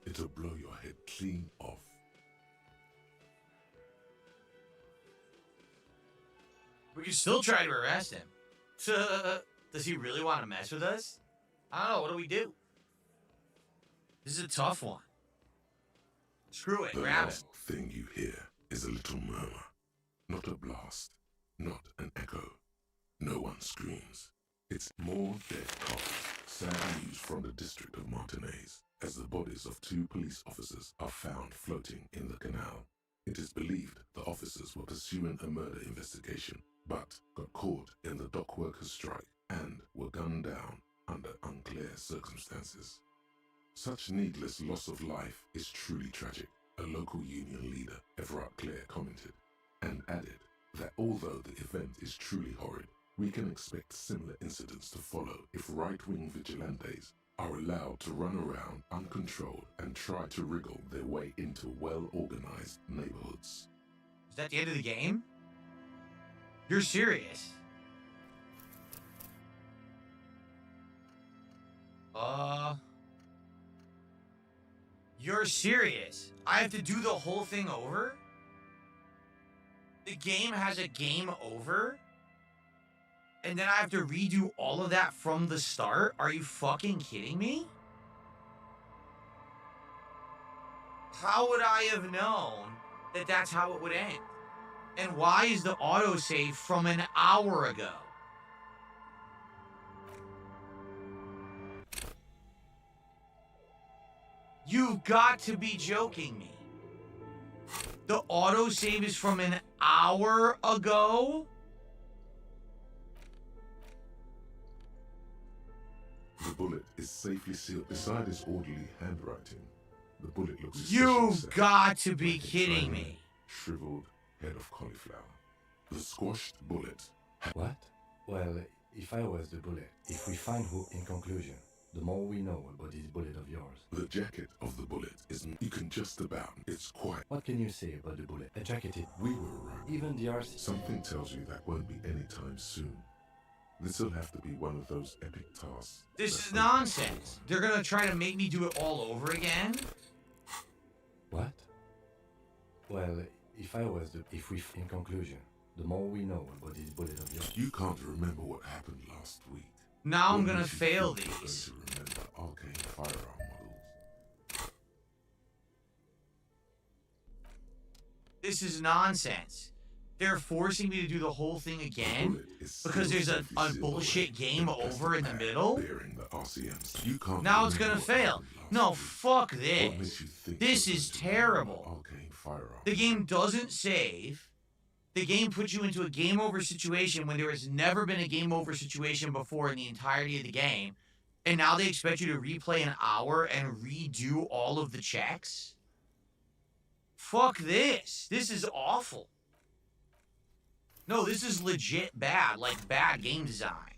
It'll blow your head clean off. We can still try to arrest him. Does he really want to mess with us? I don't know. What do we do? This is a tough one. Screw it. The Grab last him. thing you hear is a little murmur. Not a blast. Not an echo. No one screams. It's more dead cops. Sad news from the district of Martinez, as the bodies of 2 police officers are found floating in the canal. It is believed the officers were pursuing a murder investigation, but got caught in the dock workers' strike and were gunned down under unclear circumstances. Such needless loss of life is truly tragic, a local union leader, Everard Clare, commented, and added that although the event is truly horrid, we can expect similar incidents to follow if right-wing vigilantes are allowed to run around uncontrolled and try to wriggle their way into well-organized neighborhoods. Is that the end of the game? You're serious? You're serious? I have to do the whole thing over? The game has a game over? And then I have to redo all of that from the start? Are you fucking kidding me? How would I have known that that's how it would end? And why is the autosave from an hour ago? You've got to be joking me. The autosave is from an hour ago? The bullet is safely sealed beside his orderly handwriting. The bullet looks especially You've sad, got to be like a kidding tiny, me. shriveled head of cauliflower. The squashed bullet. What? Well, if I was the bullet, if we find who, in conclusion, the more we know about this bullet of yours. The jacket of the bullet is, you can just about, it's quite. What can you say about the bullet? A jacketed. We were right. Even the RC. Something tells you that won't be anytime soon. This'll have to be one of those epic tasks. This is nonsense. They're gonna try to make me do it all over again? What? Well, if I was the, if we, in conclusion, the more we know about this bullet of yours. You can't remember what happened last week. Now I'm What gonna makes you fail think you're these. going to remember arcane firearm models? This is nonsense. They're forcing me to do the whole thing again because there's a bullshit game over in the middle? Bearing the RCMs. You can't Now it's remember gonna what fail. happened last No, week. fuck What this. makes you think This you're is going to remember terrible. arcane firearm? The game doesn't save. The game puts you into a game over situation when there has never been a game over situation before in the entirety of the game. And now they expect you to replay an hour and redo all of the checks? Fuck this. This is awful. No, this is legit bad, like bad game design.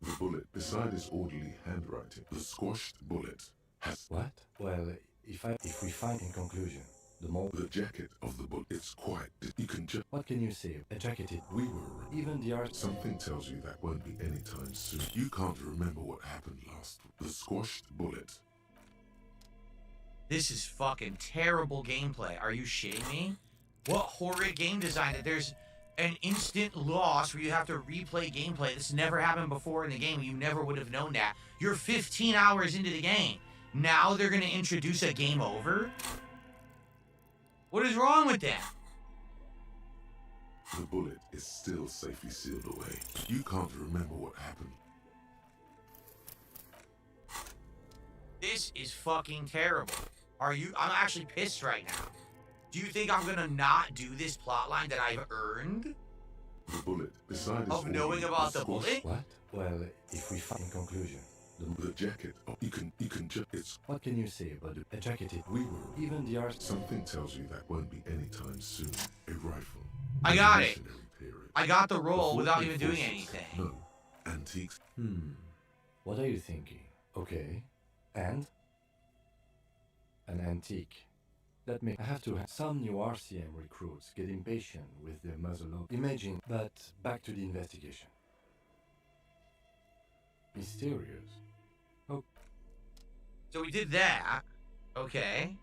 The bullet beside his orderly handwriting. The squashed bullet has. What? Well, if we find, in conclusion, the more. The jacket of the bullet. It's quite. You can just. What can you say? A jacketed. We were right. Even the RC. Something tells you that won't be anytime soon. You can't remember what happened last week. The squashed bullet. This is fucking terrible gameplay. Are you shitting me? What horrid game design that there's an instant loss where you have to replay gameplay. This never happened before in the game. You never would have known that. You're 15 hours into the game. Now they're going to introduce a game over? What is wrong with that? The bullet is still safely sealed away. You can't remember what happened. This is fucking terrible. I'm actually pissed right now. Do you think I'm gonna not do this plotline that I've earned? The bullet beside his Of knowing orderly about the squashed- bullet? What? Well, if we find, in conclusion, The jacket. Oh, you can just. It's. what can you say about a jacketed? We were. Even the RC. Something tells you that won't be anytime soon. A I got it. Revolutionary period. I got the roll Before without they even doing forced anything. No antiques. What are you thinking? Okay. And? An antique. I have to have some new RCM recruits get impatient with their muzzle up. Imagine, but back to the investigation. Mysterious. Oh. So we did that. Okay.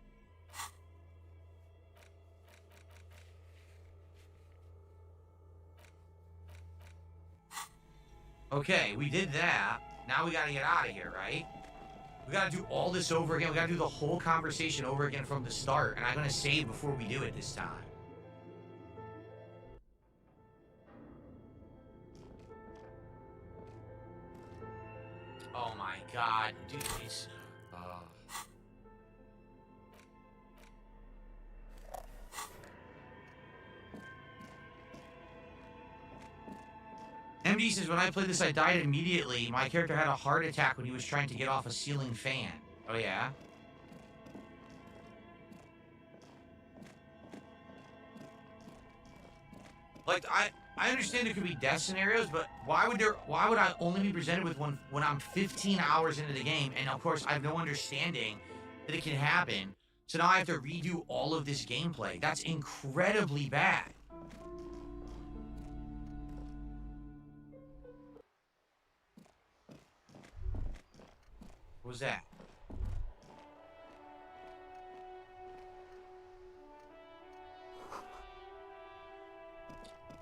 Okay, we did that. Now we gotta get out of here, right? We gotta do all this over again. We gotta do the whole conversation over again from the start. And I'm gonna save before we do it this time. Oh my god, dude, it's... MD says, when I played this, I died immediately. My character had a heart attack when he was trying to get off a ceiling fan. Oh, yeah? Like, I understand there could be death scenarios, but why would I only be presented with one when I'm 15 hours into the game? And, of course, I have no understanding that it can happen. So now I have to redo all of this gameplay. That's incredibly bad. What was that?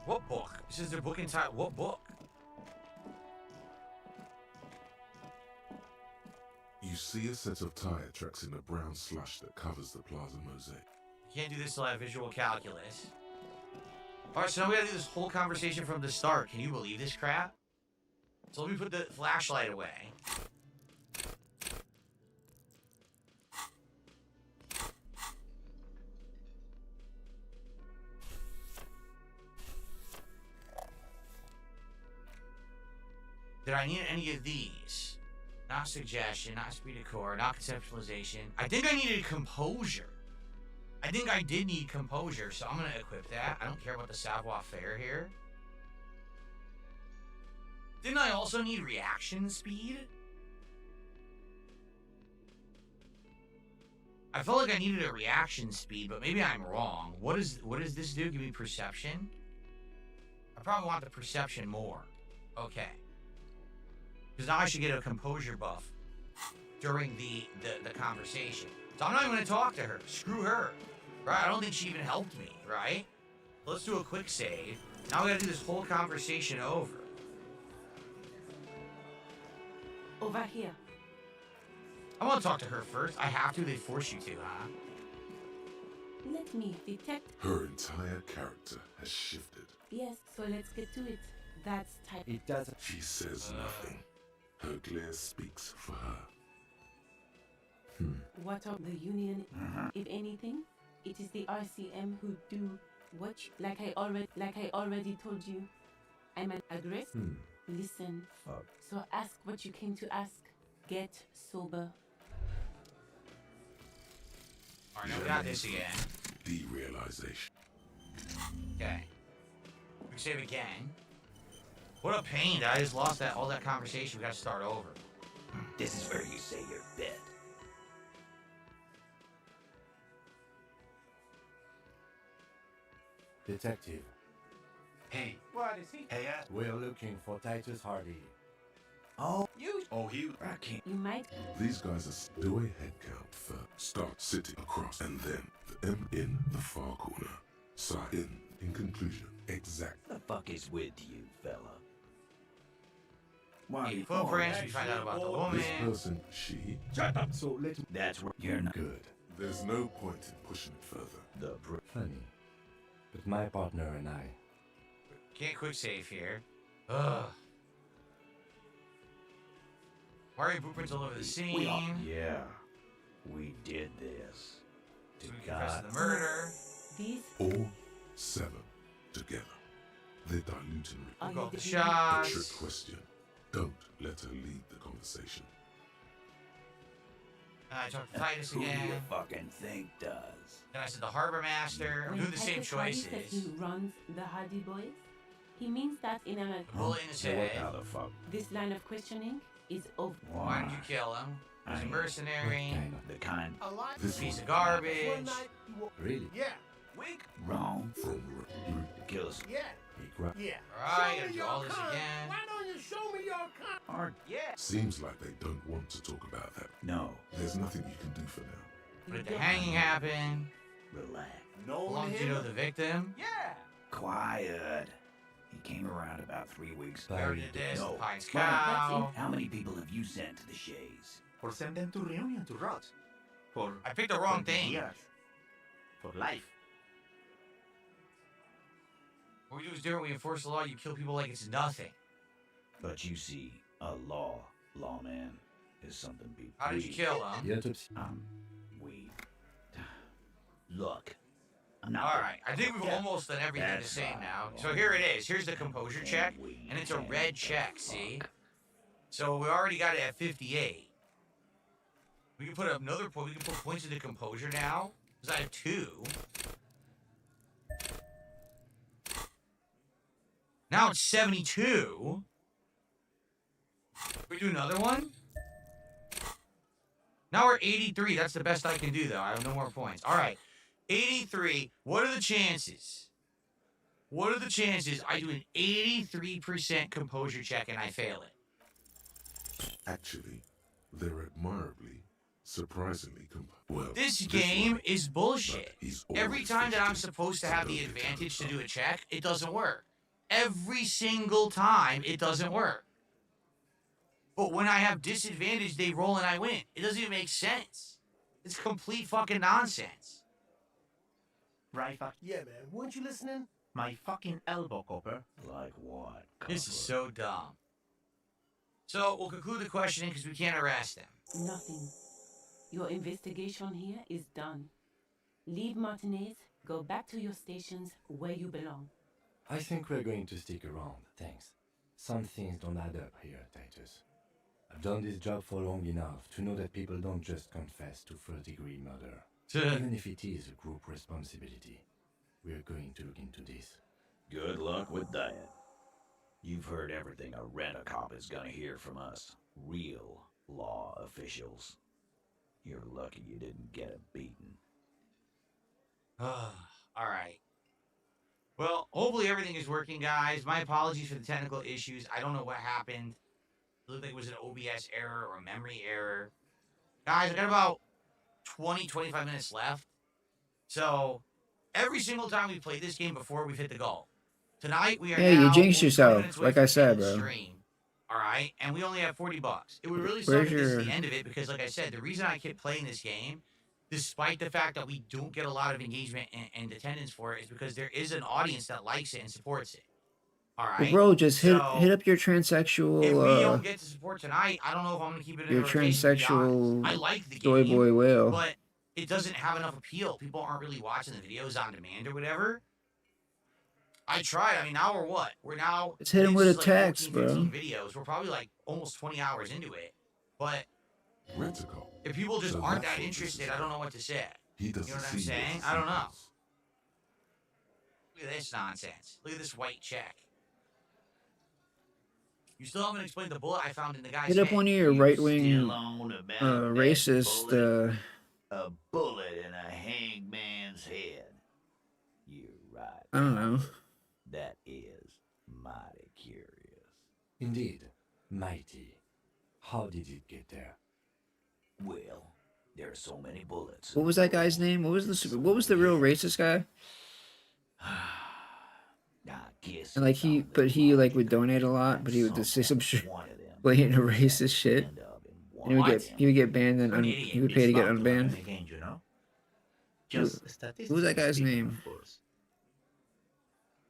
What book? This is their book entitled. What book? You see a set of tire tracks in a brown slush that covers the plaza mosaic. Can't do this till I have visual calculus. Alright, so now we gotta do this whole conversation from the start. Can you believe this crap? So let me put the flashlight away. Did I need any of these? Not suggestion, not speed of core, not conceptualization. I think I needed composure. I think I did need composure, so I'm gonna equip that. I don't care about the savoir-faire here. Didn't I also need reaction speed? I felt like I needed a reaction speed, but maybe I'm wrong. What does this do? Give me perception? I probably want the perception more. Okay. Because now I should get a composure buff during the conversation. So I'm not even going to talk to her. Screw her. Right? I don't think she even helped me, right? Let's do a quick save. Now we got to do this whole conversation over. Over here. I want to talk to her first. I have to. They force you to, huh? Let me detect. Her entire character has shifted. Yes, so let's get to it. That's type. It doesn't. She says nothing. Her glare speaks for her. What of the Union? If anything, it is the RCM who do what like I already told you. I'm an aggressor. Listen. Fuck. So ask what you came to ask. Get sober. Alright, now we got this again. Derealization. Okay. We save again. What a pain that I just lost all that conversation. We gotta start over. This is where you say your bit. Detective. Hey. What is he? Hey, We're looking for Titus Hardy. Oh, You. Oh, he. I can't. You might. These guys are do a head count first. Start sitting across, and then the M in the far corner. Side in conclusion. Exact. The fuck is with you, fella? Why are you Footprints, we find out about the woman. This person, she. Shut up. So let. That's where you're not Good. There's no point in pushing it further. the Funny. But my partner and I. Can't quick save here. Ugh. Why are blueprints all over the scene? Yeah, we did this. So we confess to the murder. These All 7 together. They're diluting. are We call you the the The shots. trick question. Don't let her lead the conversation. I talked to Titus Who do you again. fucking think does? Then I said the harbor master. I'm When doing the same Titus Hardy says choices. he runs the Hardy Boys, he means that in a Bullet in his What head. the fuck? this line of questioning is over. Why did you kill him? He was a mercenary. The kind A lot. Piece of One garbage. night, you will... Really? Yeah. weak, wrong, kill us. Yeah. Yeah. Alright, Show gotta me do your all this kind. again. Why don't you show me your kind? Aren't Yeah. Seems like they don't want to talk about that. no. There's nothing you can do for now. But if the hanging happened, Relax. how long did you know the victim? Yeah. Quiet. He came around about 3 weeks. We already did this, No. the Pines Well, Cow. How many people have you sent to the Shays? For send them to reunion to rot. For I picked the wrong 20 thing. years. For life. What we do is different. We enforce the law. You kill people like it's nothing. But you see, a lawman, is something to be How did you pleased. kill him? The autopsy. We look. I'm not. Alright, I think we've Yeah. almost done everything the That's same fine. now. So here it is. Here's the composure check. And it's a red check, see? So we already got it at 58. We can put another point. We can put points into composure now. Because I have 2. Now it's 72. We do another one? Now we're 83. That's the best I can do, though. I have no more points. All right. 83. What are the chances? What are the chances I do an 83% composure check and I fail it? Actually, they're admirably, surprisingly well. This this game one, is bullshit. he's Every always time that I'm fidgeting, supposed to so have the don't get advantage to turned do a off. check, it doesn't work. Every single time, it doesn't work. But when I have disadvantage, they roll and I win. It doesn't even make sense. It's complete fucking nonsense. Right fuck. Yeah, man. Weren't you listening? My fucking elbow, Copper. Like what? This is so dumb. So we'll conclude the questioning because we can't arrest them. Nothing. Your investigation here is done. Leave Martinez, go back to your stations where you belong. I think we're going to stick around, thanks. Some things don't add up here, Titus. I've done this job for long enough to know that people don't just confess to third-degree murder. Even if it is a group responsibility. We're going to look into this. Good luck with that. You've heard everything a rent-a-cop is gonna hear from us. Real law officials. You're lucky you didn't get a beating. All right. Well, hopefully everything is working, guys. My apologies for the technical issues. I don't know what happened. It looked like it was an OBS error or a memory error. Guys, I got about 20, 25 minutes left. So, every single time we played this game before, we've hit the goal. Tonight, we are Yeah, now you jinxed only 20 yourself, minutes away like from I the said, end of the bro. stream. All right, and we only have $40. It would really suck Where's if this is your- the end of it because, like I said, the reason I keep playing this game, despite the fact that we don't get a lot of engagement and attendance for it, is because there is an audience that likes it and supports it. All Well, right, bro, just hit So, hit up your if we transsexual don't get to support tonight, I don't know if I'm gonna keep it in your the rotation, to be honest. transsexual I like the soy game, boy whale. but it doesn't have enough appeal. People aren't really watching the videos on demand or whatever. I tried. I mean, now we're what? We're now. Let's hit him this with is a like text, 14, 15 bro. videos. We're probably like almost 20 hours into it. But Rent-a-cop. if people just So aren't that's that what this interested, is I don't about. know what to say. He You doesn't know what I'm see saying? what I don't he know. sees. Look at this nonsense. Look at this white check. You still haven't explained the bullet I found in the guy's Hit up head. one of your right wing Still on about that racist bullet? A bullet in a hangman's head. You're right. I don't know. That is mighty curious. Indeed, mighty. How did it get there? Well, there are so many bullets. What was that guy's name? What was the real racist guy? I guess And like he like would donate a lot, but he would just say some shit, blatant racist shit. And he would get banned and he would pay to get unbanned. Again, you know? Who was that guy's name?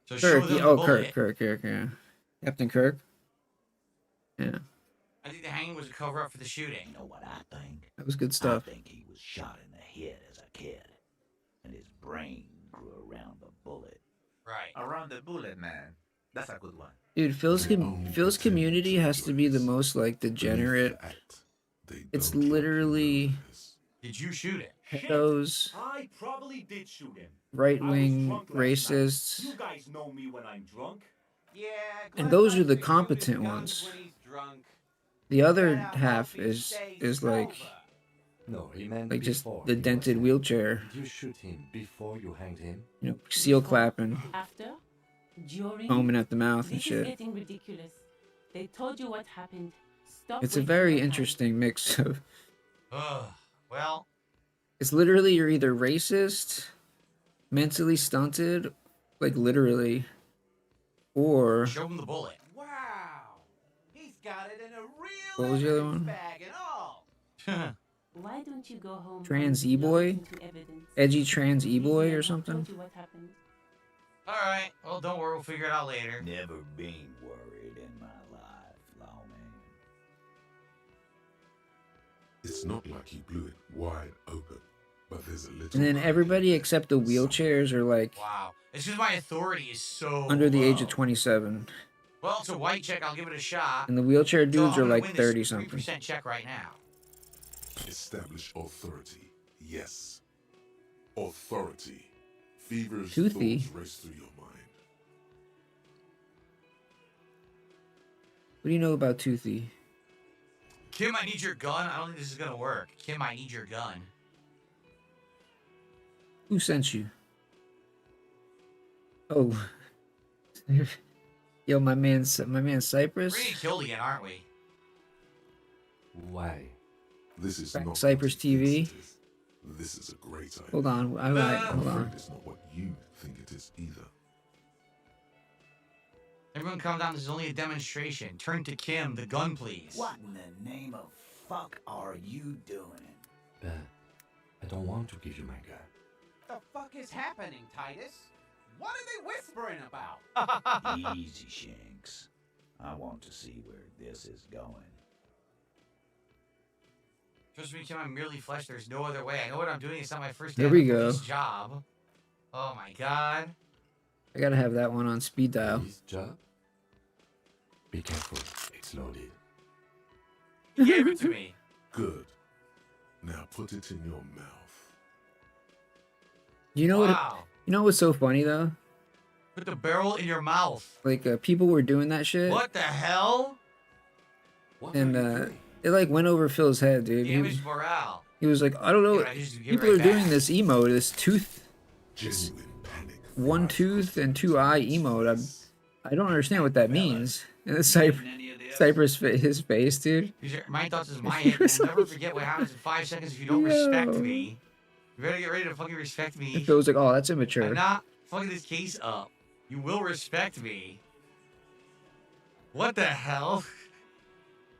So show Kirk. them the Oh, bullet. Kirk. Yeah, Captain Kirk. Yeah, I think the hanging was a cover up for the shooting. You know what I think? that was good stuff. I think he was shot in the head as a kid, and his brain grew around the bullet. Right. Around the bullet, man. That's a good one. Dude, Phil's community has to be the most like degenerate. They It's don't want you to literally know this. Did you shoot it? Those I probably did shoot him. right-wing I was drunk last night. racists. You guys know me when I'm drunk. Yeah, And Glenn those are likes the to shoot his competent guns ones. when he's drunk. The other Better half hope he is stays like sober. No, he meant like just before the he was dented hanged. wheelchair. Did you shoot him before you hanged him? You know, seal Before, clapping, After? During? foaming at the mouth and This is shit. getting ridiculous. They told you what happened. Stop It's a wasting very your time. interesting mix of. Ugh. Well, It's literally you're either racist, mentally stunted, like literally, or show him the bullet. Wow, he's got it in a real what was the other evidence one? bag and all. Why don't you go home? Trans and look e-boy, into evidence? edgy trans These e-boy men or have something. told you what happened. All right. Well, don't worry. We'll figure it out later. Never been worried in my life, lawman. It's not like he blew it wide open, but there's a little. And then everybody except the wheelchairs are like Wow. It's because my authority is so under the age low. of 27, Well, it's a white check. I'll give it a shot. and the wheelchair So dudes I'm are gonna like win 30 this something. 3% check right now. Establish authority. Yes. Authority. Feverish Toothy. thoughts race through your mind. What do you know about Toothy? Kim, I need your gun. I don't think this is gonna work. Kim, I need your gun. Who sent you? Oh, yo, my man Cypress. We're gonna get killed again, aren't we? Why? This is Back not Cypress what you think TV. it is. This is a great idea. Hold on, hold on. It's not what you think it is either. Everyone calm down. This is only a demonstration. Turn to Kim. The gun, please. What in the name of fuck are you doing? I don't want to give you my gun. The fuck is happening, Titus? What are they whispering about? Easy, Shanks. I want to see where this is going. Trust me, Kim. I'm merely flesh. There's no other way. I know what I'm doing. It's not my first day There on we the go. police job. Oh my god. I gotta have that one on speed dial. His job? Be careful, it's loaded. He gave it to me. Good. Now put it in your mouth. You know Wow. what? You know what's so funny though? Put the barrel in your mouth. Like people were doing that shit, What the hell? and it like went over Phil's head, dude. Damaged morale. He was like, I don't know. Yeah, I just give it People right are doing back. this emote, this tooth, Genuine panic. one tooth and two eye emote. I don't understand what that means. And the Cypress his face, dude. These are my thoughts is my head. I'll never forget what happens in 5 seconds if you don't respect Yo. me. You better get ready to fucking respect me. And Phil was like, oh, that's I'm immature. not fucking this case up. You will respect me. What the hell?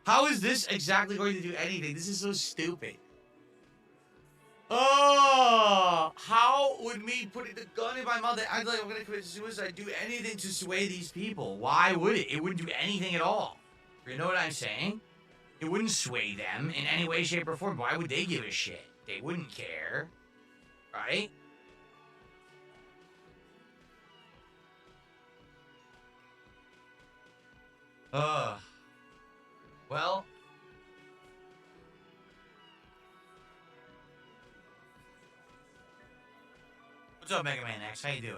How is this exactly going to do anything? This is so stupid. Oh, how would me putting the gun in my mouth and act like I'm gonna commit suicide do anything to sway these people? Why would it? It wouldn't do anything at all. You know what I'm saying? It wouldn't sway them in any way, shape, or form. Why would they give a shit? They wouldn't care. Right? Well. What's up, Mega Man X? How you doing?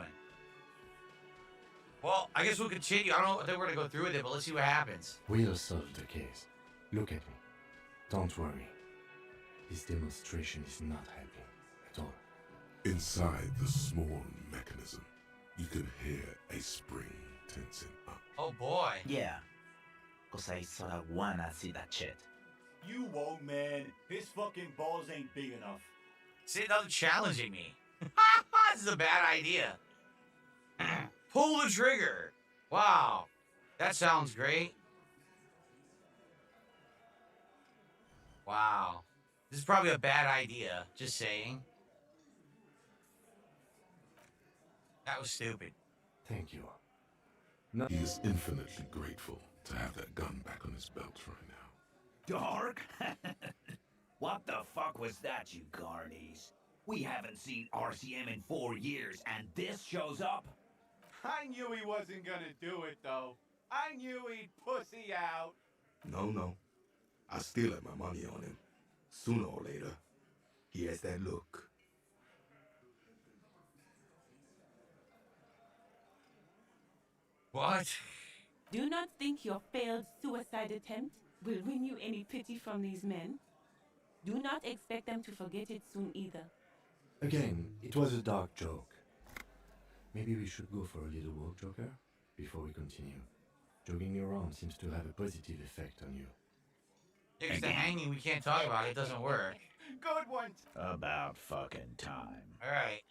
Well, I guess we'll continue. I don't think we're gonna go through with it, but let's see what happens. We'll solve the case. Look at me. Don't worry. This demonstration is not helping at all. Inside the small mechanism, you can hear a spring tensing up. Oh boy. Yeah. Cause I sorta wanna see that shit. You won't, man. His fucking balls ain't big enough. See, another challenging me. This is a bad idea. Pull the trigger. Wow. That sounds great. Wow. This is probably a bad idea. Just saying. That was stupid. Thank you. He is infinitely grateful to have that gun back on his belt right now. Dark? What the fuck was that, you carnies? We haven't seen RCM in 4 years, and this shows up? I knew he wasn't gonna do it, though. I knew he'd pussy out. No. I still have my money on him. Sooner or later. He has that look. What? Do not think your failed suicide attempt will win you any pity from these men. Do not expect them to forget it soon either. Again, it was a dark joke. Maybe we should go for a little walk, Joker, before we continue. Jogging around seems to have a positive effect on you. Because the hanging we can't talk about, it doesn't work. Good one. About fucking time. Alright.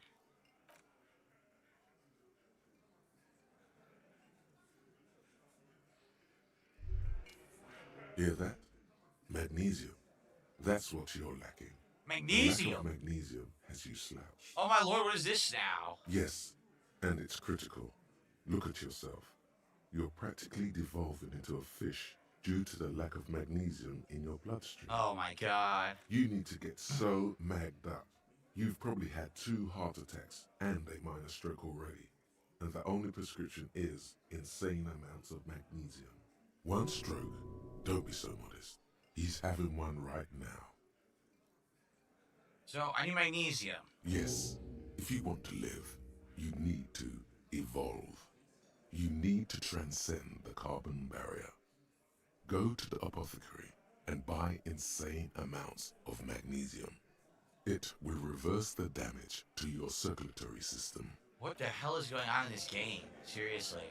Hear that? Magnesium. That's what you're lacking. Magnesium? The lack of magnesium has you slouched. Oh my lord, what is this now? Yes, and it's critical. Look at yourself. You're practically devolving into a fish due to the lack of magnesium in your bloodstream. Oh my god. You need to get so magged up. You've probably had 2 heart attacks and a minor stroke already. And the only prescription is insane amounts of magnesium. 1 stroke? Don't be so modest. He's having one right now. So, I need magnesium. Yes, if you want to live, you need to evolve. You need to transcend the carbon barrier. Go to the apothecary and buy insane amounts of magnesium. It will reverse the damage to your circulatory system. What the hell is going on in this game? Seriously.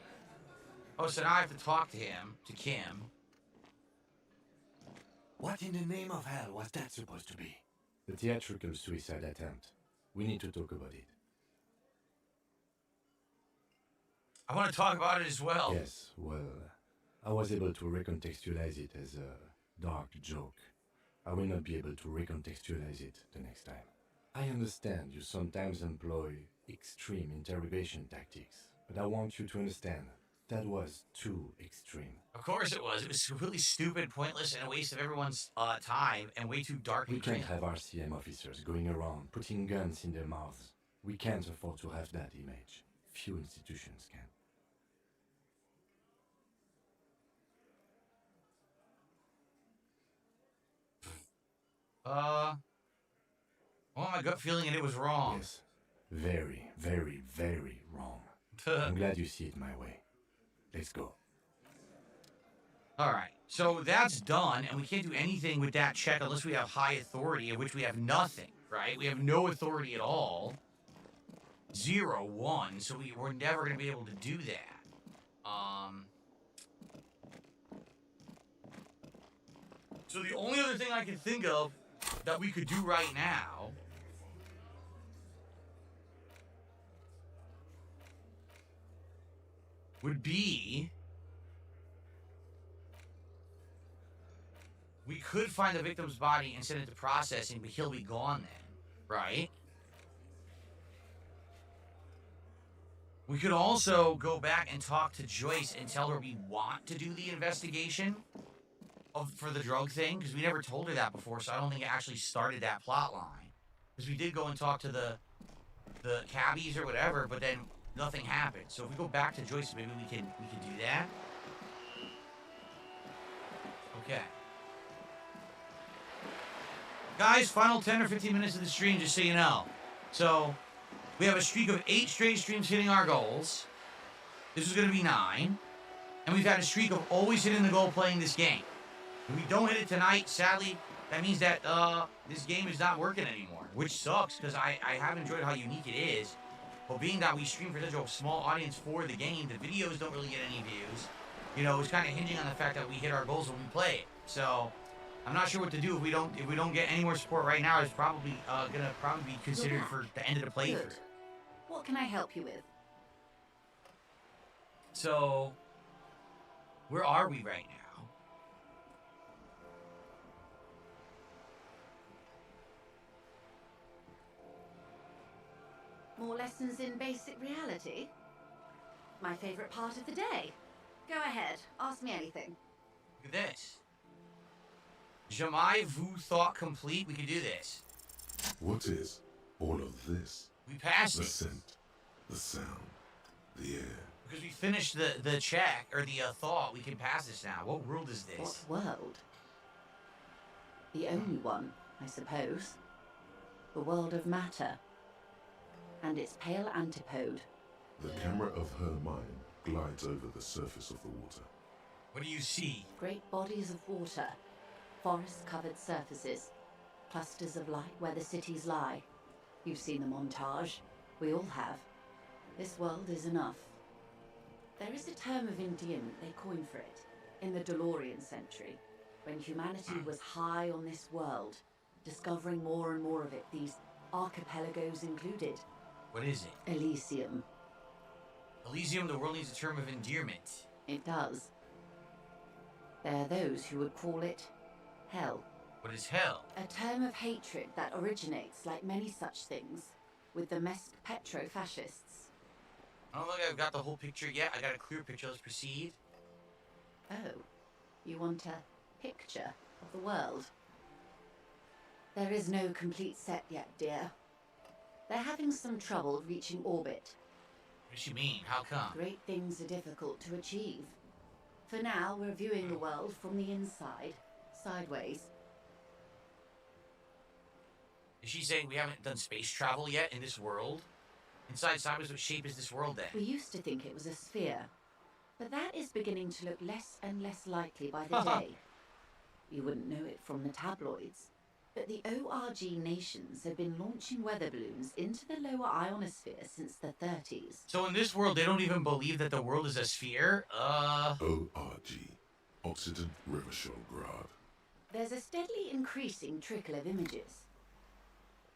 Oh, so now I have to talk to him, to Kim. What in the name of hell was that supposed to be? The theatrical suicide attempt. We need to talk about it. I want to talk about it as well. Yes, well, I was able to recontextualize it as a dark joke. I will not be able to recontextualize it the next time. I understand you sometimes employ extreme interrogation tactics, but I want you to understand that was too extreme. Of course it was. It was really stupid, pointless, and a waste of everyone's time, and way too dark We and can't crazy. have RCM officers going around putting guns in their mouths. We can't afford to have that image. Few institutions can. Well, my gut feeling and it was wrong. Yes. Very, very, very wrong. I'm glad you see it my way. Let's go. Alright, so that's done, and we can't do anything with that check unless we have high authority, of which we have nothing, right? We have no authority at all. 0, 1, so we're never going to be able to do that. So the only other thing I can think of that we could do right now would be we could find the victim's body and send it to processing, but he'll be gone then, right? We could also go back and talk to Joyce and tell her we want to do the investigation for the drug thing, because we never told her that before, so I don't think it actually started that plot line. Because we did go and talk to the cabbies or whatever, but then nothing happened. So if we go back to Joyce, maybe we can do that. Okay. Guys, final 10 or 15 minutes of the stream, just so you know. So, we have a streak of 8 straight streams hitting our goals. This is going to be 9. And we've had a streak of always hitting the goal playing this game. If we don't hit it tonight, sadly, that means that this game is not working anymore. Which sucks, because I have enjoyed how unique it is. But being that we stream for such a small audience for the game, the videos don't really get any views. You know, it's kind of hinging on the fact that we hit our goals when we play it. So, I'm not sure what to do if we don't get any more support right now. It's probably gonna be considered for the end of the playthrough. Good. What can I help you with? So, where are we right now? More lessons in basic reality? My favorite part of the day. Go ahead, ask me anything. Look at this. Jamais vu thought complete. We can do this. What is all of this? We passed The it. scent, the sound, the air. Because we finished the check, or the thought, we can pass this now. What world is this? What world? The only one, I suppose. the world of matter, and its pale antipode. The camera of her mind glides over the surface of the water. What do you see? Great bodies of water, forest-covered surfaces, clusters of light where the cities lie. You've seen the montage. We all have. This world is enough. There is a term of endearment they coined for it in the DeLorean century, when humanity was high on this world, discovering more and more of it, these archipelagos included. What is it? Elysium. Elysium, the world needs a term of endearment. It does. There are those who would call it hell. What is hell? A term of hatred that originates, like many such things, with the petro-fascists. I don't think I've got the whole picture yet. I got a clear picture. Let's proceed. Oh, you want a picture of the world? There is no complete set yet, dear. They're having some trouble reaching orbit. What does she mean? How come? Great things are difficult to achieve. For now, we're viewing the world from the inside, sideways. Is she saying we haven't done space travel yet in this world? Inside sideways, what shape is this world then? We used to think it was a sphere, but that is beginning to look less and less likely by the day. You wouldn't know it from the tabloids, but the ORG nations have been launching weather balloons into the lower ionosphere since the 30s. So in this world, they don't even believe that the world is a sphere? ORG, Occident Revision-Grad. There's a steadily increasing trickle of images.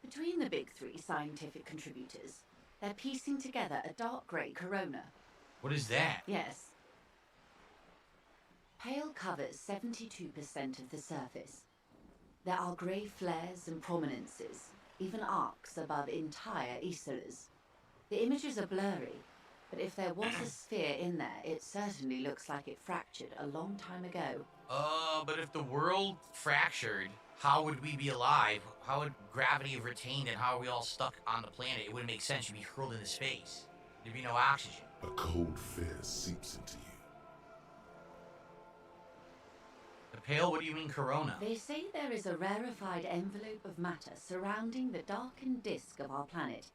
Between the big three scientific contributors, they're piecing together a dark grey corona. What is that? Yes. Pale covers 72% of the surface. There are grey flares and prominences, even arcs above entire isolas. The images are blurry, but if there was a sphere in there, it certainly looks like it fractured a long time ago. But if the world fractured, how would we be alive? How would gravity have retained, and how are we all stuck on the planet? It wouldn't make sense. You'd be hurled into space. There'd be no oxygen. A cold fear seeps into you. The pale, what do you mean corona? They say there is a rarefied envelope of matter surrounding the darkened disk of our planet.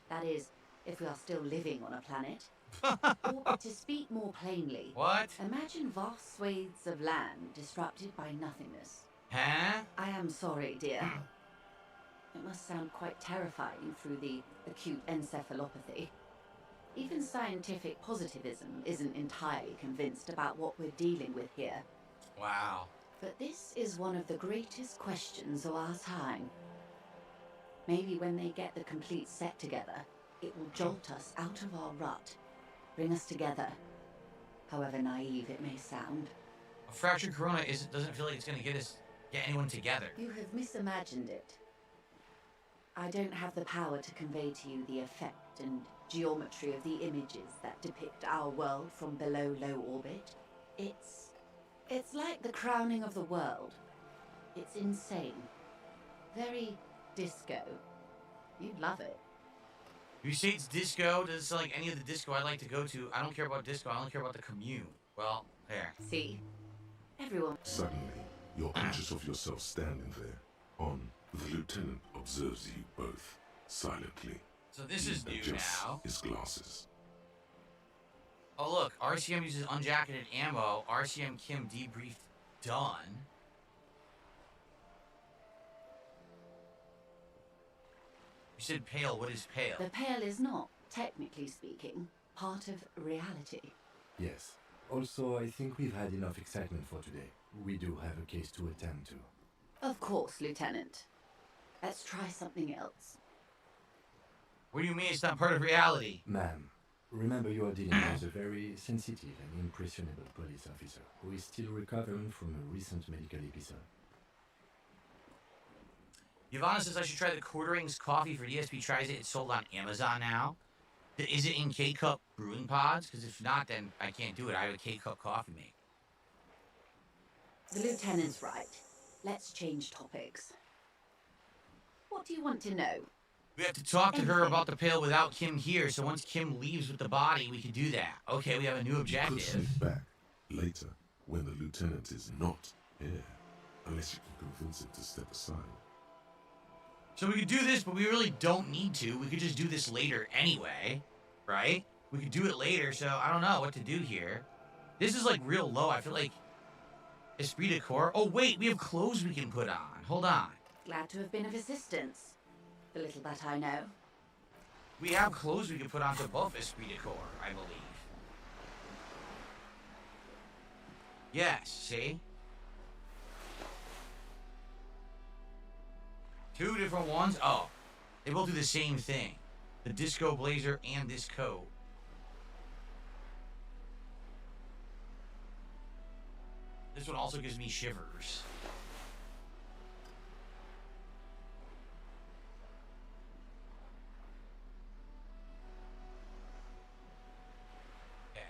That is, if we are still living on a planet. Or, to speak more plainly, what? Imagine vast swathes of land disrupted by nothingness. Huh? I am sorry, dear. It must sound quite terrifying through the acute encephalopathy. Even scientific positivism isn't entirely convinced about what we're dealing with here. Wow. But this is one of the greatest questions of our time. Maybe when they get the complete set together, it will jolt us out of our rut, bring us together, however naive it may sound. A fractured corona doesn't feel like it's going to get anyone together. You have misimagined it. I don't have the power to convey to you the effect and geometry of the images that depict our world from below low orbit. It's like the crowning of the world. It's insane. Very disco. You'd love it. You say it's disco? Does it sound like any of the disco I like to go to? I don't care about disco, I only care about the commune. Well, there. See? Everyone. Suddenly, you're conscious of yourself standing there. The lieutenant observes you both, silently. So this is new adjusts now. his glasses. Oh look, RCM uses unjacketed ammo. RCM Kim debriefed done. You said pale, what is pale? The pale is not, technically speaking, part of reality. Yes. Also, I think we've had enough excitement for today. We do have a case to attend to. Of course, Lieutenant. Let's try something else. What do you mean it's not part of reality? Ma'am, remember you are dealing with a very sensitive and impressionable police officer who is still recovering from a recent medical episode. Yvonne says I should try the Quarterings coffee for DSP tries it. It's sold on Amazon now. Is it in K-Cup brewing pods? Because if not, then I can't do it. I have a K-Cup coffee maker. The Lieutenant's right. Let's change topics. What do you want to know? We have to talk to her about the pale without Kim here, so once Kim leaves with the body, we can do that. Okay, we have a new You objective. could slip back later when the lieutenant is not here, unless you can convince him to step aside. So we could do this, but we really don't need to. We could just do this later anyway, right? We could do it later, so I don't know what to do here. This is like real low. I feel like esprit de corps. Oh wait, we have clothes we can put on. Hold on. Glad to have been of assistance. The little that I know. We have clothes we can put on to buff esprit de corps, I believe. Yes, see? 2 different ones? Oh, they both do the same thing. The disco blazer and this coat. This one also gives me shivers. Okay.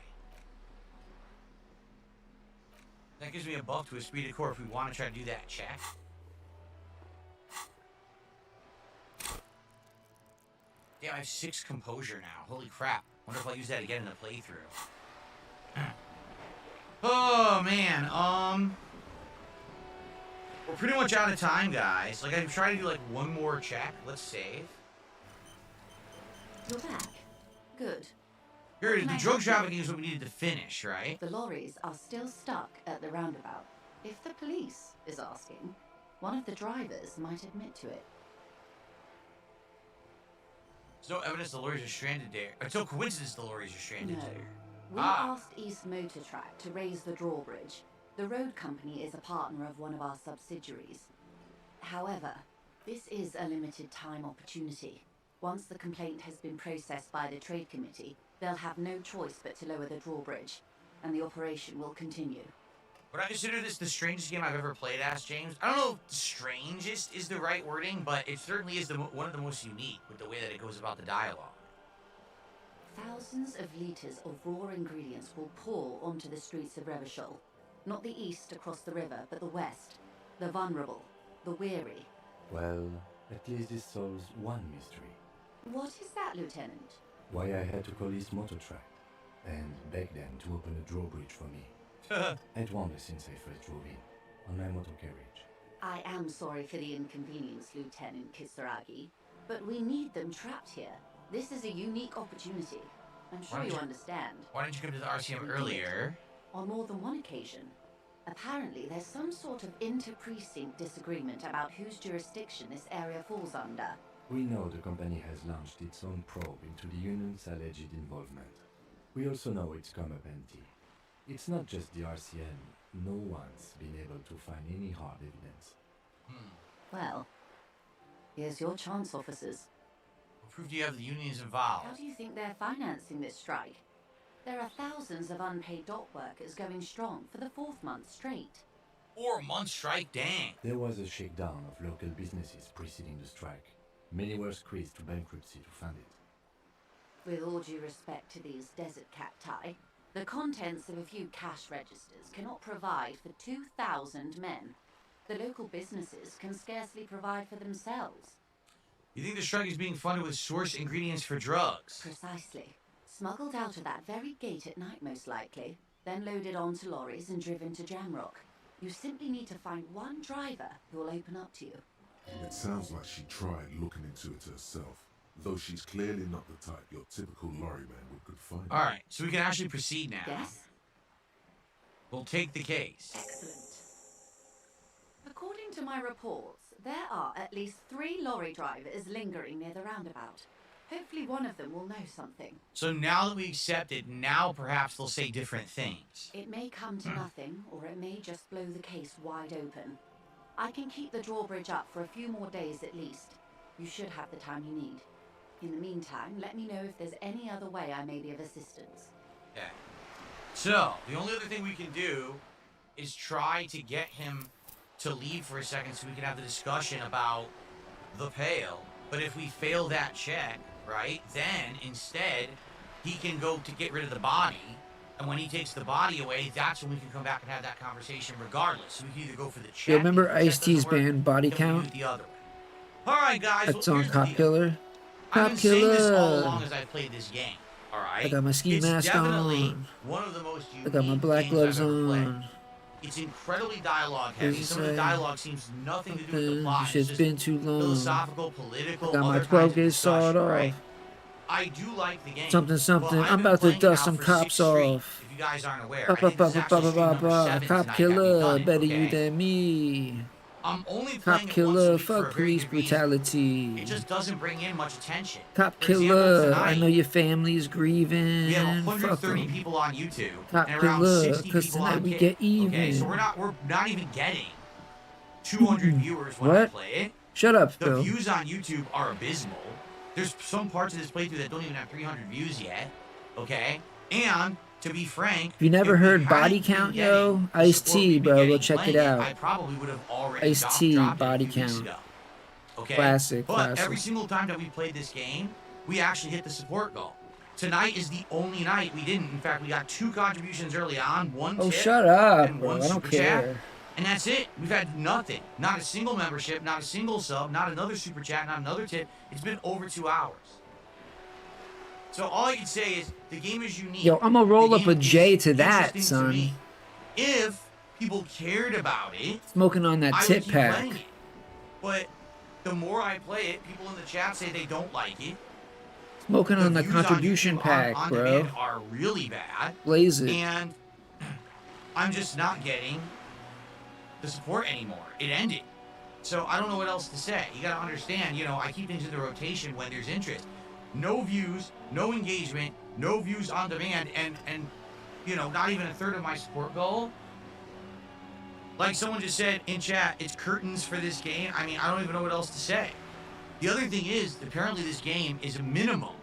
That gives me a buff to esprit de corps if we want to try to do that check. Damn, I have 6 composure now. Holy crap. Wonder if I'll use that again in the playthrough. Oh, man. We're pretty much out of time, guys. Like, I'm trying to do, like, one more check. Let's save. You're back. Good. Here, the drug trafficking is what we needed to finish, right? The lorries are still stuck at the roundabout. If the police is asking, one of the drivers might admit to it. There's no evidence the lorries are stranded there. It's no coincidence the lorries are stranded No. there. We asked East Motor Track to raise the drawbridge. The road company is a partner of one of our subsidiaries. However, this is a limited time opportunity. Once the complaint has been processed by the trade committee, they'll have no choice but to lower the drawbridge, and the operation will continue. Would I consider this the strangest game I've ever played as, James? I don't know if strangest is the right wording, but it certainly is one of the most unique with the way that it goes about the dialogue. Thousands of litres of raw ingredients will pour onto the streets of Revachol. Not the east across the river, but the west. The vulnerable, the weary. Well, at least this solves one mystery. What is that, Lieutenant? Why I had to call East Motor Track and beg them to open a drawbridge for me. I'd wondered since I first drove in, on my motor carriage. I am sorry for the inconvenience, Lieutenant Kisaragi, but we need them trapped here. This is a unique opportunity. I'm sure you understand. Why didn't you come to the RCM earlier? On more than one occasion. Apparently, there's some sort of inter-precinct disagreement about whose jurisdiction this area falls under. We know the company has launched its own probe into the union's alleged involvement. We also know it's come up empty. It's not just the RCM. No one's been able to find any hard evidence. Well, here's your chance, officers. What proof do you have the unions involved? How do you think they're financing this strike? There are thousands of unpaid dock workers going strong for the 4th month straight. 4-month strike, dang. There was a shakedown of local businesses preceding the strike. Many were squeezed to bankruptcy to fund it. With all due respect to these desert cacti, the contents of a few cash registers cannot provide for 2,000 men. The local businesses can scarcely provide for themselves. You think the strike is being funded with source ingredients for drugs? Precisely. Smuggled out of that very gate at night, most likely, then loaded onto lorries and driven to Jamrock. You simply need to find one driver who will open up to you. It sounds like she tried looking into it herself, though she's clearly not the type your typical lorryman would confide in. Alright, so we can actually proceed now. Yes? We'll take the case. Excellent. According to my reports, there are at least 3 lorry drivers lingering near the roundabout. Hopefully one of them will know something. So now that we accept it, now perhaps they'll say different things. It may come to nothing, or it may just blow the case wide open. I can keep the drawbridge up for a few more days at least. You should have the time you need. In the meantime, let me know if there's any other way I may be of assistance. Okay. So, the only other thing we can do is try to get him to leave for a second so we can have the discussion about the pail. But if we fail that check, right, then instead he can go to get rid of the body. And when he takes the body away, that's when we can come back and have that conversation regardless. So we can either go for the check. You remember Ice-T's band Body Count? The other way. Alright guys, That's on Cop Killer. I've been saying this all Killer. along as I played this game. Alright? I got my ski It's mask definitely on. one of the most I got my black unique games gloves I've ever played. on. It's incredibly dialogue What heavy. does it Some of the say? dialogue seems nothing to do with the plot. It's Shit's just been too long. philosophical, I political, got my other 12 kinds of gauge sawed discussion, off. right? I do like the game. Something, But something. I've I'm been about to playing it dust now some for cops 6 streams, off. if you guys aren't aware. Ba, I ba, think ba, this is ba, ba, actually ba, stream ba, number ba. 7 Cop tonight that we've killer, done it, better you okay? than me. I'm only Cop playing it once a killer, week for a fuck very police good reason. brutality. It just doesn't bring in much attention. Cop For example, killer, I tonight, know your family's grieving. we have Fuck 130 'em. people on YouTube Cop and around killer, 60 cause people tonight on we Kick. get Okay, so even. we're not even getting 200 viewers when I What? play it. Shut up, The Phil. views on YouTube are abysmal. There's some parts of this playthrough that don't even have 300 views yet. Okay, and to be frank, If you never if we heard Body hadn't been Count, getting yo, the Ice support T, we've been bro, go getting check it playing out. I probably would have already Ice T, dropped it a Body few weeks Count. ago. Okay, Classic, but classic. every single time that we played this game, we actually hit the support goal. Tonight is the only night we didn't. In fact, we got 2 contributions early on, 1 Oh, tip shut up, and bro. 1 I don't super chat, care. and that's it. We've had nothing. Not a single membership, not a single sub, not another super chat, not another tip. It's been over 2 hours. So all I can say is the game is unique. Yo, I'm gonna roll The up a game J is to that, interesting to me. son. If people cared about it, Smoking on that I would tip keep pack. playing it. But the more I play it, people in the chat say they don't like it. Smoking on the views on contribution YouTube pack, on bro. demand are really bad. Blaze it. And I'm just not getting the support anymore. It ended. So I don't know what else to say. You gotta understand, you know, I keep things in the rotation when there's interest. No views, no engagement, no views on demand, and you know, not even a third of my support goal. Like someone just said in chat, it's curtains for this game. I mean, I don't even know what else to say. The other thing is, apparently this game is a minimum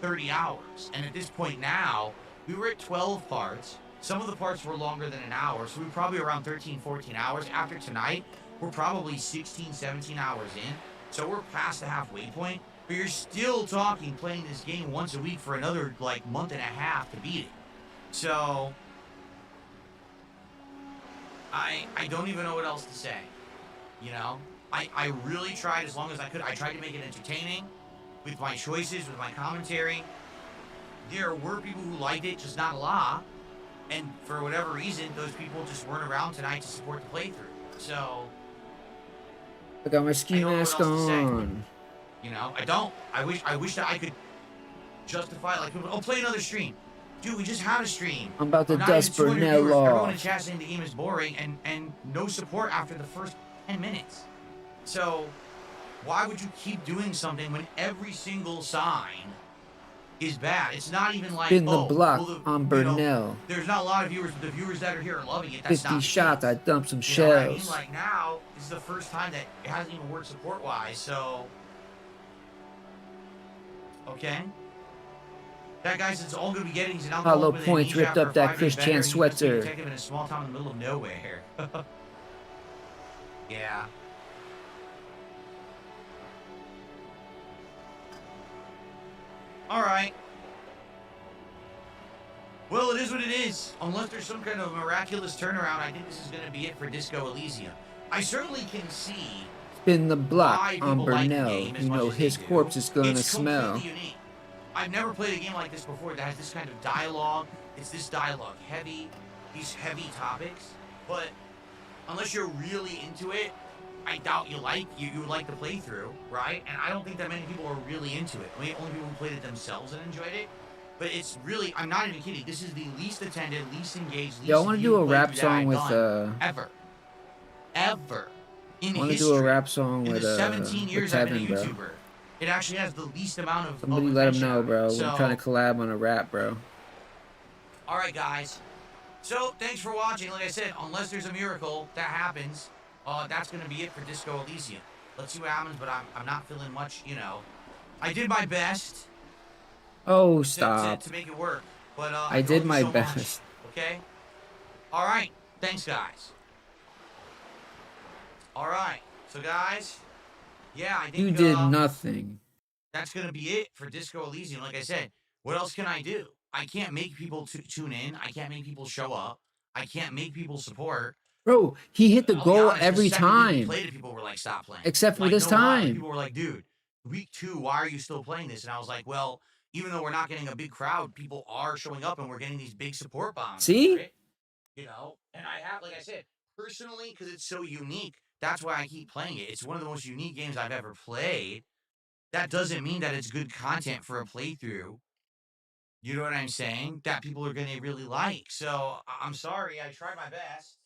30 hours. And at this point now, we were at 12 parts. Some of the parts were longer than an hour, so we were probably around 13, 14 hours. After tonight, we're probably 16, 17 hours in. So we're past the halfway point. But you're still talking playing this game once a week for another, like, month and a half to beat it. So I don't even know what else to say. You know? I really tried as long as I could. I tried to make it entertaining with my choices, with my commentary. There were people who liked it, just not a lot. And for whatever reason, those people just weren't around tonight to support the playthrough. So I got my ski I don't know what mask else to say. on. You know, I don't. I wish that I could justify it. Like, oh, play another stream. Dude, we just had a stream. I'm about to Not dust even 200 Burnell viewers. Everyone in off. chat saying the game is boring and no support after the first 10 minutes. So, why would you keep doing something when every single sign is bad? It's not even like, Spin the oh, block well, on you know, Burnell. there's not a lot of viewers, but the viewers that are here are loving it. That's 50 not shots, I dumped some you know what I mean? shells. Like now, this is the first time that it hasn't even worked support-wise, so... Okay. That guy says it's all good to be getting is an alcohol Hollow with points amnesia ripped after up that 5 days Chris better, Chan and he must be a sweater. detective in a small town in the middle of nowhere. Yeah. Alright. Well, it is what it is. Unless there's some kind of miraculous turnaround, I think this is going to be it for Disco Elysium. I certainly can see Spin the why block on people like the Burnell. game as You much know as they his do. corpse is gonna It's smell. completely unique. I've never played a game like this before that has this kind of dialogue. It's this dialogue heavy, these heavy topics. But unless you're really into it, I doubt you would like the playthrough, right? And I don't think that many people are really into it. I mean, only people who played it themselves and enjoyed it. But it's really, I'm not even kidding. This is the least attended, least engaged, least Yo, I want to do a viewed rap playthrough that song I've with done ever in I want to history. do a rap song In with the 17 years I've been a Tevin, bro. YouTuber, it actually has the least amount of Somebody of let him attention know, on it. bro. So, We're trying to collab on a rap, bro. all right, guys. So, thanks for watching. Like I said, unless there's a miracle that happens, that's going to be it for Disco Elysium. Let's see what happens, but I'm not feeling much, you know. I did my best Oh, to stop. make it work, but I did love you my so much, best. okay? All right. Thanks, guys. All right. So, guys, yeah, I think You did nothing. that's going to be it for Disco Elysium. Like I said, what else can I do? I can't make people tune in. I can't make people show up. I can't make people support. Bro, he hit the I'll be goal honest, the every second week we time. played it, people were like, stop playing. Except for Like, this no lie, time. people were like, dude, week 2, why are you still playing this? And I was like, well, even though we're not getting a big crowd, people are showing up and we're getting these big support bombs. See? for it. You know? And I have, like I said, personally, because it's so unique, that's why I keep playing it. It's one of the most unique games I've ever played. That doesn't mean that it's good content for a playthrough. You know what I'm saying? That people are going to really like. So I'm sorry. I tried my best.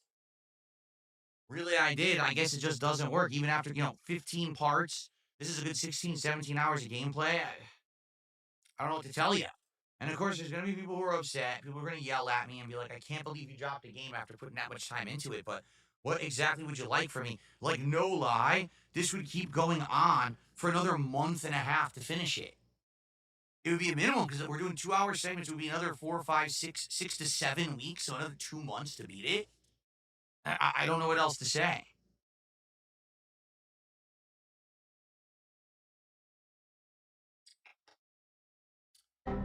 Really, I did. I guess it just doesn't work. Even after, 15 parts, this is a good 16, 17 hours of gameplay. I don't know what to tell you. And of course, there's going to be people who are upset. People are going to yell at me and be like, I can't believe you dropped a game after putting that much time into it. But what exactly would you like from me? Like, no lie, this would keep going on for another month and a half to finish it. It would be a minimum because we're doing 2-hour segments. It would be another 4, 5, 6 to 7 weeks. So another 2 months to beat it. I don't know what else to say.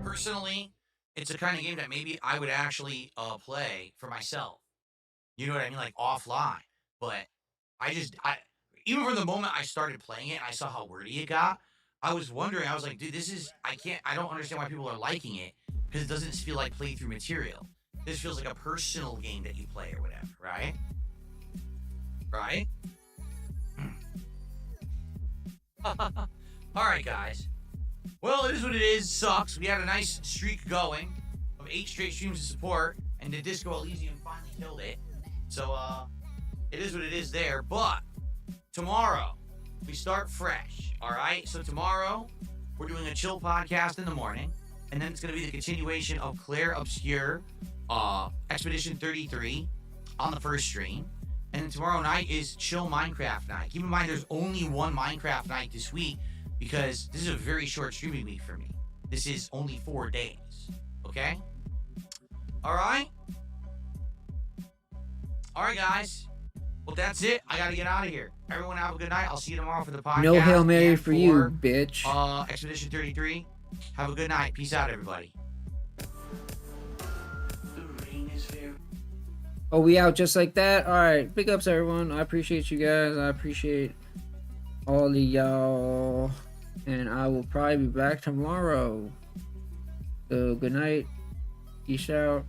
Personally, it's a kind of game that maybe I would actually play for myself. You know what I mean? Like offline. But I even from the moment I started playing it, I saw how wordy it got. I was wondering, I was like, dude, I don't understand why people are liking it because it doesn't feel like playthrough material. This feels like a personal game that you play or whatever, right? Right? All right, guys. Well, it is what it is. Sucks. We had a nice streak going of 8 straight streams of support, and the Disco Elysium finally killed it. So, it is what it is there. But tomorrow, we start fresh. All right? So tomorrow, we're doing a chill podcast in the morning, and then it's going to be the continuation of Claire Obscure Expedition 33 on the first stream. And then tomorrow night is chill Minecraft night. Keep in mind, there's only one Minecraft night this week because this is a very short streaming week for me. This is only 4 days. Okay? All right? All right, guys. Well, that's it. I got to get out of here. Everyone have a good night. I'll see you tomorrow for the podcast. No Hail Mary and for you, bitch. Expedition 33. Have a good night. Peace out, everybody. Oh, we out just like that? Alright, big ups everyone. I appreciate you guys. I appreciate all of y'all. And I will probably be back tomorrow. So, good night. Peace out.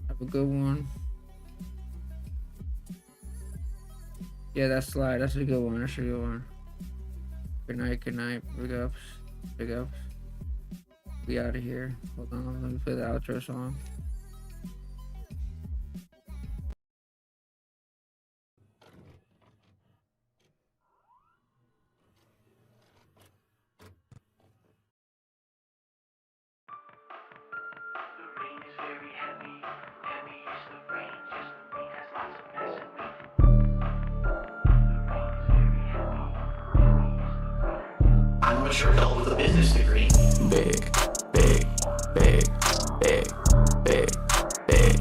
Have a good one. Yeah, that's Slide. That's a good one. That's a good one. Good night, good night. Big ups. Big ups. We out of here. Hold on, let me play the outro song. I'm a sure adult with a business degree. Big, big, big, big, big, big.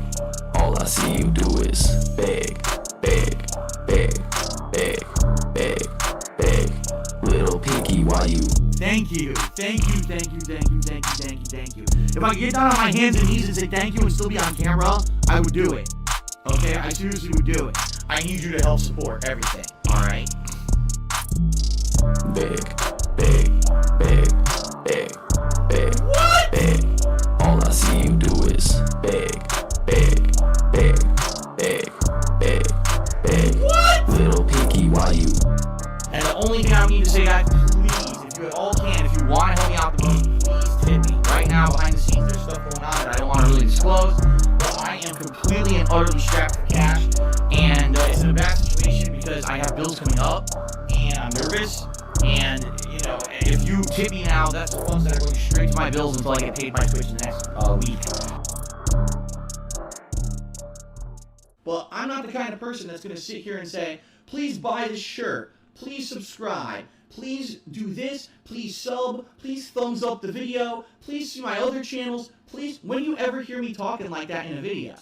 All I see you do is big, big, big, big, big, big. Little pinky, why you? Thank you. Thank you, thank you, thank you, thank you, thank you, thank you. If I could get down on my hands and knees and say thank you and still be on camera, I would do it. Okay? I seriously would do it. I need you to help support everything. Alright? Big, big, big, big, big, what? Big. All I see you do is big, big, big, big, big, big. What? Little pinky, why you? And the only thing I need to say, guys, please, if you at all can, if you want to help me out the most, please tip me. Right now, behind the scenes, there's stuff going on that I don't want to really disclose, but I am completely and utterly strapped for cash, and it's in a bad situation because I have bills coming up, and I'm nervous, and, if you tip me now, that's the funds that are going straight to my bills until I get paid my Twitch in the next week. But I'm not the kind of person that's going to sit here and say, please buy this shirt, please subscribe, please do this, please sub, please thumbs up the video, please see my other channels, please, when do you ever hear me talking like that in a video?